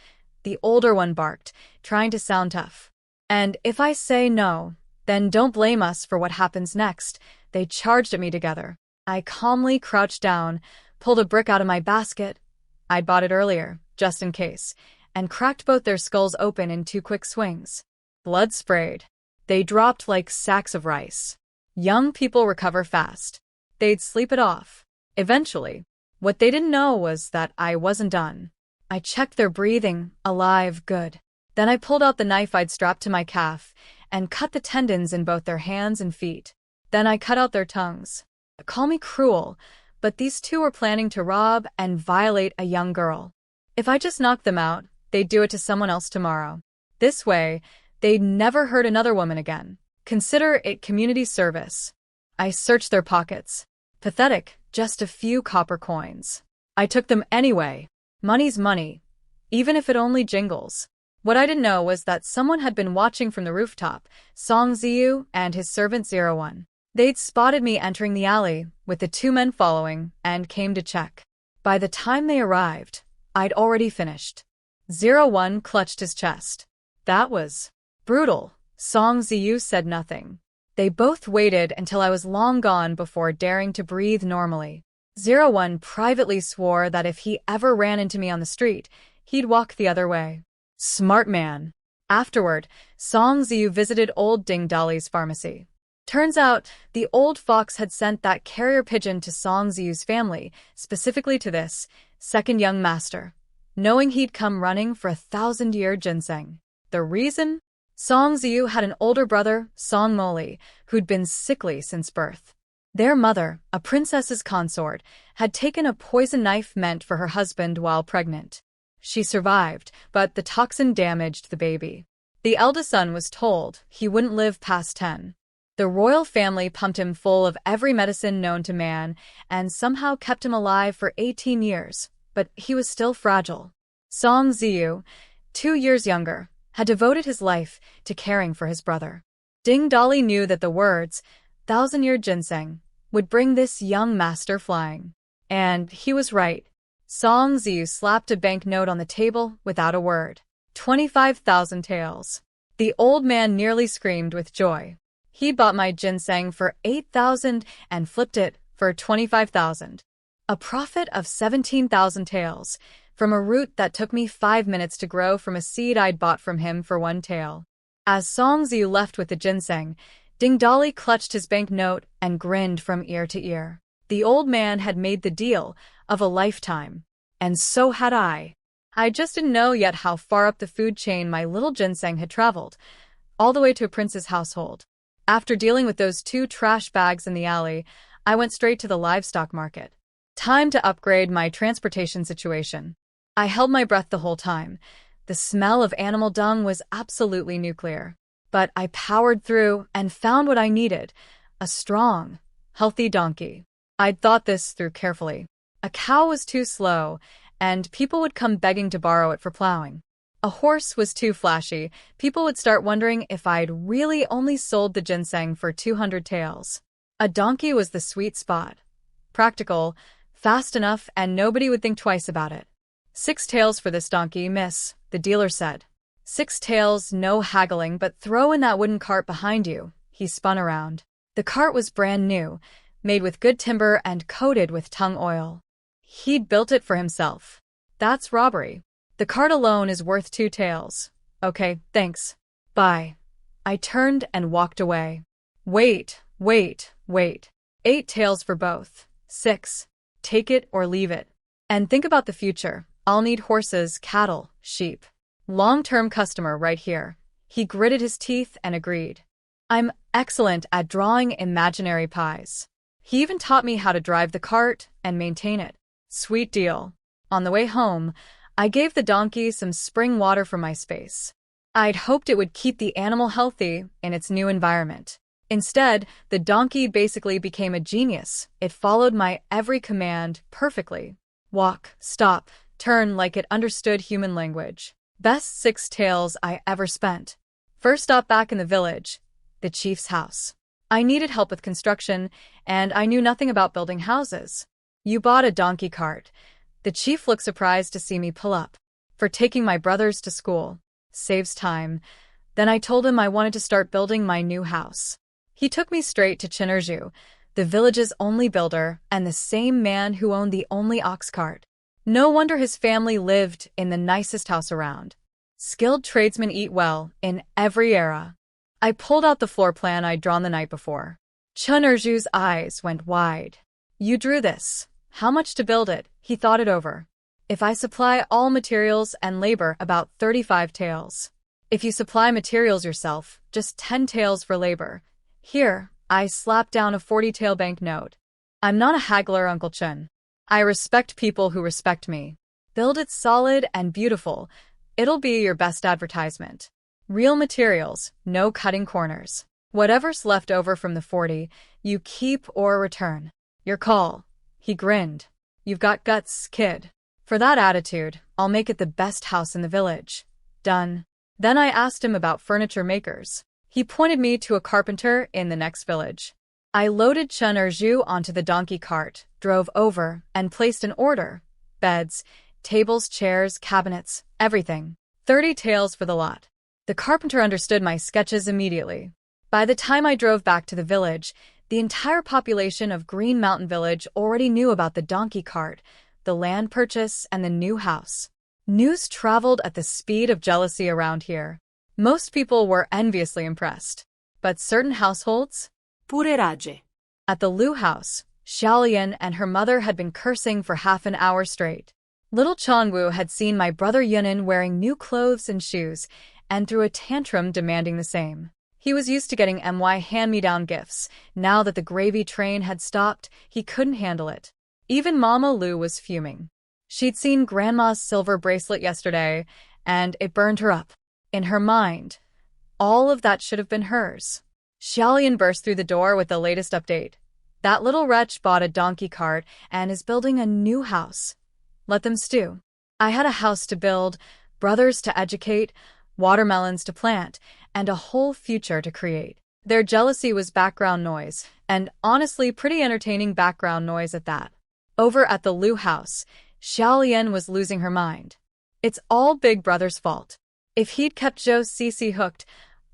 the older one barked, trying to sound tough. And if I say no, then don't blame us for what happens next. They charged at me together. I calmly crouched down, pulled a brick out of my basket. I'd bought it earlier, just in case, and cracked both their skulls open in 2 quick swings. Blood sprayed. They dropped like sacks of rice. Young people recover fast. They'd sleep it off. Eventually. What they didn't know was that I wasn't done. I checked their breathing, alive, good. Then I pulled out the knife I'd strapped to my calf and cut the tendons in both their hands and feet. Then I cut out their tongues. Call me cruel, but these 2 were planning to rob and violate a young girl. If I just knocked them out, they'd do it to someone else tomorrow. This way, they'd never hurt another woman again. Consider it community service. I searched their pockets. Pathetic, just a few copper coins. I took them anyway. Money's money, even if it only jingles. What I didn't know was that someone had been watching from the rooftop, Song Ziyu and his servant 01. They'd spotted me entering the alley, with the 2 men following, and came to check. By the time they arrived, I'd already finished. 01 clutched his chest. That was brutal. Song Ziyu said nothing. They both waited until I was long gone before daring to breathe normally. 01 privately swore that if he ever ran into me on the street, he'd walk the other way. Smart man. Afterward, Song Ziyu visited old Ding Dali's pharmacy. Turns out, the old fox had sent that carrier pigeon to Song Ziyu's family, specifically to this, second young master, knowing he'd come running for 1,000-year ginseng. The reason? Song Ziyu had an older brother, Song Moli, who'd been sickly since birth. Their mother, a princess's consort, had taken a poison knife meant for her husband while pregnant. She survived, but the toxin damaged the baby. The eldest son was told he wouldn't live past 10. The royal family pumped him full of every medicine known to man and somehow kept him alive for 18 years, but he was still fragile. Song Ziyu, 2 years younger, had devoted his life to caring for his brother. Ding Dali knew that the words, 1,000-year ginseng, would bring this young master flying. And he was right. Song Ziyu slapped a banknote on the table without a word. 25,000 taels. The old man nearly screamed with joy. He bought my ginseng for 8,000 and flipped it for 25,000. A profit of 17,000 taels from a root that took me 5 minutes to grow from a seed I'd bought from him for 1 tael. As Song Zi left with the ginseng, Ding Dolly clutched his banknote and grinned from ear to ear. The old man had made the deal of a lifetime. And so had I. I just didn't know yet how far up the food chain my little ginseng had traveled, all the way to a prince's household. After dealing with those 2 trash bags in the alley, I went straight to the livestock market. Time to upgrade my transportation situation. I held my breath the whole time. The smell of animal dung was absolutely nuclear. But I powered through and found what I needed, a strong, healthy donkey. I'd thought this through carefully. A cow was too slow, and people would come begging to borrow it for plowing. A horse was too flashy. People would start wondering if I'd really only sold the ginseng for 200 taels. A donkey was the sweet spot. Practical, fast enough, and nobody would think twice about it. 6 taels for this donkey, miss, the dealer said. 6 taels, no haggling, but throw in that wooden cart behind you. He spun around. The cart was brand new, made with good timber and coated with tung oil. He'd built it for himself. That's robbery. The cart alone is worth 2 taels. Okay, thanks. Bye. I turned and walked away. Wait. 8 taels for both. 6. Take it or leave it. And think about the future. I'll need horses, cattle, sheep. Long-term customer right here. He gritted his teeth and agreed. I'm excellent at drawing imaginary pies. He even taught me how to drive the cart and maintain it. Sweet deal. On the way home, I gave the donkey some spring water from my space. I'd hoped it would keep the animal healthy in its new environment. Instead, the donkey basically became a genius. It followed my every command perfectly. Walk, stop, turn like it understood human language. Best 6 taels I ever spent. First stop back in the village, the chief's house. I needed help with construction, and I knew nothing about building houses. You bought a donkey cart. The chief looked surprised to see me pull up. For taking my brothers to school. Saves time. Then I told him I wanted to start building my new house. He took me straight to Chinerju, the village's only builder, and the same man who owned the only ox cart. No wonder his family lived in the nicest house around. Skilled tradesmen eat well in every era. I pulled out the floor plan I'd drawn the night before. Chinerju's eyes went wide. You drew this. How much to build it? He thought it over. If I supply all materials and labor, about 35 taels. If you supply materials yourself, just 10 taels for labor. Here, I slapped down a 40-tael banknote. I'm not a haggler, Uncle Chun. I respect people who respect me. Build it solid and beautiful. It'll be your best advertisement. Real materials, no cutting corners. Whatever's left over from the 40, you keep or return. Your call. He grinned. You've got guts, kid. For that attitude, I'll make it the best house in the village. Done. Then I asked him about furniture makers. He pointed me to a carpenter in the next village. I loaded Chinerju onto the donkey cart, drove over, and placed an order. Beds, tables, chairs, cabinets, everything. 30 taels for the lot. The carpenter understood my sketches immediately. By the time I drove back to the village, the entire population of Green Mountain Village already knew about the donkey cart, the land purchase, and the new house. News traveled at the speed of jealousy around here. Most people were enviously impressed. But certain households? Pure rage. At the Liu house, Xiaolian and her mother had been cursing for half an hour straight. Little Changwu had seen my brother Yunin wearing new clothes and shoes, and threw a tantrum demanding the same. He was used to getting MY hand-me-down gifts. Now that the gravy train had stopped, he couldn't handle it. Even Mama Lu was fuming. She'd seen Grandma's silver bracelet yesterday, and it burned her up. In her mind, all of that should have been hers. Xiaolian burst through the door with the latest update. That little wretch bought a donkey cart and is building a new house. Let them stew. I had a house to build, brothers to educate, watermelons to plant, and a whole future to create. Their jealousy was background noise, and honestly pretty entertaining background noise at that. Over at the Liu house, Xiaolian was losing her mind. It's all Big Brother's fault. If he'd kept Zhou Sisi hooked,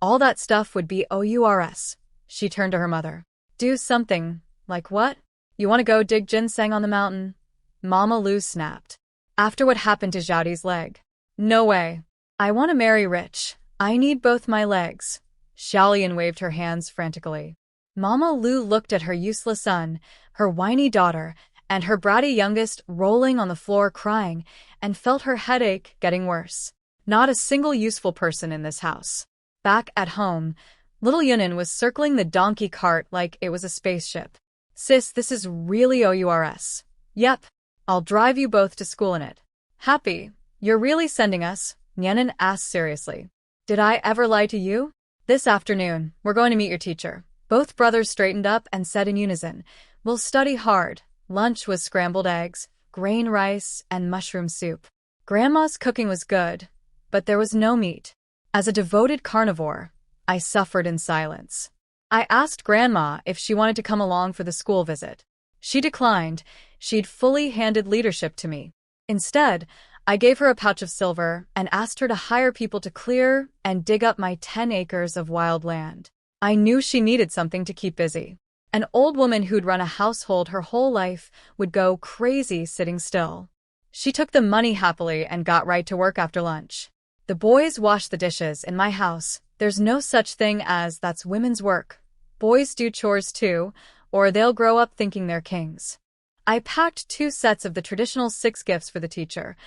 all that stuff would be OURS. She turned to her mother. Do something. Like what? You want to go dig ginseng on the mountain? Mama Lu snapped. After what happened to Zhaodi's leg. No way. I want to marry rich. I need both my legs. Xiaolian waved her hands frantically. Mama Lu looked at her useless son, her whiny daughter, and her bratty youngest rolling on the floor crying, and felt her headache getting worse. Not a single useful person in this house. Back at home, little Yunin was circling the donkey cart like it was a spaceship. Sis, this is really OURS. Yep, I'll drive you both to school in it. Happy? You're really sending us? Nyenin asked seriously. Did I ever lie to you? This afternoon, we're going to meet your teacher. Both brothers straightened up and said in unison, We'll study hard. Lunch was scrambled eggs, grain rice, and mushroom soup. Grandma's cooking was good, but there was no meat. As a devoted carnivore, I suffered in silence. I asked Grandma if she wanted to come along for the school visit. She declined. She'd fully handed leadership to me. Instead, I gave her a pouch of silver and asked her to hire people to clear and dig up my 10 acres of wild land. I knew she needed something to keep busy. An old woman who'd run a household her whole life would go crazy sitting still. She took the money happily and got right to work after lunch. The boys washed the dishes in my house. There's no such thing as that's women's work. Boys do chores too, or they'll grow up thinking they're kings. I packed 2 sets of the traditional 6 gifts for the teacher.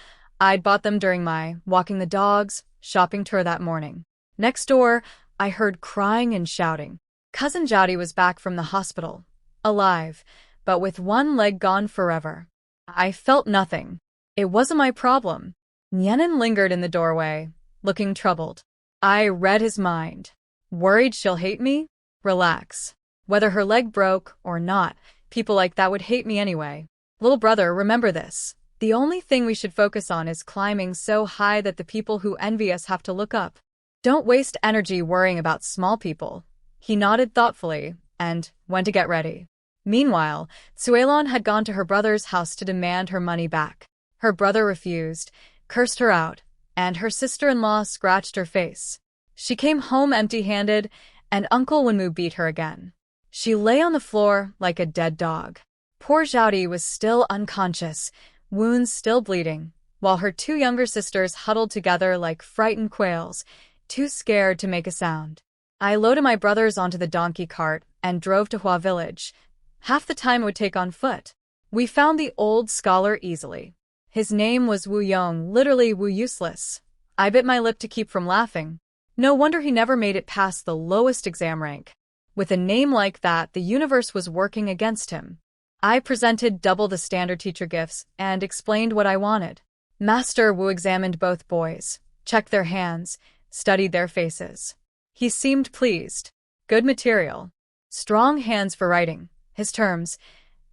I'd bought them during my walking the dogs shopping tour that morning. Next door, I heard crying and shouting. Cousin Zhaodi was back from the hospital, alive, but with one leg gone forever. I felt nothing. It wasn't my problem. Nyenin lingered in the doorway, looking troubled. I read his mind. Worried she'll hate me? Relax. Whether her leg broke or not, people like that would hate me anyway. Little brother, remember this. The only thing we should focus on is climbing so high that the people who envy us have to look up. Don't waste energy worrying about small people. He nodded thoughtfully and went to get ready. Meanwhile, Suelon had gone to her brother's house to demand her money back. Her brother refused, cursed her out, and her sister-in-law scratched her face. She came home empty-handed, and Uncle Wenmu beat her again. She lay on the floor like a dead dog. Poor Zhaodi was still unconscious, wounds still bleeding, while her 2 younger sisters huddled together like frightened quails, too scared to make a sound. I loaded my brothers onto the donkey cart and drove to Hua village. Half the time it would take on foot. We found the old scholar easily. His name was Wu Yong, literally Wu useless. I bit my lip to keep from laughing. No wonder he never made it past the lowest exam rank. With a name like that, the universe was working against him. I presented double the standard teacher gifts and explained what I wanted. Master Wu examined both boys, checked their hands, studied their faces. He seemed pleased. Good material. Strong hands for writing. His terms,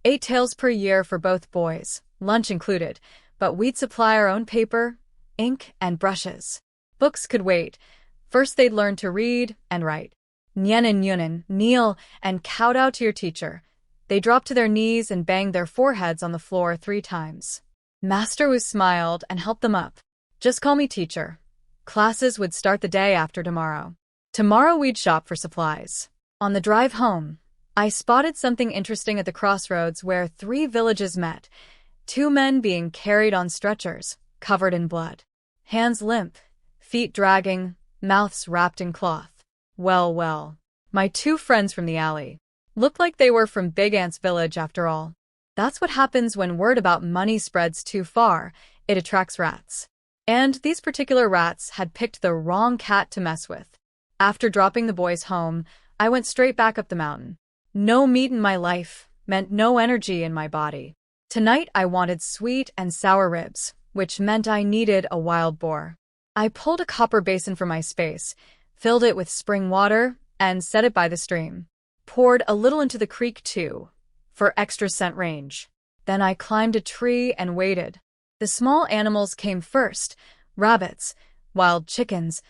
8 taels per year for both boys, lunch included, but we'd supply our own paper, ink, and brushes. Books could wait. First they'd learn to read and write. Nyen and Yunin, kneel and kowtow to your teacher. They dropped to their knees and banged their foreheads on the floor 3 times. Master Wu smiled and helped them up. Just call me teacher. Classes would start the day after tomorrow. Tomorrow we'd shop for supplies. On the drive home, I spotted something interesting at the crossroads where 3 villages met, 2 men being carried on stretchers, covered in blood. Hands limp, feet dragging, mouths wrapped in cloth. Well, my 2 friends from the alley. Looked like they were from Big Ant's village after all. That's what happens when word about money spreads too far, it attracts rats. And these particular rats had picked the wrong cat to mess with. After dropping the boys home, I went straight back up the mountain. No meat in my life meant no energy in my body. Tonight I wanted sweet and sour ribs, which meant I needed a wild boar. I pulled a copper basin from my space, filled it with spring water, and set it by the stream. Poured a little into the creek too, for extra scent range. Then I climbed a tree and waited. The small animals came first, rabbits, wild chickens,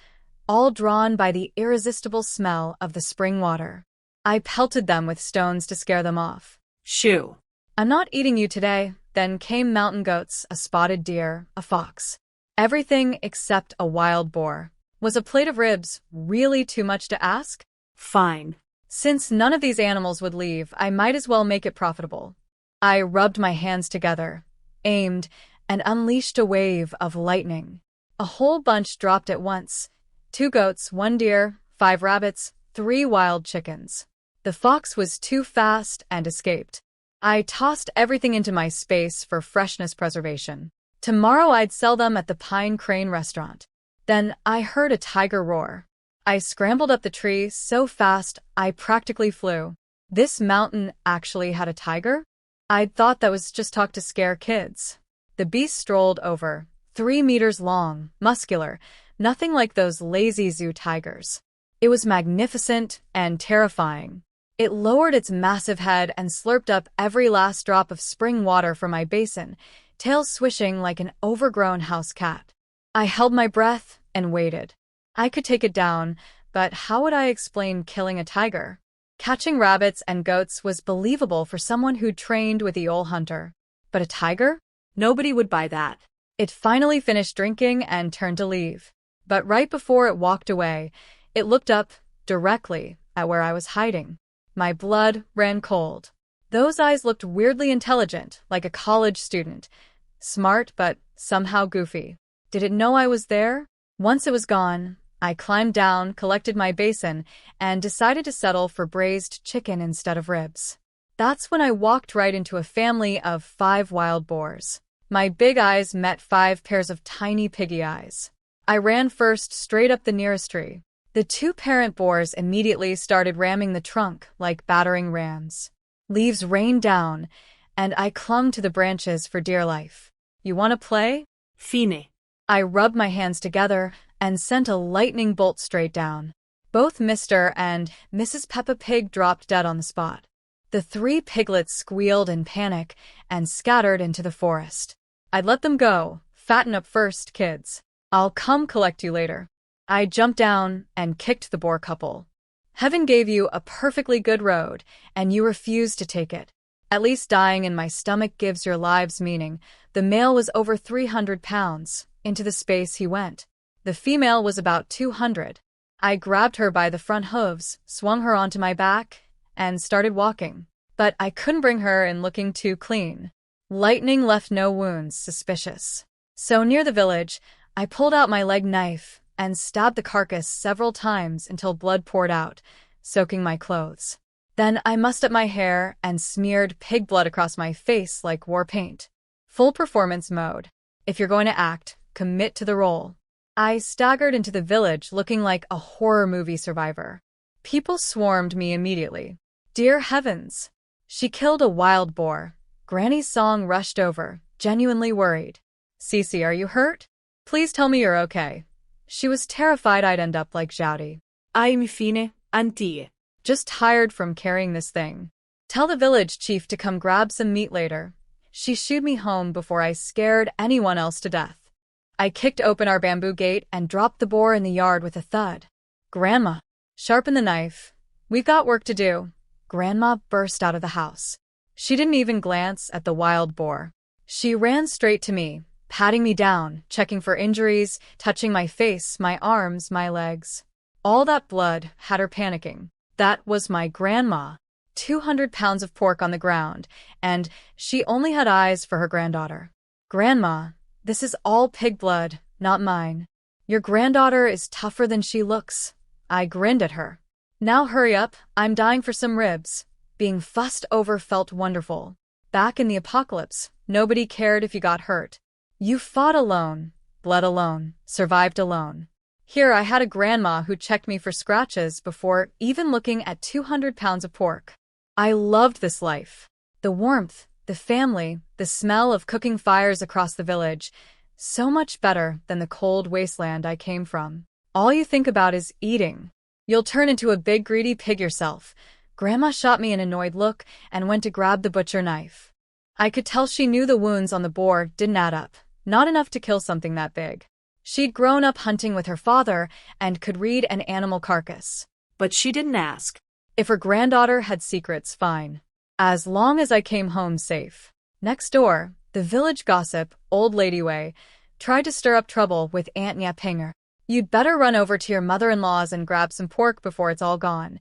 all drawn by the irresistible smell of the spring water. I pelted them with stones to scare them off. Shoo. I'm not eating you today. Then came mountain goats, a spotted deer, a fox. Everything except a wild boar. Was a plate of ribs really too much to ask? Fine. Since none of these animals would leave, I might as well make it profitable. I rubbed my hands together, aimed, and unleashed a wave of lightning. A whole bunch dropped at once. 2 goats, 1 deer, 5 rabbits, 3 wild chickens. The fox was too fast and escaped. I tossed everything into my space for freshness preservation. Tomorrow I'd sell them at the Pine Crane restaurant. Then I heard a tiger roar. I scrambled up the tree so fast I practically flew. This mountain actually had a tiger? I'd thought that was just talk to scare kids. The beast strolled over, 3 meters long, muscular, nothing like those lazy zoo tigers. It was magnificent and terrifying. It lowered its massive head and slurped up every last drop of spring water from my basin, tail swishing like an overgrown house cat. I held my breath and waited. I could take it down, but how would I explain killing a tiger? Catching rabbits and goats was believable for someone who'd trained with the old hunter. But a tiger? Nobody would buy that. It finally finished drinking and turned to leave. But right before it walked away, it looked up, directly, at where I was hiding. My blood ran cold. Those eyes looked weirdly intelligent, like a college student. Smart, but somehow goofy. Did it know I was there? Once it was gone, I climbed down, collected my basin, and decided to settle for braised chicken instead of ribs. That's when I walked right into a family of 5 wild boars. My big eyes met 5 pairs of tiny piggy eyes. I ran first straight up the nearest tree. The 2 parent boars immediately started ramming the trunk like battering rams. Leaves rained down, and I clung to the branches for dear life. You want to play? Fine. I rubbed my hands together and sent a lightning bolt straight down. Both Mr. and Mrs. Peppa Pig dropped dead on the spot. The 3 piglets squealed in panic and scattered into the forest. I'd let them go. Fatten up first, kids. I'll come collect you later. I jumped down and kicked the boar couple. Heaven gave you a perfectly good road, and you refused to take it. At least dying in my stomach gives your lives meaning. The male was over 300 pounds. Into the space he went. The female was about 200. I grabbed her by the front hooves, swung her onto my back, and started walking. But I couldn't bring her in looking too clean. Lightning left no wounds, suspicious. So near the village, I pulled out my leg knife and stabbed the carcass several times until blood poured out, soaking my clothes. Then I mussed up my hair and smeared pig blood across my face like war paint. Full performance mode. If you're going to act, commit to the role. I staggered into the village looking like a horror movie survivor. People swarmed me immediately. Dear heavens! She killed a wild boar. Granny's song rushed over, genuinely worried. Sisi, are you hurt? Please tell me you're okay. She was terrified I'd end up like Zhou. I'm fine, auntie. Just tired from carrying this thing. Tell the village chief to come grab some meat later. She shooed me home before I scared anyone else to death. I kicked open our bamboo gate and dropped the boar in the yard with a thud. Grandma, sharpen the knife. We've got work to do. Grandma burst out of the house. She didn't even glance at the wild boar. She ran straight to me, patting me down, checking for injuries, touching my face, my arms, my legs. All that blood had her panicking. That was my grandma. 200 pounds of pork on the ground, and she only had eyes for her granddaughter. Grandma, this is all pig blood, not mine. Your granddaughter is tougher than she looks. I grinned at her. Now hurry up, I'm dying for some ribs. Being fussed over felt wonderful. Back in the apocalypse, nobody cared if you got hurt. You fought alone, bled alone, survived alone. Here I had a grandma who checked me for scratches before even looking at 200 pounds of pork. I loved this life. The warmth, the family, the smell of cooking fires across the village. So much better than the cold wasteland I came from. All you think about is eating. You'll turn into a big greedy pig yourself. Grandma shot me an annoyed look and went to grab the butcher knife. I could tell she knew the wounds on the boar didn't add up. Not enough to kill something that big. She'd grown up hunting with her father and could read an animal carcass. But she didn't ask. If her granddaughter had secrets, fine. As long as I came home safe. Next door, the village gossip, Old Lady Wei, tried to stir up trouble with Aunt Nya Pinger. You'd better run over to your mother-in-law's and grab some pork before it's all gone.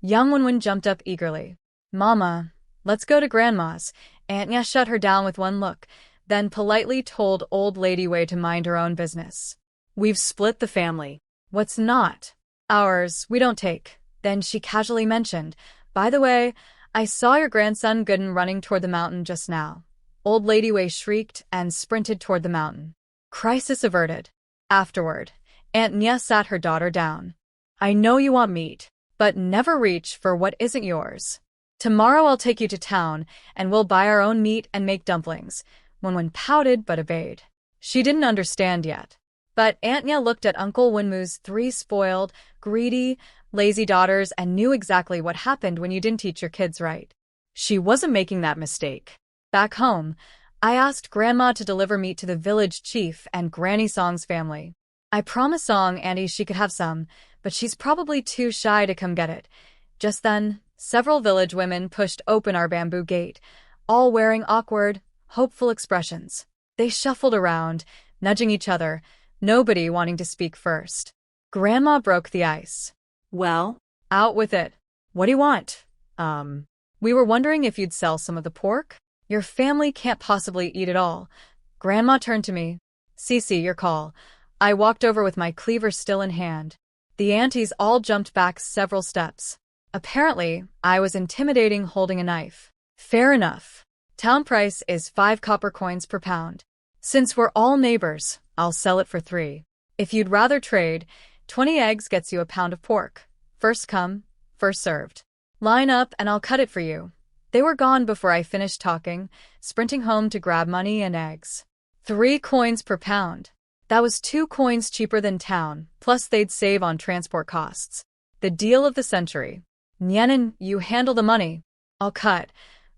Young Wenwen jumped up eagerly. Mama, let's go to Grandma's. Aunt Nya shut her down with one look, then politely told Old Lady Wei to mind her own business. We've split the family. What's not? Ours, we don't take. Then she casually mentioned, by the way, I saw your grandson Gooden running toward the mountain just now. Old Lady Wei shrieked and sprinted toward the mountain. Crisis averted. Afterward, Aunt Nya sat her daughter down. I know you want meat, but never reach for what isn't yours. Tomorrow I'll take you to town, and we'll buy our own meat and make dumplings. Wenwen pouted but obeyed. She didn't understand yet. But Aunt Nya looked at Uncle Wenmu's 3 spoiled, greedy, lazy daughters and knew exactly what happened when you didn't teach your kids right. She wasn't making that mistake. Back home, I asked Grandma to deliver meat to the village chief and Granny Song's family. I promised Song Auntie she could have some, but she's probably too shy to come get it. Just then, several village women pushed open our bamboo gate, all wearing awkward, hopeful expressions. They shuffled around, nudging each other, nobody wanting to speak first. Grandma broke the ice. Well? Out with it. What do you want? We were wondering if you'd sell some of the pork? Your family can't possibly eat it all. Grandma turned to me. Sisi, your call. I walked over with my cleaver still in hand. The aunties all jumped back several steps. Apparently, I was intimidating holding a knife. Fair enough. Town price is 5 copper coins per pound. Since we're all neighbors, I'll sell it for 3. If you'd rather trade, 20 eggs gets you a pound of pork. First come, first served. Line up and I'll cut it for you. They were gone before I finished talking, sprinting home to grab money and eggs. 3 coins per pound. That was 2 coins cheaper than town, plus they'd save on transport costs. The deal of the century. Nyenin, you handle the money. I'll cut.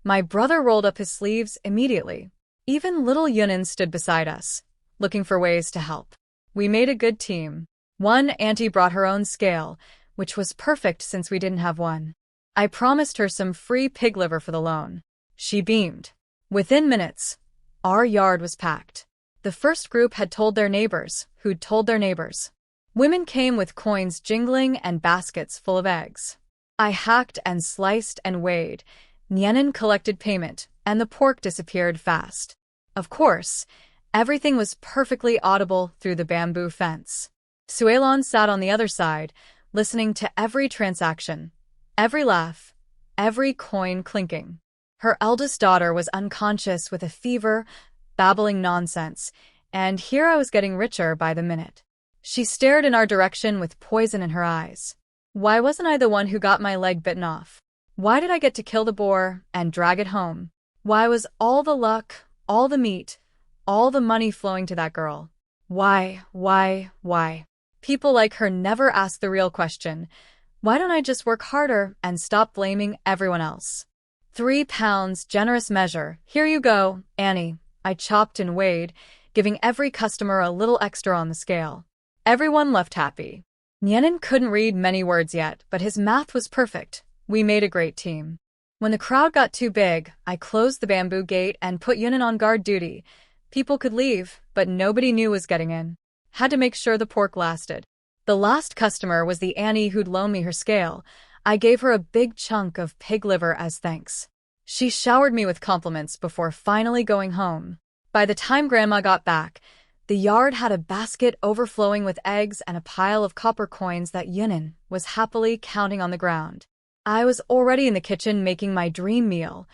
My brother rolled up his sleeves immediately. Even little Yunin stood beside us, looking for ways to help. We made a good team. One auntie brought her own scale, which was perfect since we didn't have one. I promised her some free pig liver for the loan. She beamed. Within minutes, our yard was packed. The first group had told their neighbors, who'd told their neighbors. Women came with coins jingling and baskets full of eggs. I hacked and sliced and weighed. Nyenin collected payment, and the pork disappeared fast. Of course, everything was perfectly audible through the bamboo fence. Suelon sat on the other side, listening to every transaction, every laugh, every coin clinking. Her eldest daughter was unconscious with a fever, babbling nonsense, and here I was getting richer by the minute. She stared in our direction with poison in her eyes. Why wasn't I the one who got my leg bitten off? Why did I get to kill the boar and drag it home? Why was all the luck, all the meat, all the money flowing to that girl? Why? People like her never ask the real question. Why don't I just work harder and stop blaming everyone else? 3 pounds, generous measure. Here you go, Annie. I chopped and weighed, giving every customer a little extra on the scale. Everyone left happy. Nyenin couldn't read many words yet, but his math was perfect. We made a great team. When the crowd got too big, I closed the bamboo gate and put Yunin on guard duty. People could leave, but nobody knew was getting in. Had to make sure the pork lasted. The last customer was the Annie who'd loaned me her scale. I gave her a big chunk of pig liver as thanks. She showered me with compliments before finally going home. By the time Grandma got back, the yard had a basket overflowing with eggs and a pile of copper coins that Yunin was happily counting on the ground. I was already in the kitchen making my dream meal,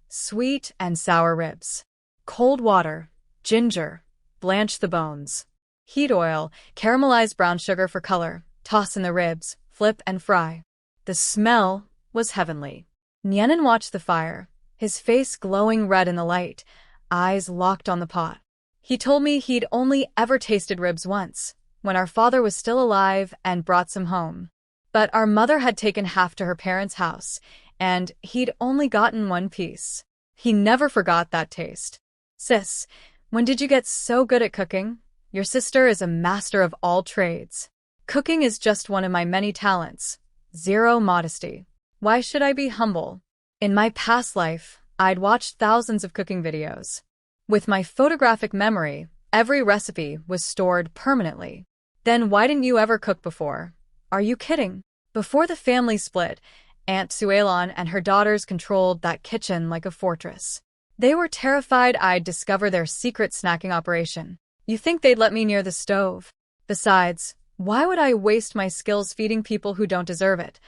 sweet and sour ribs. Cold water, ginger, blanch the bones. Heat oil, caramelized brown sugar for color, toss in the ribs, flip and fry. The smell was heavenly. Nyenin watched the fire, his face glowing red in the light, eyes locked on the pot. He told me he'd only ever tasted ribs once, when our father was still alive and brought some home. But our mother had taken half to her parents' house, and he'd only gotten 1 piece. He never forgot that taste. Sis, when did you get so good at cooking? Your sister is a master of all trades. Cooking is just one of my many talents. Zero modesty. Why should I be humble? In my past life, I'd watched thousands of cooking videos. With my photographic memory, every recipe was stored permanently. Then why didn't you ever cook before? Are you kidding? Before the family split, Aunt Suelon and her daughters controlled that kitchen like a fortress. They were terrified I'd discover their secret snacking operation. You think they'd let me near the stove? Besides, why would I waste my skills feeding people who don't deserve it?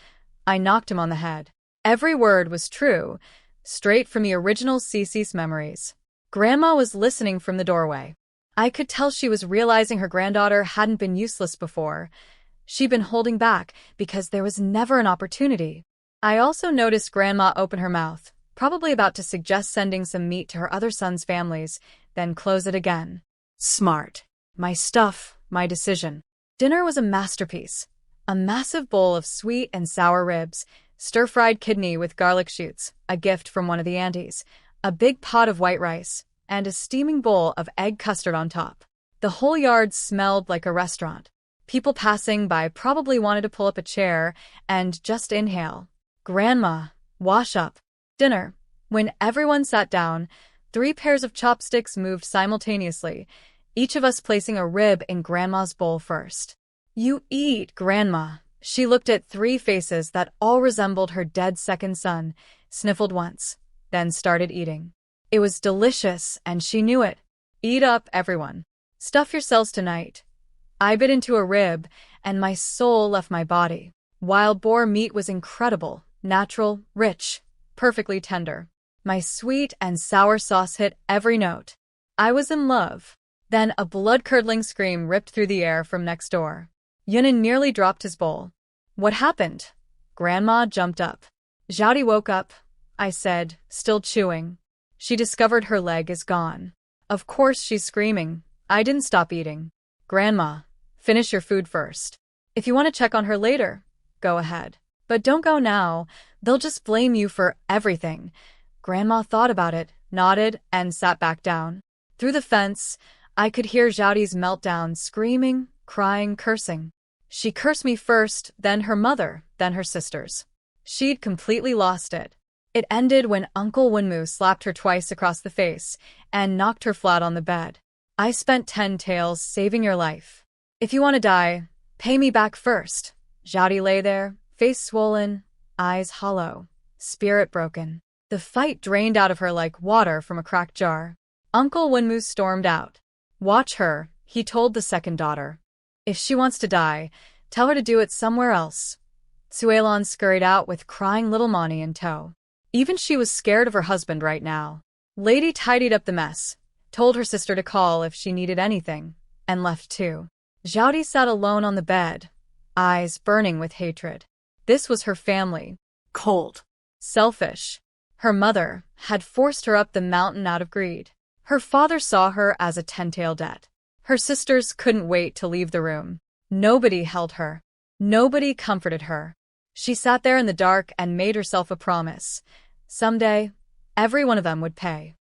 I knocked him on the head. Every word was true, straight from the original Sisi's memories. Grandma was listening from the doorway. I could tell she was realizing her granddaughter hadn't been useless before. She'd been holding back because there was never an opportunity. I also noticed Grandma open her mouth, probably about to suggest sending some meat to her other sons' families, then close it again. Smart. My stuff, my decision. Dinner was a masterpiece. A massive bowl of sweet and sour ribs, stir-fried kidney with garlic shoots, a gift from one of the aunties, a big pot of white rice, and a steaming bowl of egg custard on top. The whole yard smelled like a restaurant. People passing by probably wanted to pull up a chair and just inhale. Grandma, wash up. Dinner. When everyone sat down, 3 pairs of chopsticks moved simultaneously, each of us placing a rib in Grandma's bowl first. You eat, Grandma. She looked at 3 faces that all resembled her dead second son, sniffled once, then started eating. It was delicious, and she knew it. Eat up, everyone. Stuff yourselves tonight. I bit into a rib, and my soul left my body. Wild boar meat was incredible, natural, rich, perfectly tender. My sweet and sour sauce hit every note. I was in love. Then a blood-curdling scream ripped through the air from next door. Yunin nearly dropped his bowl. What happened? Grandma jumped up. Zhao woke up, I said, still chewing. She discovered her leg is gone. Of course she's screaming. I didn't stop eating. Grandma, finish your food first. If you want to check on her later, go ahead. But don't go now. They'll just blame you for everything. Grandma thought about it, nodded, and sat back down. Through the fence, I could hear Zhao's meltdown, screaming, crying, cursing. She cursed me first, then her mother, then her sisters. She'd completely lost it. It ended when Uncle Wenmu slapped her twice across the face and knocked her flat on the bed. I spent 10 taels saving your life. If you want to die, pay me back first. Zhao lay there, face swollen, eyes hollow, spirit broken. The fight drained out of her like water from a cracked jar. Uncle Wenmu stormed out. Watch her, he told the second daughter. If she wants to die, tell her to do it somewhere else. Suelon scurried out with crying little Mani in tow. Even she was scared of her husband right now. Lady tidied up the mess, told her sister to call if she needed anything, and left too. Zhao sat alone on the bed, eyes burning with hatred. This was her family. Cold. Selfish. Her mother had forced her up the mountain out of greed. Her father saw her as a 10-tael debt. Her sisters couldn't wait to leave the room. Nobody held her. Nobody comforted her. She sat there in the dark and made herself a promise. Someday, every one of them would pay.